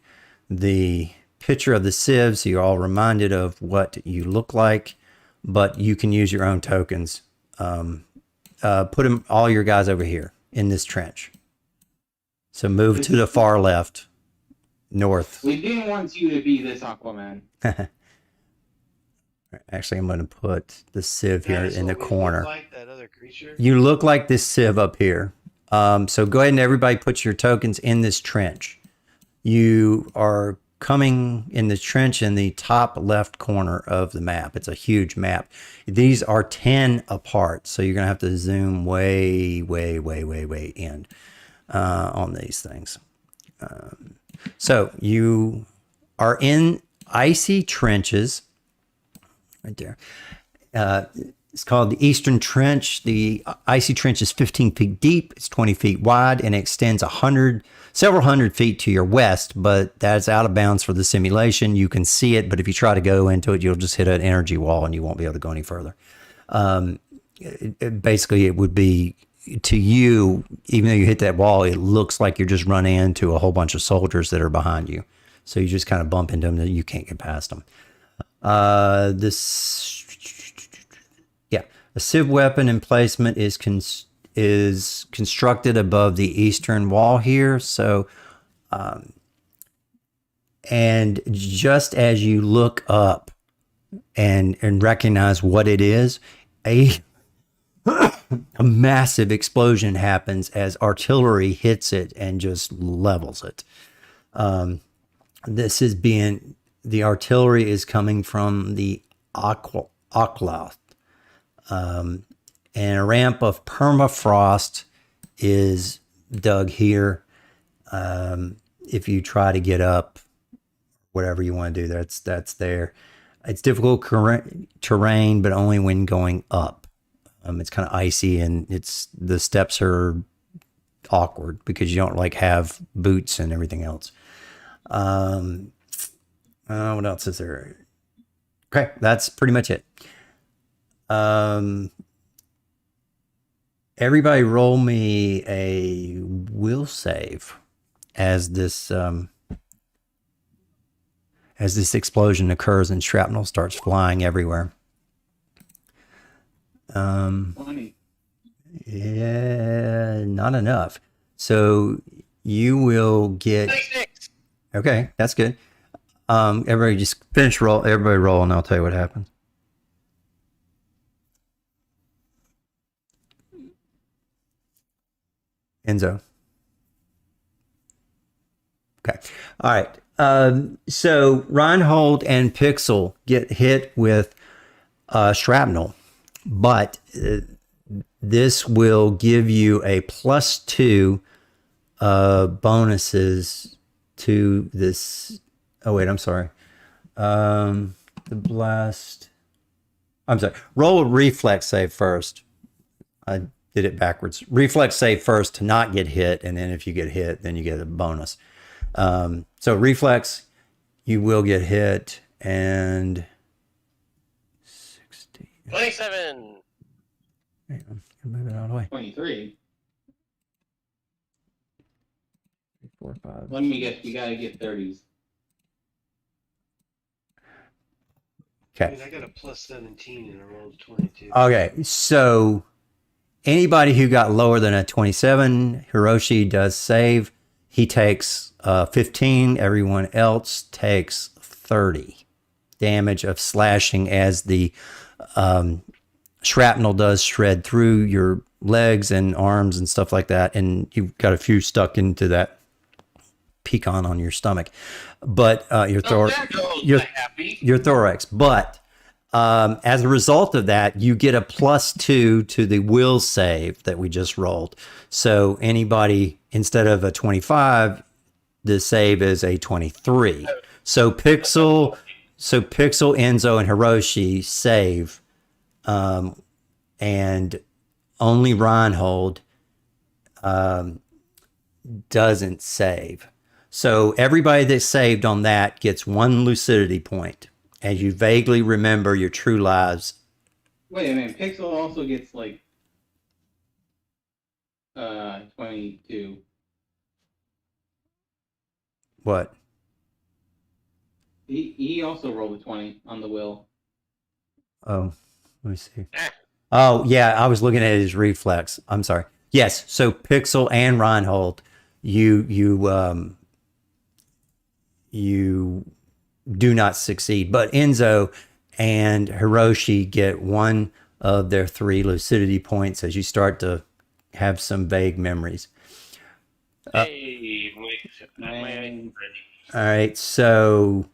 Speaker 1: the picture of the sieve so you're all reminded of what you look like, but you can use your own tokens. Put all your guys over here in this trench. So move to the far left, north.
Speaker 2: We didn't want you to be this Aquaman.
Speaker 1: Actually, I'm going to put the sieve here
Speaker 4: That is
Speaker 1: in the
Speaker 4: what we look
Speaker 1: corner.
Speaker 4: like that other creature.
Speaker 1: You look like this sieve up here. So go ahead and everybody put your tokens in this trench. You are coming in the trench in the top left corner of the map. It's a huge map. These are 10 apart. So you're going to have to zoom way, way, way, way, way in on these things. So you are in icy trenches right there. It's called the Eastern Trench. The icy trench is 15 feet deep. It's 20 feet wide and it extends several hundred feet to your west, but that's out of bounds for the simulation. You can see it, but if you try to go into it, you'll just hit an energy wall and you won't be able to go any further. Basically, it would be to you, even though you hit that wall, it looks like you're just running into a whole bunch of soldiers that are behind you. So you just kind of bump into them and you can't get past them. A sieve weapon emplacement is constructed above the eastern wall here. So, and just as you look up and recognize what it is, a massive explosion happens as artillery hits it and just levels it. The artillery is coming from the Ocloth. And a ramp of permafrost is dug here. If you try to get up, whatever you want to do, that's there. It's difficult terrain, but only when going up. It's kind of icy and the steps are awkward because you don't have boots and everything else. What else is there? Okay, that's pretty much it. Everybody roll me a will save as this explosion occurs and shrapnel starts flying everywhere.
Speaker 2: 20.
Speaker 1: Yeah, not enough. So you will get
Speaker 5: 26.
Speaker 1: Okay, that's good. Everybody just finish roll. Everybody roll, and I'll tell you what happens. Enzo. Okay. All right. So Reinhold and Pixel get hit with shrapnel, but this will give you a +2 bonuses to this. Oh, wait, I'm sorry. The blast. I'm sorry. Roll a reflex save first. I did it backwards. Reflex save first to not get hit, and then if you get hit, then you get a bonus. So reflex, you will get hit, and 60.
Speaker 5: 27.
Speaker 1: Hang on, move it out of the way.
Speaker 2: 23.
Speaker 1: 4, 5.
Speaker 2: Let me guess, we gotta get 30s.
Speaker 1: Okay.
Speaker 4: I got a +17 and I rolled 22.
Speaker 1: Okay, so anybody who got lower than a 27, Hiroshi does save. He takes 15. Everyone else takes 30 damage of slashing as the shrapnel does shred through your legs and arms and stuff like that, and you've got a few stuck into that pecan on your stomach, but your thorax. But as a result of that, you get a +2 to the will save that we just rolled. So anybody, instead of a 25, the save is a 23. So Pixel, Enzo, and Hiroshi save, and only Reinhold doesn't save. So everybody that saved on that gets 1 lucidity point as you vaguely remember your true lives.
Speaker 2: Wait a minute, Pixel also gets like 22.
Speaker 1: What?
Speaker 2: He also rolled a 20 on the will.
Speaker 1: Oh, let me see. Oh, yeah, I was looking at his reflex. I'm sorry. Yes, so Pixel and Reinhold, you do not succeed, but Enzo and Hiroshi get 1 of their 3 lucidity points as you start to have some vague memories.
Speaker 5: Hey, my
Speaker 1: All right, so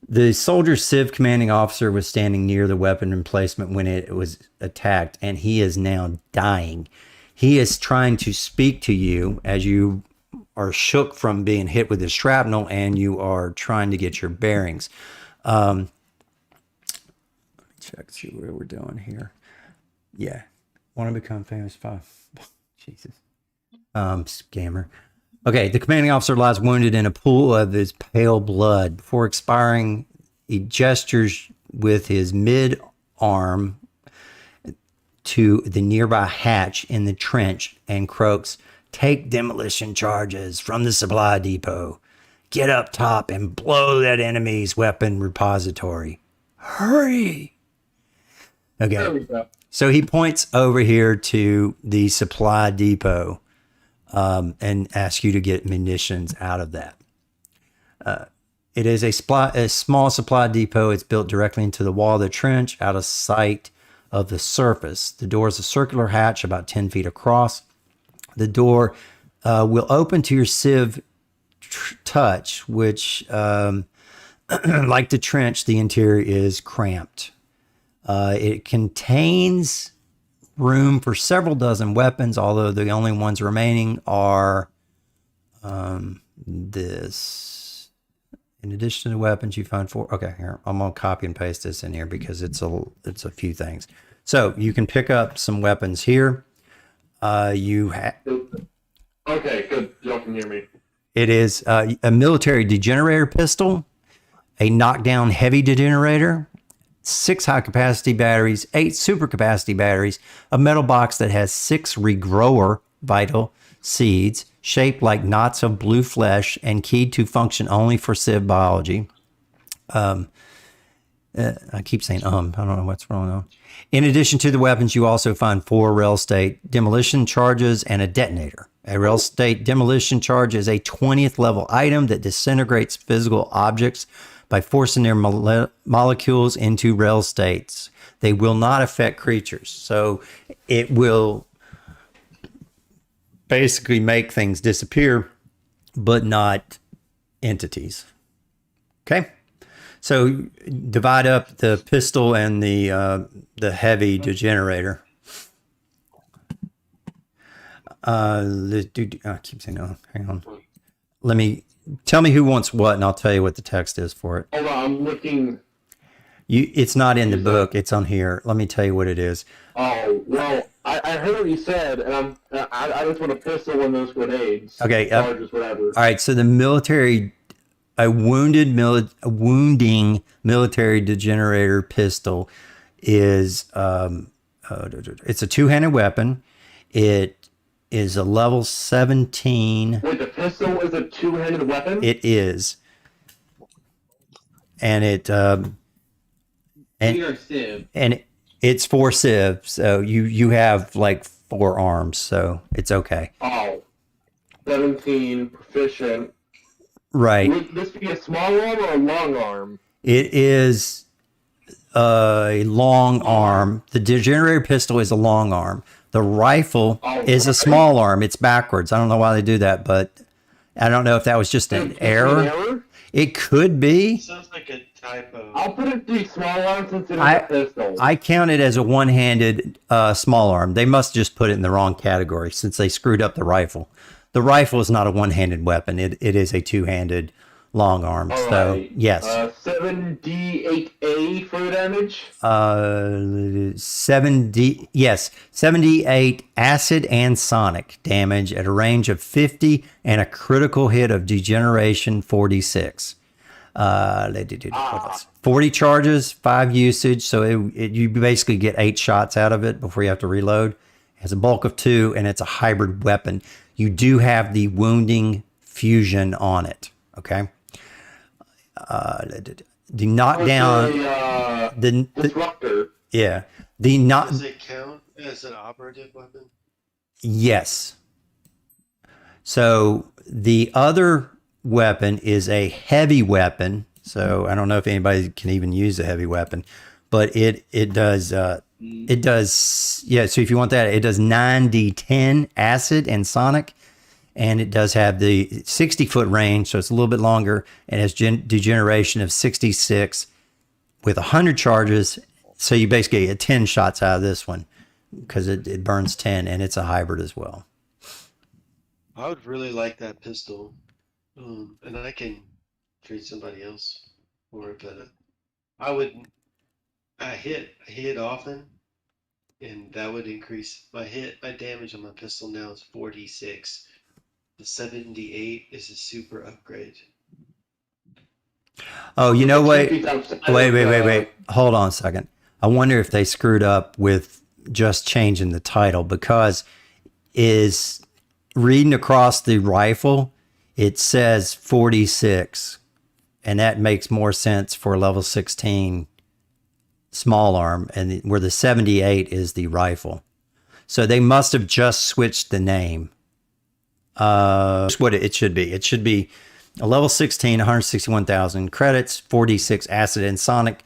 Speaker 1: the soldier Civ commanding officer was standing near the weapon emplacement when it was attacked, and he is now dying. He is trying to speak to you as you are shook from being hit with the shrapnel, and you are trying to get your bearings. Let me check, see what we're doing here. Yeah. Want to become famous 5. Jesus. Scammer. Okay, the commanding officer lies wounded in a pool of his pale blood. Before expiring, he gestures with his mid-arm to the nearby hatch in the trench and croaks, "Take demolition charges from the supply depot. Get up top and blow that enemy's weapon repository. Hurry!" Okay.
Speaker 3: There we go.
Speaker 1: So he points over here to the supply depot and asks you to get munitions out of that. It is a small supply depot. It's built directly into the wall of the trench, out of sight of the surface. The door is a circular hatch about 10 feet across. The door will open to your Civ touch, which, like the trench, the interior is cramped. It contains room for several dozen weapons, although the only ones remaining are this. In addition to the weapons, you find 4. Okay, here, I'm going to copy and paste this in here because it's a few things. So you can pick up some weapons here. You have...
Speaker 3: Okay, good. Y'all can hear me.
Speaker 1: It is a military degenerator pistol, a knockdown heavy degenerator, 6 high-capacity batteries, 8 super-capacity batteries, a metal box that has 6 regrower vital seeds shaped like knots of blue flesh and keyed to function only for Civ biology. I keep saying I don't know what's wrong though. In addition to the weapons, you also find 4 rail state demolition charges and a detonator. A rail state demolition charge is a 20th level item that disintegrates physical objects by forcing their molecules into rail states. They will not affect creatures. So it will basically make things disappear, but not entities. Okay? So divide up the pistol and the heavy degenerator. I keep saying no. Hang on. Tell me who wants what, and I'll tell you what the text is for it.
Speaker 3: Hold on, I'm looking.
Speaker 1: It's not in the book. It's on here. Let me tell you what it is.
Speaker 3: Oh, well, I heard what you said, and I just want a pistol and those grenades.
Speaker 1: Okay.
Speaker 3: Charges, whatever.
Speaker 1: All right. So the military, a wounding military degenerator pistol is it's a 2-handed weapon. It is a level 17.
Speaker 3: Wait, the pistol is a 2-handed weapon?
Speaker 1: It is. And
Speaker 2: You're a Civ.
Speaker 1: and it's 4 Civ, so you have like 4 arms, so it's okay.
Speaker 3: Oh. 17, proficient.
Speaker 1: Right.
Speaker 3: Would this be a small arm or a long arm?
Speaker 1: It is a long arm. The degenerator pistol is a long arm. The rifle is a small arm. It's backwards. I don't know why they do that, but I don't know if that was just an error. It could be.
Speaker 4: Sounds like a typo.
Speaker 3: I'll put it the small arm since it's
Speaker 1: I-
Speaker 3: a pistol.
Speaker 1: I count it as a one-handed small arm. They must just put it in the wrong category since they screwed up the rifle. The rifle is not a one-handed weapon. It is a two-handed long arm. So
Speaker 3: Alright.
Speaker 1: yes,
Speaker 3: 7d8a for damage.
Speaker 1: 78 acid and sonic damage at a range of 50 and a critical hit of degeneration 46. 40 charges, 5 usage, so you basically get 8 shots out of it before you have to reload. It has a bulk of 2, and it's a hybrid weapon. You do have the wounding fusion on it. Okay. The knockdown. The
Speaker 3: Disruptor.
Speaker 1: yeah. The not
Speaker 4: Does it count as an operative weapon?
Speaker 1: yes. So the other weapon is a heavy weapon. So I don't know if anybody can even use a heavy weapon, but it does So if you want that, it does 9d10 acid and sonic, and it does have the 60-foot range, so it's a little bit longer, and has degeneration of 66 with 100 charges. So you basically get 10 shots out of this one because it burns 10, and it's a hybrid as well.
Speaker 4: I would really like that pistol. And I can trade somebody else for it, but I hit often, and that would increase my damage on my pistol now is 46. The 78 is a super upgrade.
Speaker 1: Oh, you know, wait. Hold on a second. I wonder if they screwed up with just changing the title, because is reading across the rifle, it says 46, and that makes more sense for level 16 small arm, and where the 78 is the rifle. So they must have just switched the name. What it should be. It should be a level 16, 161,000 credits, 46 acid and sonic,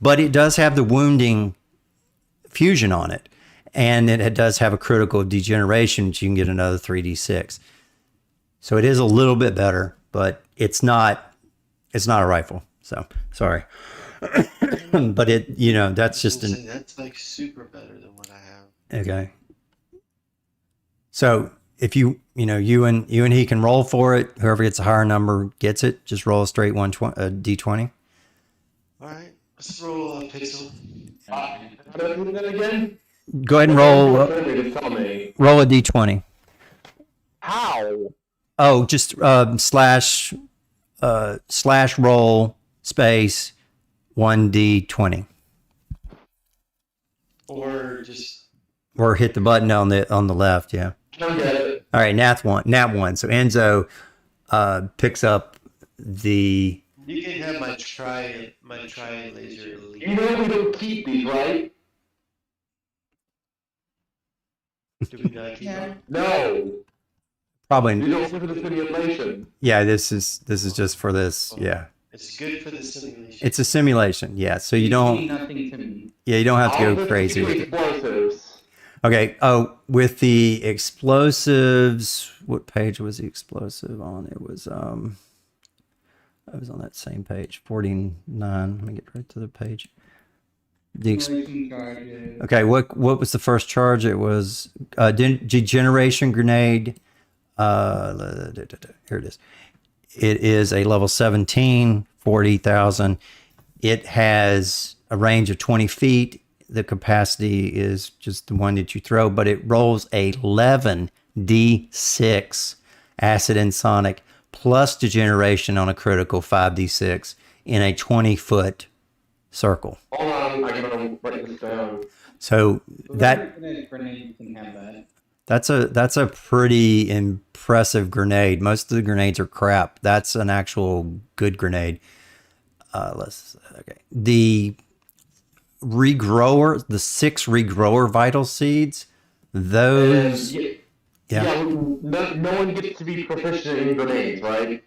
Speaker 1: but it does have the wounding fusion on it, and it does have a critical degeneration, which you can get another 3d6. So it is a little bit better, but it's not a rifle. So sorry. But that's just
Speaker 4: That's like super better than what I have.
Speaker 1: okay. So if you and he can roll for it, whoever gets a higher number gets it. Just roll a straight d20.
Speaker 4: All right, let's roll a pistol.
Speaker 3: How do I do that again?
Speaker 1: Go ahead and roll a d20.
Speaker 3: How?
Speaker 1: Oh, just slash roll space 1d20, or hit the button on the left. Yeah.
Speaker 3: Okay.
Speaker 1: All right, nat one. So Enzo picks up the.
Speaker 4: You can have my tri laser elite.
Speaker 3: You know we don't keep these, right?
Speaker 4: Do we not keep them?
Speaker 3: No.
Speaker 1: Probably.
Speaker 3: You don't look at the simulation.
Speaker 1: Yeah, this is just for this. Yeah,
Speaker 4: It's good for the simulation.
Speaker 1: it's a simulation. Yeah, so you don't.
Speaker 2: Nothing to me.
Speaker 1: Yeah, you don't have to
Speaker 3: All
Speaker 1: go
Speaker 3: the
Speaker 1: crazy with it.
Speaker 3: explosives.
Speaker 1: Okay. Oh, with the explosives, what page was the explosive on? It was I was on that same page, 49. Let me get right to the page. Okay, what was the first charge? It was degeneration grenade. Here it is. It is a level 17, 40,000. It has a range of 20 feet. The capacity is just the one that you throw, but it rolls a 11d6 acid and sonic plus degeneration on a critical 5d6 in a 20-foot circle.
Speaker 3: Hold on, I gotta write this down.
Speaker 1: So
Speaker 2: Grenade can have that.
Speaker 1: that's a pretty impressive grenade. Most of the grenades are crap. That's an actual good grenade. The regrower, the 6 regrower vital seeds, those.
Speaker 3: Yeah, no one gets to be proficient in grenades, right?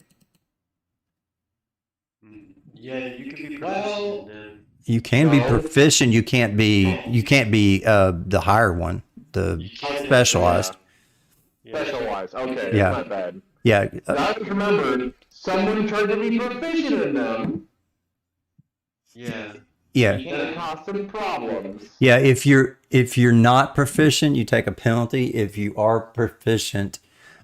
Speaker 4: Yeah, you can be
Speaker 6: Well-
Speaker 4: proficient in
Speaker 1: You can be
Speaker 6: No.
Speaker 1: proficient. You can't be the higher one, the
Speaker 4: You can't-
Speaker 1: specialized.
Speaker 4: Yeah.
Speaker 3: Specialized. Okay,
Speaker 1: Yeah.
Speaker 3: that's not bad.
Speaker 1: Yeah.
Speaker 3: I just remembered someone tried to be proficient in them,
Speaker 4: Yeah.
Speaker 1: Yeah.
Speaker 3: and it caused some problems.
Speaker 1: Yeah, if you're not proficient, you take a penalty. If you are proficient,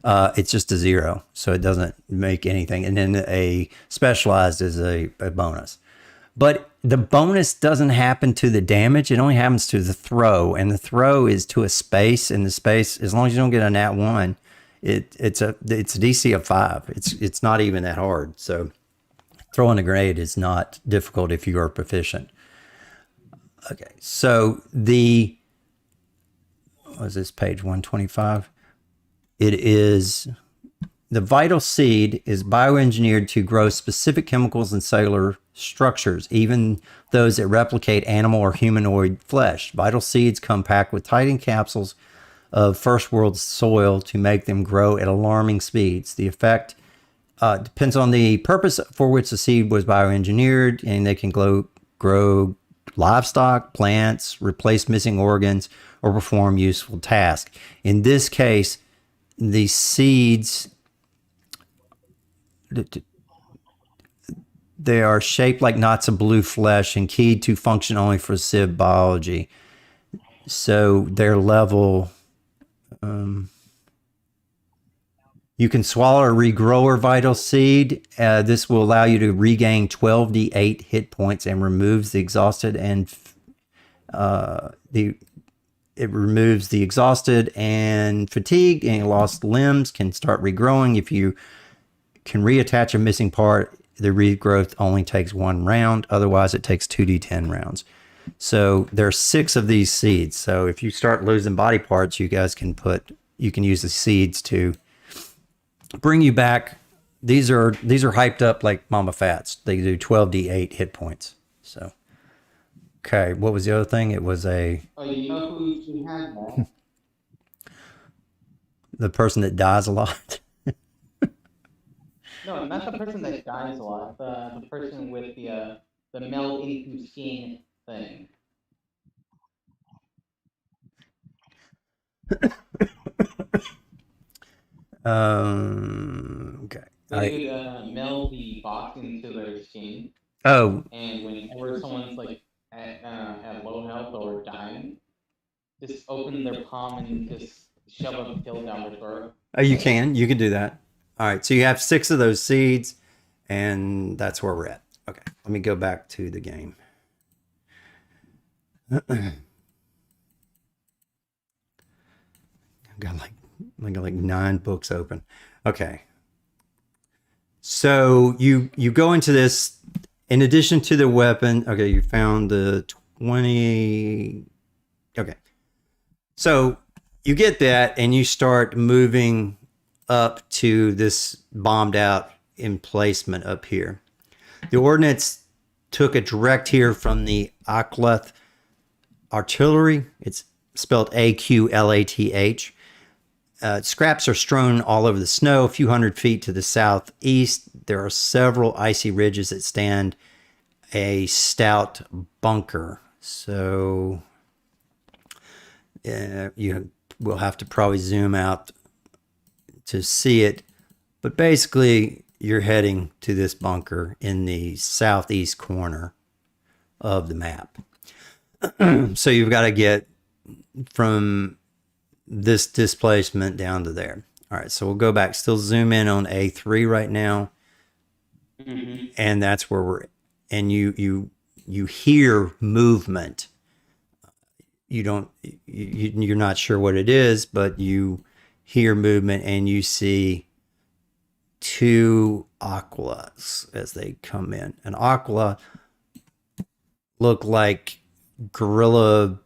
Speaker 1: it's just a 0, so it doesn't make anything. And then a specialized is a bonus. But the bonus doesn't happen to the damage; it only happens to the throw, and the throw is to a space. And the space, as long as you don't get a nat 1, it's a DC of 5. It's not even that hard. So throwing a grenade is not difficult if you are proficient. Okay, so what was this, page 125? It is, the vital seed is bioengineered to grow specific chemicals and cellular structures, even those that replicate animal or humanoid flesh. Vital seeds come packed with tight capsules of first world soil to make them grow at alarming speeds. The effect depends on the purpose for which the seed was bioengineered, and they can grow livestock, plants, replace missing organs, or perform useful tasks. In this case, the seeds, they are shaped like knots of blue flesh and keyed to function only for civ biology. So their level, you can swallow a regrower vital seed. This will allow you to regain 12d8 hit points and removes the exhausted it removes the exhausted and fatigue, and lost limbs can start regrowing. If you can reattach a missing part, the regrowth only takes 1 round. Otherwise, it takes 2d10 rounds. So there's 6 of these seeds. So if you start losing body parts, you can use the seeds to bring you back. These are hyped up like Mama Fats. They do 12d8 hit points. So, okay, what was the other thing? It was
Speaker 2: Oh, you know who should have that?
Speaker 1: the person that dies a lot.
Speaker 6: No, not the person that dies a lot. The person with the melt into skin thing.
Speaker 1: Okay.
Speaker 6: They could meld the box into their skin,
Speaker 1: Oh,
Speaker 6: and whenever someone's like at low health or dying, just open their palm and just shove a pill down their throat.
Speaker 1: you can do that. All right. So you have 6 of those seeds, and that's where we're at. Okay. Let me go back to the game. I've got like 9 books open. Okay. So you go into this, in addition to the weapon. Okay, you found the 20. Okay. So you get that, and you start moving up to this bombed out emplacement up here. The ordnance took a direct here from the Aklath artillery. It's spelled Aqlath. Scraps are strewn all over the snow. A few hundred feet to the southeast, there are several icy ridges that stand a stout bunker. So you will have to probably zoom out to see it. But basically, you're heading to this bunker in the southeast corner of the map. So you've got to get from this displacement down to there. All right, so we'll go back. Still zoom in on A3 right now.
Speaker 6: Mm-hmm.
Speaker 1: And that's where we're, and you hear movement. You're not sure what it is, but you hear movement, and you see 2 Aquas as they come in. An Aqua look like gorilla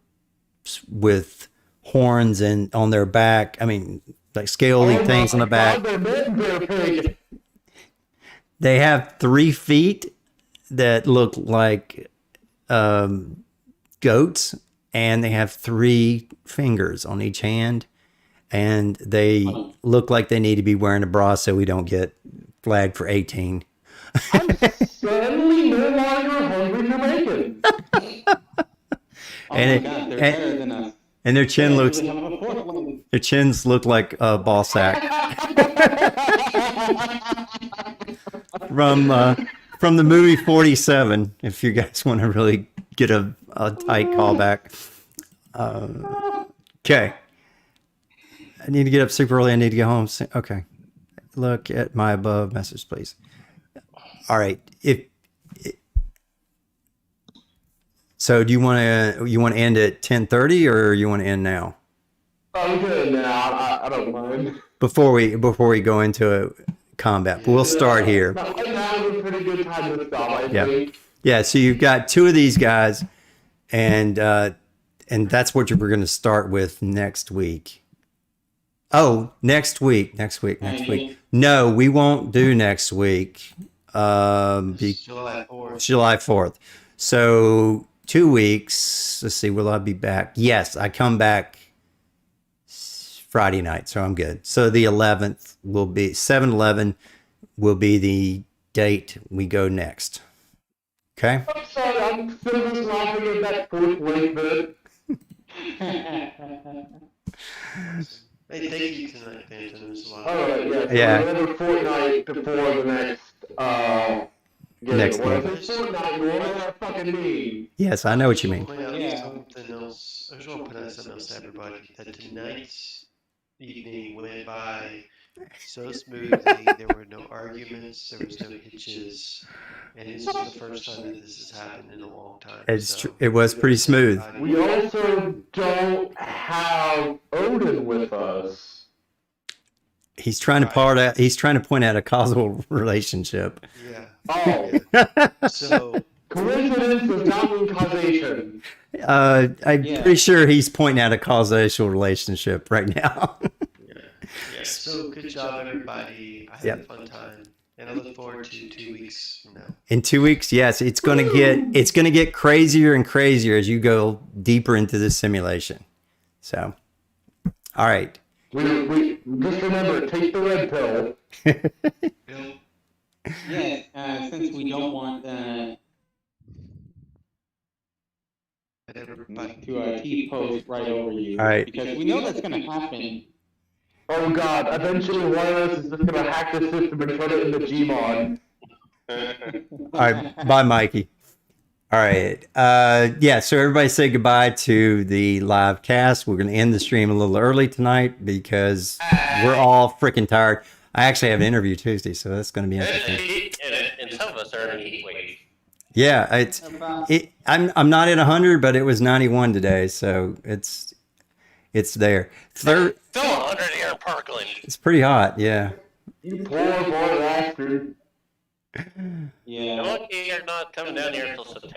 Speaker 1: with horns and on their back. I mean, like scaly things on the back. They have 3 feet that look like goats, and they have 3 fingers on each hand, and they look like they need to be wearing a bra so we don't get flagged for 18.
Speaker 3: Suddenly no longer hungry for bacon.
Speaker 6: Oh
Speaker 1: And
Speaker 6: my
Speaker 1: it-
Speaker 6: god, they're
Speaker 1: and-
Speaker 6: better than us.
Speaker 1: And their chin
Speaker 6: They
Speaker 1: looks,
Speaker 6: actually have a fourth one.
Speaker 1: their chins look like a ball sack from the movie 47. If you guys want to really get a tight callback. Okay. I need to get up super early. I need to get home. Okay. Look at my above message, please. All right. So do you want to end at 10:30 or you want to end now?
Speaker 3: I'm good now. I don't mind.
Speaker 1: Before we go into combat, but we'll start here.
Speaker 3: Right now is a pretty good time to stop, I
Speaker 1: Yeah.
Speaker 3: think.
Speaker 1: Yeah, so you've got two of these guys, and that's what we're going to start with next week. Oh, next week. No, we won't do next week.
Speaker 4: July 4th.
Speaker 1: July 4th. So 2 weeks. Let's see, will I be back? Yes, I come back Friday night, so I'm good. So the 11th will be 7/11 will be the date we go next. Okay.
Speaker 3: I'm sorry, I'm still just laughing at that fourth link bit.
Speaker 4: Hey, thank you tonight, Phantom. This is a lot.
Speaker 3: Alright, yeah. So
Speaker 1: Yeah.
Speaker 3: another fortnight before the next,
Speaker 1: Next
Speaker 3: what
Speaker 1: game.
Speaker 3: is it? Fortnite, what does that fucking mean?
Speaker 1: Yes, I know what you mean.
Speaker 4: Point out
Speaker 6: Yeah.
Speaker 4: something else. I just want to point out something else to everybody. That tonight's evening went by so smoothly. There were no arguments. There was no hitches. And this is the first time that this has happened in a long time.
Speaker 1: It's
Speaker 4: so
Speaker 1: tr- it was pretty smooth.
Speaker 3: We also don't have Odin with us.
Speaker 1: He's trying to point out a causal relationship.
Speaker 4: Yeah.
Speaker 3: Oh,
Speaker 4: So
Speaker 3: coincidence does not mean causation.
Speaker 1: I'm
Speaker 6: Yeah.
Speaker 1: pretty sure he's pointing out a causal relationship right now.
Speaker 4: yeah. So good job, everybody. I had
Speaker 1: Yep.
Speaker 4: a fun time, and I look forward to 2 weeks from now.
Speaker 1: In 2 weeks, yes, it's gonna get crazier and crazier as you go deeper into this simulation. So, all right.
Speaker 3: We just remember, take the red pill.
Speaker 4: Bill,
Speaker 6: Yeah, since we don't want
Speaker 4: and everybody.
Speaker 6: to T-post right over you,
Speaker 1: All right.
Speaker 6: because we know that's going to happen.
Speaker 3: Oh god, eventually one of us is just gonna hack the system and put it in the Gmod.
Speaker 1: All right, bye, Mikey. All right. Yeah, so everybody say goodbye to the live cast. We're going to end the stream a little early tonight because we're all freaking tired. I actually have an interview Tuesday, so that's going to be interesting.
Speaker 5: And some of us are in a heat wave.
Speaker 1: Yeah, I'm not at 100, but it was 91 today, so it's there.
Speaker 5: Still 100 here in Parkland.
Speaker 1: It's pretty hot, yeah.
Speaker 3: You poor bastard.
Speaker 6: Yeah.
Speaker 5: Lucky you're not coming down here until September.